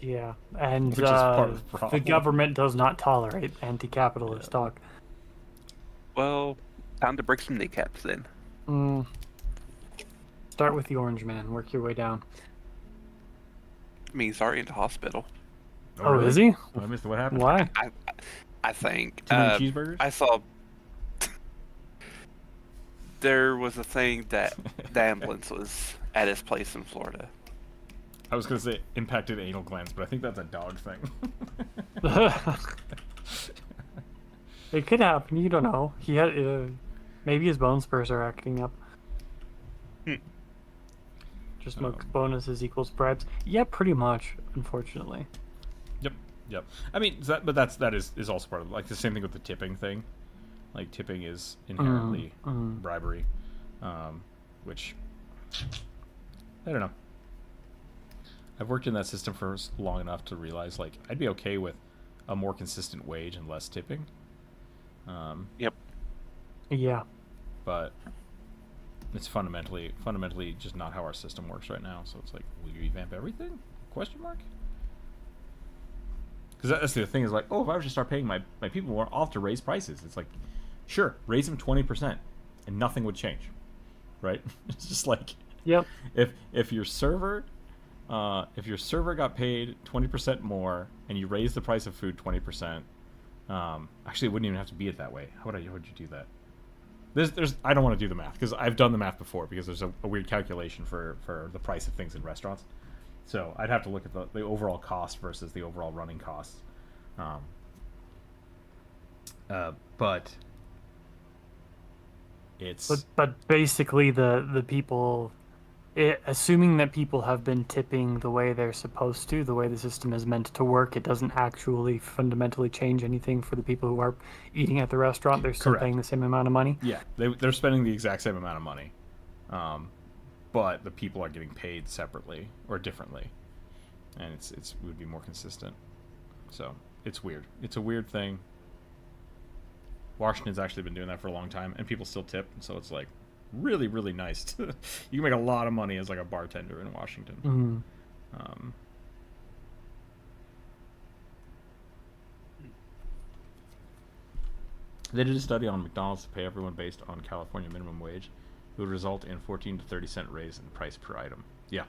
Yeah, and Which is part of the the problem. government does not tolerate anti-capitalist talk. Well, time to break some kneecaps then. Start with the orange man, work your way down. I mean, he's already in the hospital. Oh, really? is he? Oh, I missed what happened. Why? I think. Too many cheeseburgers? I saw. There was a thing that the ambulance was at his place in Florida. I was going to say impacted anal glands, but I think that's a dog thing. It could happen. You don't know. He had maybe his bone spurs are acting up. Just bonuses equals bribes. Yeah, pretty much. Unfortunately. Yep. I mean, that is also part of, like, the same thing with the tipping thing. Like, tipping is inherently bribery, which I don't know. I've worked in that system for long enough to realize, like, I'd be okay with a more consistent wage and less tipping. Yep. Yeah. But it's fundamentally just not how our system works right now. So it's like, will you revamp everything? Question mark. Because that's the thing is, like, oh, if I was to start paying my people more, I'll have to raise prices. It's like, sure, raise them 20%, and nothing would change, right? It's just like, yep. If your server got paid 20% more and you raise the price of food 20%, actually, it wouldn't even have to be it that way. How would you do that? There's I don't want to do the math because I've done the math before because there's a weird calculation for the price of things in restaurants. So I'd have to look at the overall cost versus the overall running costs. But it's... But basically the people... assuming that people have been tipping the way they're supposed to, the way the system is meant to work, it doesn't actually fundamentally change anything for the people who are eating at the restaurant. They're still paying the same amount of money. Yeah, they're spending the exact same amount of money. But the people are getting paid separately or differently. And it would be more consistent. So, it's weird. It's a weird thing. Washington's actually been doing that for a long time, and people still tip, so it's like really, really nice. You can make a lot of money as like a bartender in Washington. They did a study on McDonald's to pay everyone based on California minimum wage. It would result in 14 to 30 cent raise in price per item. Yeah.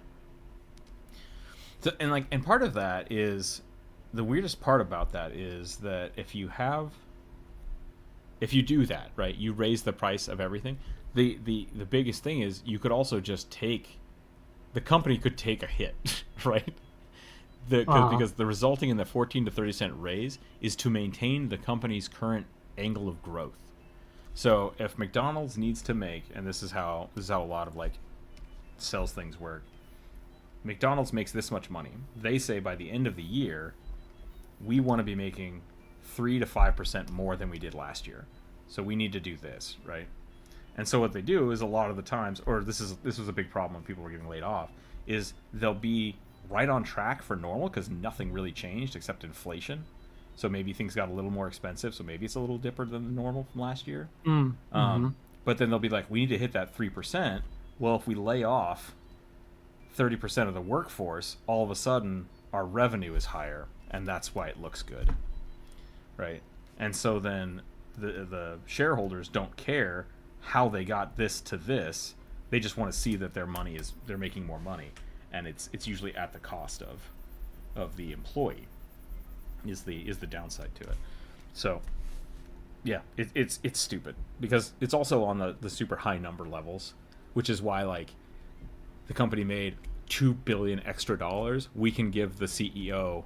So, and part of that is, the weirdest part about that is that if you do that, right, you raise the price of everything. The biggest thing is you could also just the company could take a hit, right? Because the resulting in the 14 to 30 cent raise is to maintain the company's current angle of growth. So if McDonald's needs to make, and this is how a lot of like sales things work. McDonald's makes this much money. They say by the end of the year, we want to be making 3 to 5% more than we did last year. So we need to do this, right? And so what they do is a lot of the times, or this was a big problem when people were getting laid off, is they'll be right on track for normal because nothing really changed except inflation. So maybe things got a little more expensive, so maybe it's a little dipper than the normal from last year. But then they'll be like, we need to hit that 3%. Well, if we lay off 30% of the workforce, all of a sudden our revenue is higher, and that's why it looks good, right? And so then the shareholders don't care how they got this to this. They just want to see that they're making more money, and it's usually at the cost of the employee. Is the downside to it. So yeah, it's stupid because it's also on the super high number levels, which is why, like, the company made $2 billion extra dollars. We can give the CEO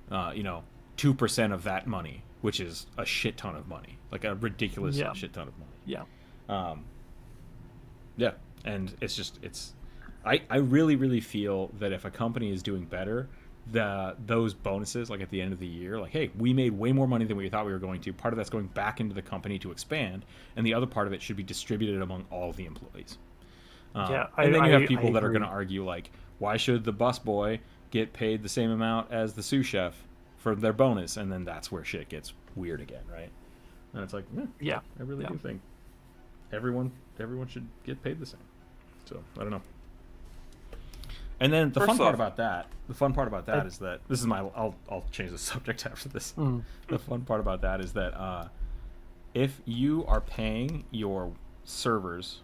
2% of that money, which is a shit ton of money, like a ridiculous shit ton of money. Yeah. Yeah, and it's I really feel that if a company is doing better, those bonuses, like at the end of the year, like, hey, we made way more money than we thought we were going to. Part of that's going back into the company to expand, and the other part of it should be distributed among all the employees. Yeah, and then you have I people that are agree. going to argue like, why should the busboy get paid the same amount as the sous chef for their bonus? And then that's where shit gets weird again, right? And it's like, Yeah. I really do think everyone should get paid the same. So I don't know. And then the fun part about that is that this is my. I'll change the subject after this. The fun part about that is that if you are paying your servers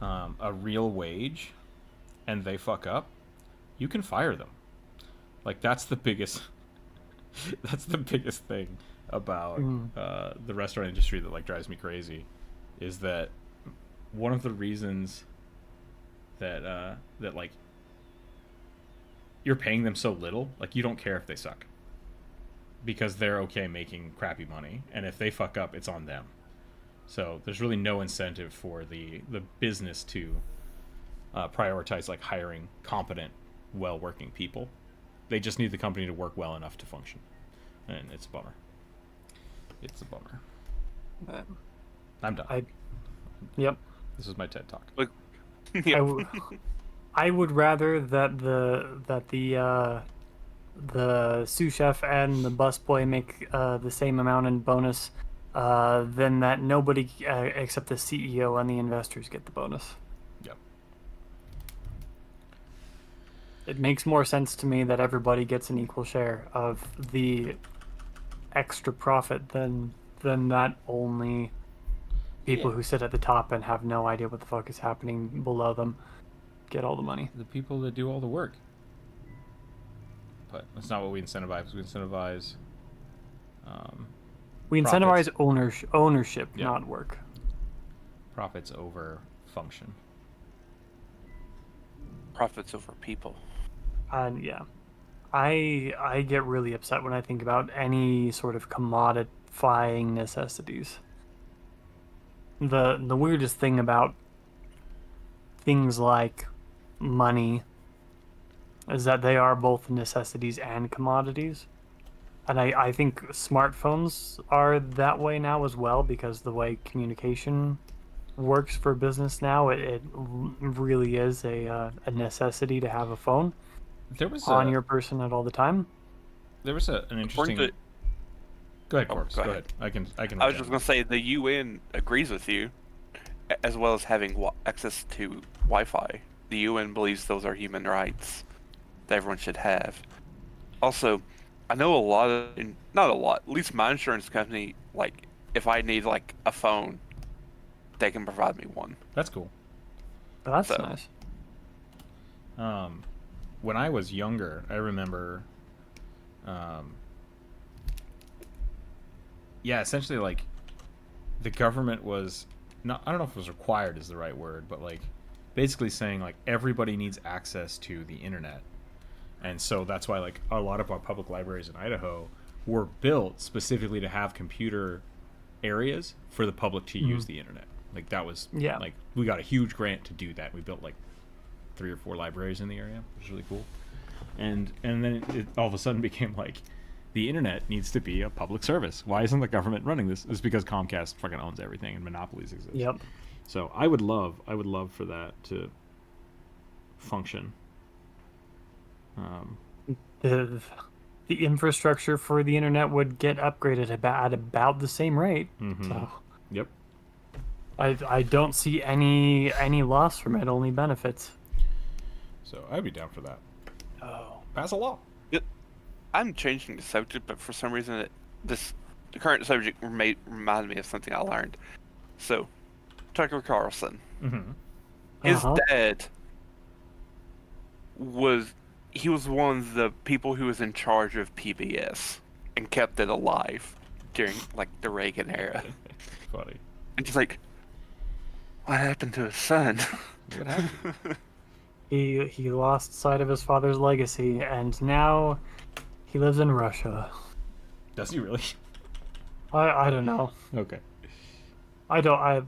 a real wage and they fuck up, you can fire them. Like that's the biggest. That's the biggest thing about the restaurant industry that like drives me crazy, is that one of the reasons that that like you're paying them so little, like you don't care if they suck, because they're okay making crappy money, and if they fuck up, it's on them. So there's really no incentive for the business to prioritize like hiring competent, well-working people. They just need the company to work well enough to function, and it's a bummer. It's a bummer. I'm done. Yep. This is my TED talk. Look, I would rather that the sous chef and the busboy make the same amount in bonus than that nobody except the CEO and the investors get the bonus. Yep. It makes more sense to me that everybody gets an equal share of the extra profit than that only people who sit at the top and have no idea what the fuck is happening below them get all the money. The people that do all the work. But that's not what we incentivize. We incentivize. We incentivize ownership, Yeah. not work. Profits over function. profits over people. And yeah, I get really upset when I think about any sort of commodifying necessities. The weirdest thing about things like money is that they are both necessities and commodities. And I think smartphones are that way now as well, because the way communication works for business now, it really is a necessity to have a phone There was on your person at all the time. There was an interesting. Go ahead, Corpse. go Go ahead. ahead. I can. I was just going to say the UN agrees with you, as well as having access to Wi-Fi. The UN believes those are human rights that everyone should have. Also, I know not a lot, at least my insurance company, like, if I need, like, a phone, they can provide me one. That's cool. That's So- nice. When I was younger, I remember, essentially, like, the government was not, I don't know if it was required is the right word, but, like, basically saying, like, everybody needs access to the internet. And so that's why, like, a lot of our public libraries in Idaho were built specifically to have computer areas for the public to use the internet. Like, that was, Yeah. like, we got a huge grant to do that. We built, like, 3 or 4 libraries in the area, which is really cool. And then it all of a sudden became, like, the internet needs to be a public service. Why isn't the government running this? It's because Comcast fucking owns everything and monopolies exist. Yep. So I would love for that to function. The infrastructure for the internet would get upgraded at about the same rate. So Yep. I don't see any loss from it, only benefits. So I'd be down for that. Oh. Pass a law. I'm changing the subject, but for some reason, the current subject reminded me of something I learned. So, Tucker Carlson, his dad was one of the people who was in charge of PBS and kept it alive during, like, the Reagan era. Funny. And just like, what happened to his son? What happened? He lost sight of his father's legacy, and now he lives in Russia. Does he really? I don't know. Okay. I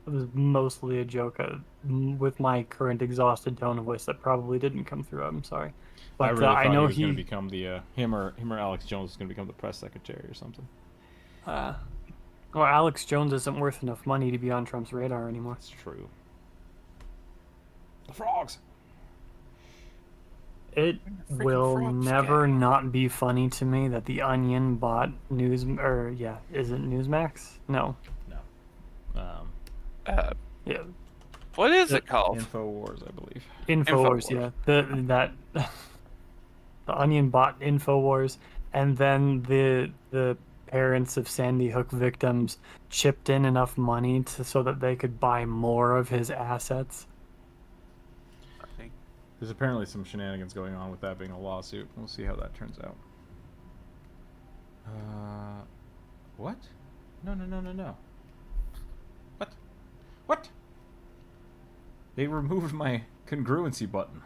It was mostly a joke. With my current exhausted tone of voice, that probably didn't come through. I'm sorry. But I really I thought know he was going to become the him or Alex Jones was going to become the press secretary or something. well, Alex Jones isn't worth enough money to be on Trump's radar anymore. That's true. The frogs. It Freaking will frogs, never guy. not be funny to me that the Onion bought is it Newsmax? No. No. Yeah. What is it called? Infowars, I believe. Infowars, Infowars. yeah. The Onion bought Infowars, and then the parents of Sandy Hook victims chipped in enough money so that they could buy more of his assets. I think. There's apparently some shenanigans going on with that being a lawsuit. We'll see how that turns out. What? No. What? They removed my congruency button.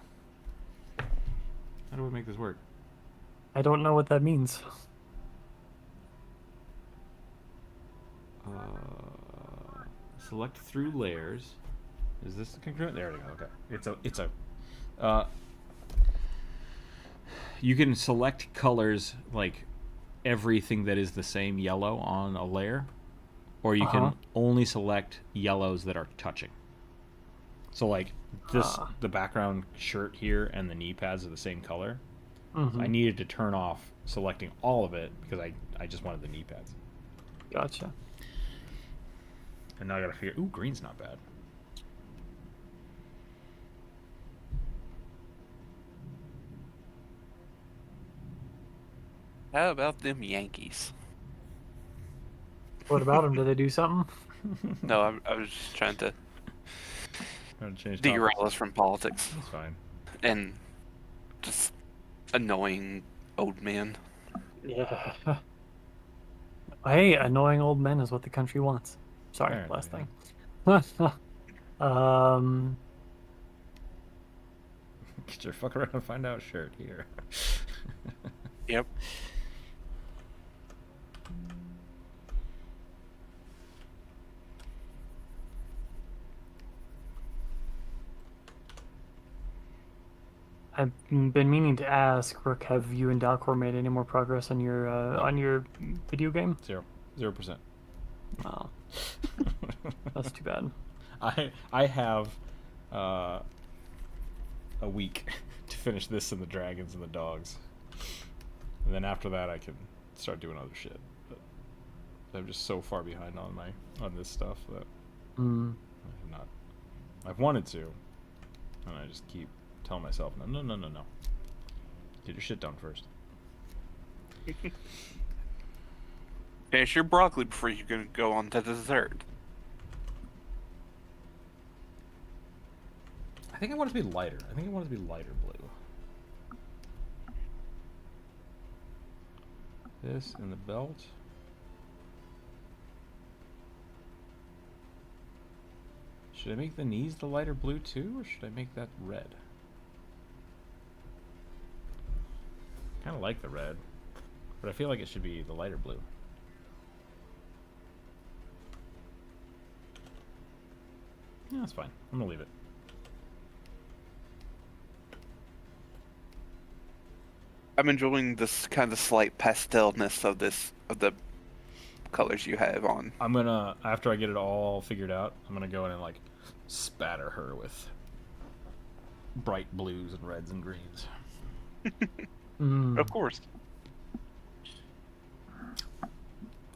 How do we make this work? I don't know what that means. Select through layers. Is this the congruent? There we go. Okay. It's a. You can select colors like everything that is the same yellow on a layer, or you can only select yellows that are touching. So like the background shirt here and the knee pads are the same color. Mm-hmm. So I needed to turn off selecting all of it because I just wanted the knee pads. Gotcha. And now I gotta figure. Ooh, green's not bad. How about them Yankees? What about them? Did they do something? No, I was just trying to Trying to change derail topics. us from politics That's fine. and just annoying old men. Yeah. Hey, annoying old men is what the country wants. Sorry, Apparently, last yeah. thing. Get your fuck around and find out shirt here. Yep. I've been meaning to ask, Rook, have you and Dalcor made any more progress on your video game? 0%. Oh, that's too bad. I have a week to finish this and the dragons and the dogs, and then after that I can start doing other shit. But I'm just so far behind on this stuff that I have not. I've wanted to, and I just keep telling myself no. Get your shit done first. Finish your broccoli before you can go on to dessert. I think I want it to be lighter. I think I want it to be lighter blue. This and the belt. Should I make the knees the lighter blue too, or should I make that red? Kind of like the red, but I feel like it should be the lighter blue. Yeah, that's fine. I'm gonna leave it. I'm enjoying this kind of slight pastelness of the colors you have on. I'm gonna, after I get it all figured out, I'm gonna go in and like spatter her with bright blues and reds and greens. Of course.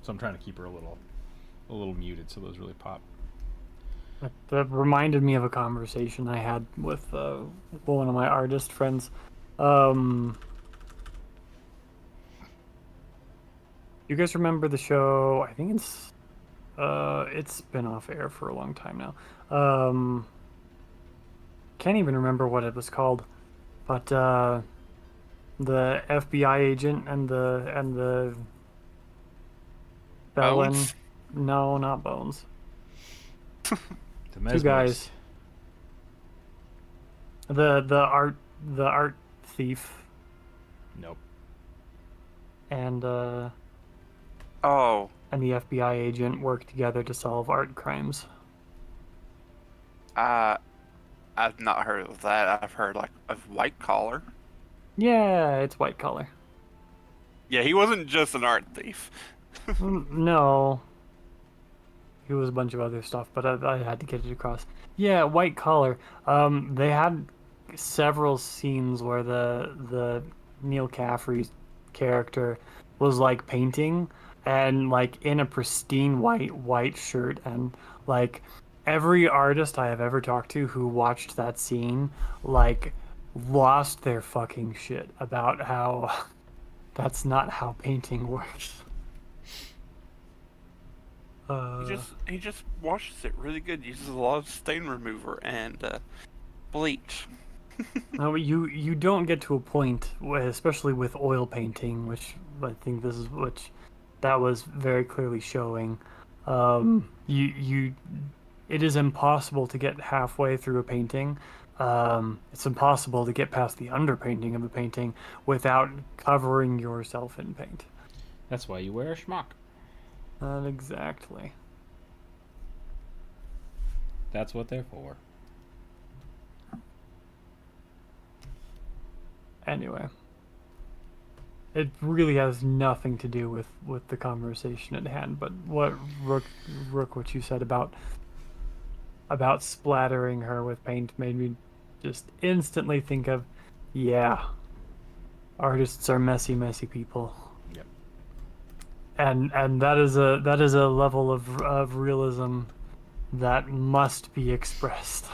So I'm trying to keep her a little muted so those really pop. That reminded me of a conversation I had with one of my artist friends. You guys remember the show? I think it's been off air for a long time now. Can't even remember what it was called, but the FBI agent and the Bellin. Bones? No, not Bones. The Two mesmerist. guys. The art thief Nope. and the Oh, FBI agent work together to solve art crimes. I've not heard of that. I've heard like of white collar. Yeah, it's white collar. Yeah, he wasn't just an art thief. No, it was a bunch of other stuff, but I had to get it across. Yeah, white collar. They had several scenes where the Neil Caffrey's character was like painting and like in a pristine white shirt, and like every artist I have ever talked to who watched that scene like lost their fucking shit about how that's not how painting works. He just washes it really good. Uses a lot of stain remover and bleach. No, you don't get to a point, especially with oil painting, which I think this is which that was very clearly showing. It is impossible to get halfway through a painting. It's impossible to get past the underpainting of a painting without covering yourself in paint. That's why you wear a schmuck. Not exactly. That's what they're for. Anyway, it really has nothing to do with the conversation at hand. But what Rook, what you said about splattering her with paint made me just instantly think of, yeah, artists are messy people. Yep. And that is a level of realism that must be expressed.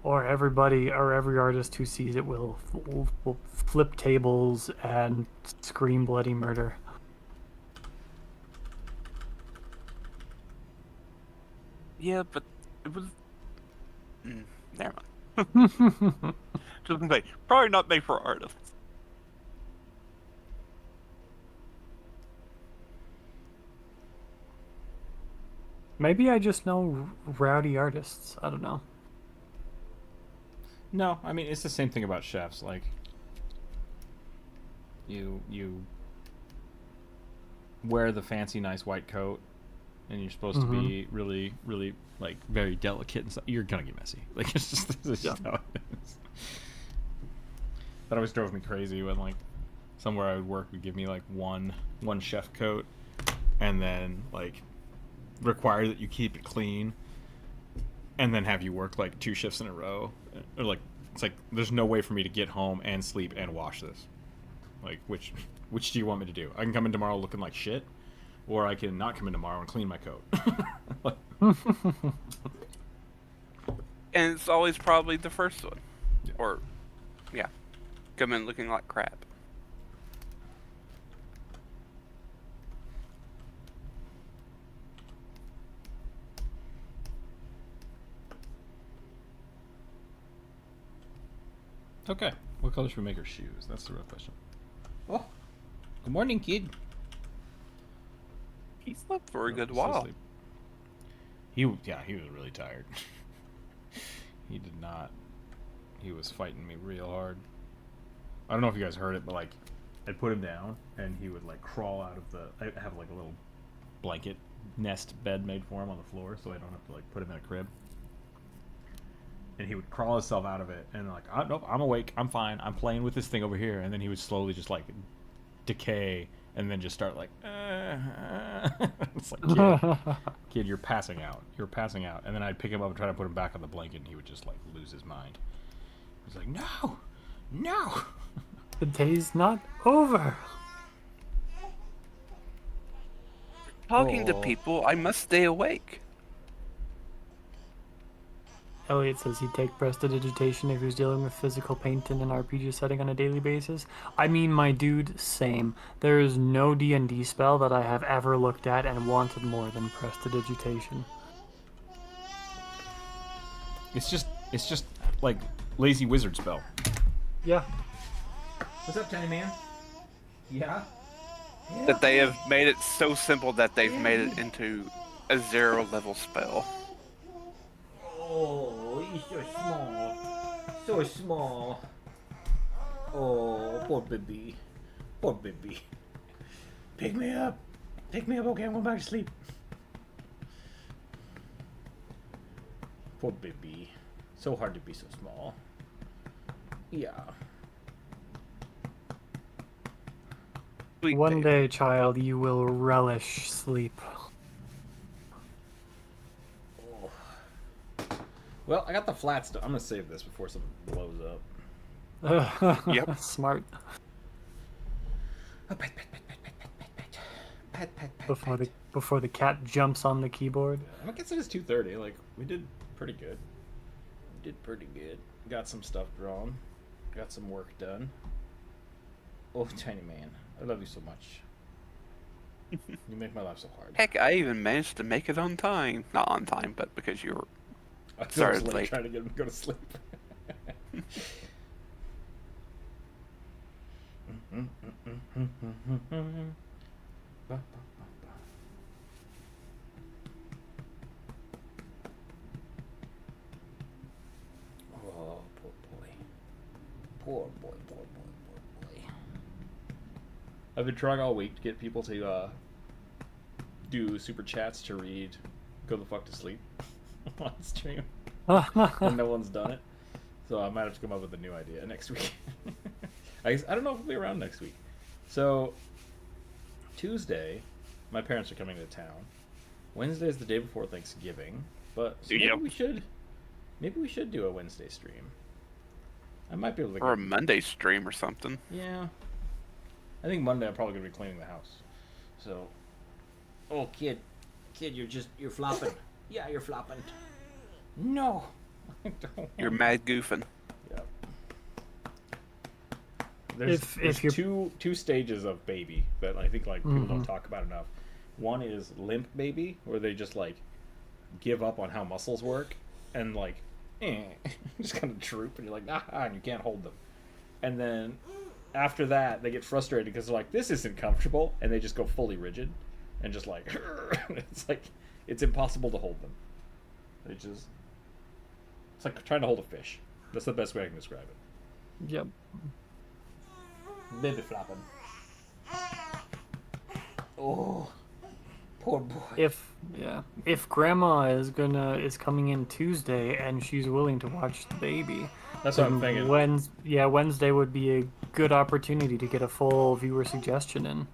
Or every artist who sees it will flip tables and scream bloody murder. Yeah, but it was. Never mind. Just gonna say, probably not made for artists. Maybe I just know rowdy artists. I don't know. No, I mean it's the same thing about chefs. Like you wear the fancy nice white coat and you're supposed to be really like very delicate and stuff. You're gonna get messy. Like it's just how it is. That always drove me crazy when like somewhere I would work would give me like one chef coat and then like require that you keep it clean and then have you work like 2 shifts in a row. Or like it's like there's no way for me to get home and sleep and wash this. Like which do you want me to do? I can come in tomorrow looking like shit, or I can not come in tomorrow and clean my coat. And it's always probably the first one. Yeah. Or, yeah, come in looking like crap. Okay, what color should we make her shoes? That's the real question. Oh, good morning, kid. He slept for a good He's while. asleep. He was really tired. He did not. He was fighting me real hard. I don't know if you guys heard it, but like, I'd put him down, and he would like crawl out of the. I have like a little blanket nest bed made for him on the floor, so I don't have to like put him in a crib. And he would crawl himself out of it, and like, nope, I'm awake, I'm fine, I'm playing with this thing over here, and then he would slowly just like decay, and then just start like, it's like, kid, you're passing out, and then I'd pick him up and try to put him back on the blanket, and he would just like lose his mind. He's like, no. The day's not over. Talking to people, I must stay awake. Elliot says he'd take prestidigitation if he was dealing with physical paint in an RPG setting on a daily basis. I mean, my dude, same. There is no D&D spell that I have ever looked at and wanted more than prestidigitation. It's just like lazy wizard spell. Yeah. What's up, tiny man? Yeah? That they have made it so simple that they've made it into a 0 level spell. Oh, he's so small. So small. Oh, poor baby. Poor baby. Pick me up. Pick me up, okay? I'm going back to sleep. Poor baby. So hard to be so small. Yeah. Sweet One baby. day, child, you will relish sleep. Oh. Well, I got the flat stuff. I'm gonna save this before something blows up. Yep. Smart. Oh, pet, pet, pet, pet, pet, pet, pet, pet. Pet, pet, pet, Before the cat jumps on the keyboard. I guess it is 2:30. Like, we did pretty good. Got some stuff drawn. Got some work done. Oh, tiny man. I love you so much. You make my life so hard. Heck, I even managed to make it on time. Not on time, but because you were I was started like late. trying to get him to go to sleep. Oh, poor boy. Poor boy. I've been trying all week to get people to do super chats to read "Go the fuck to sleep" on stream, and no one's done it. So I might have to come up with a new idea next week. I don't know if we'll be around next week. So Tuesday, my parents are coming to town. Wednesday is the day before Thanksgiving, but so Yep. maybe we should do a Wednesday stream. I might be able to. Or a Monday stream or something. Yeah. I think Monday I'm probably gonna be cleaning the house. So. Oh, kid, you're flopping. Yeah, you're flopping. No. I don't. You're mad goofing. Yep. There's If you're- two stages of baby that I think like people don't talk about enough. One is limp baby, where they just like give up on how muscles work and like just kind of droop, and you're like and you can't hold them. And then after that, they get frustrated because they're like, this isn't comfortable, and they just go fully rigid and just like it's like it's impossible to hold them. It's like trying to hold a fish. That's the best way I can describe it. Yep. Baby flopping. Oh, poor boy. If grandma is coming in Tuesday and she's willing to watch the baby, That's what I'm thinking. Wednesday would be a good opportunity to get a full viewer suggestion in.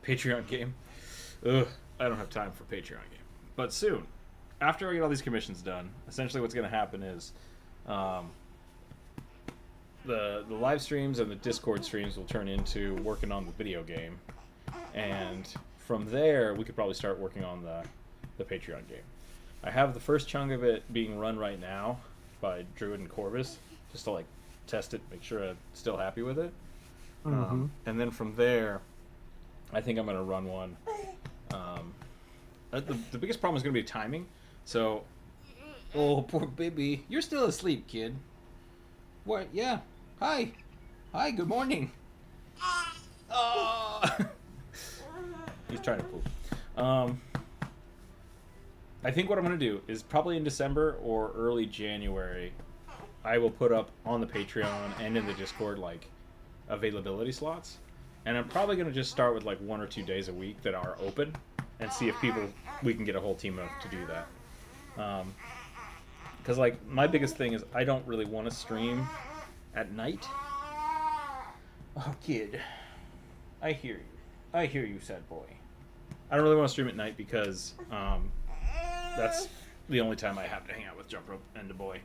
Patreon game. Ugh, I don't have time for Patreon game. But soon, after I get all these commissions done, essentially what's going to happen is the live streams and the Discord streams will turn into working on the video game. And from there, we could probably start working on the Patreon game. I have the first chunk of it being run right now by Druid and Corvus, just to like test it, make sure I'm still happy with it. And then from there, I think I'm going to run one. The biggest problem is going to be timing. So, oh, poor baby. You're still asleep, kid. What? Yeah. Hi. Hi, good morning. Oh. He's trying to poop. I think what I'm going to do is probably in December or early January, I will put up on the Patreon and in the Discord, like, availability slots. And I'm probably going to just start with, like, 1 or 2 days a week that are open and see if we can get a whole team up to do that. Because, like, my biggest thing is I don't really want to stream at night. Oh, kid. I hear you. I hear you, sad boy. I don't really want to stream at night because that's the only time I have to hang out with Jump Rope and the boy.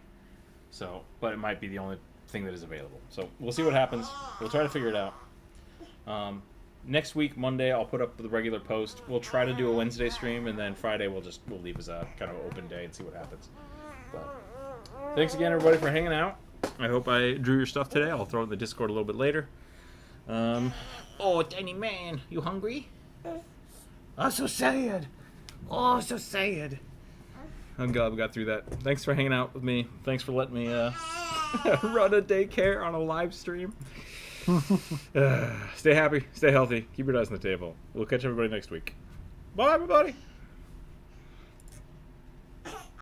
So, but it might be the only thing that is available. So we'll see what happens. We'll try to figure it out. Next week, Monday, I'll put up the regular post. We'll try to do a Wednesday stream, and then Friday we'll leave as a kind of open day and see what happens. But thanks again, everybody, for hanging out. I hope I drew your stuff today. I'll throw it in the Discord a little bit later. Oh, tiny man, you hungry? Oh, so sad. Oh, so sad. I'm glad we got through that. Thanks for hanging out with me. Thanks for letting me run a daycare on a live stream. Stay happy, stay healthy, keep your eyes on the table. We'll catch everybody next week. Bye, everybody.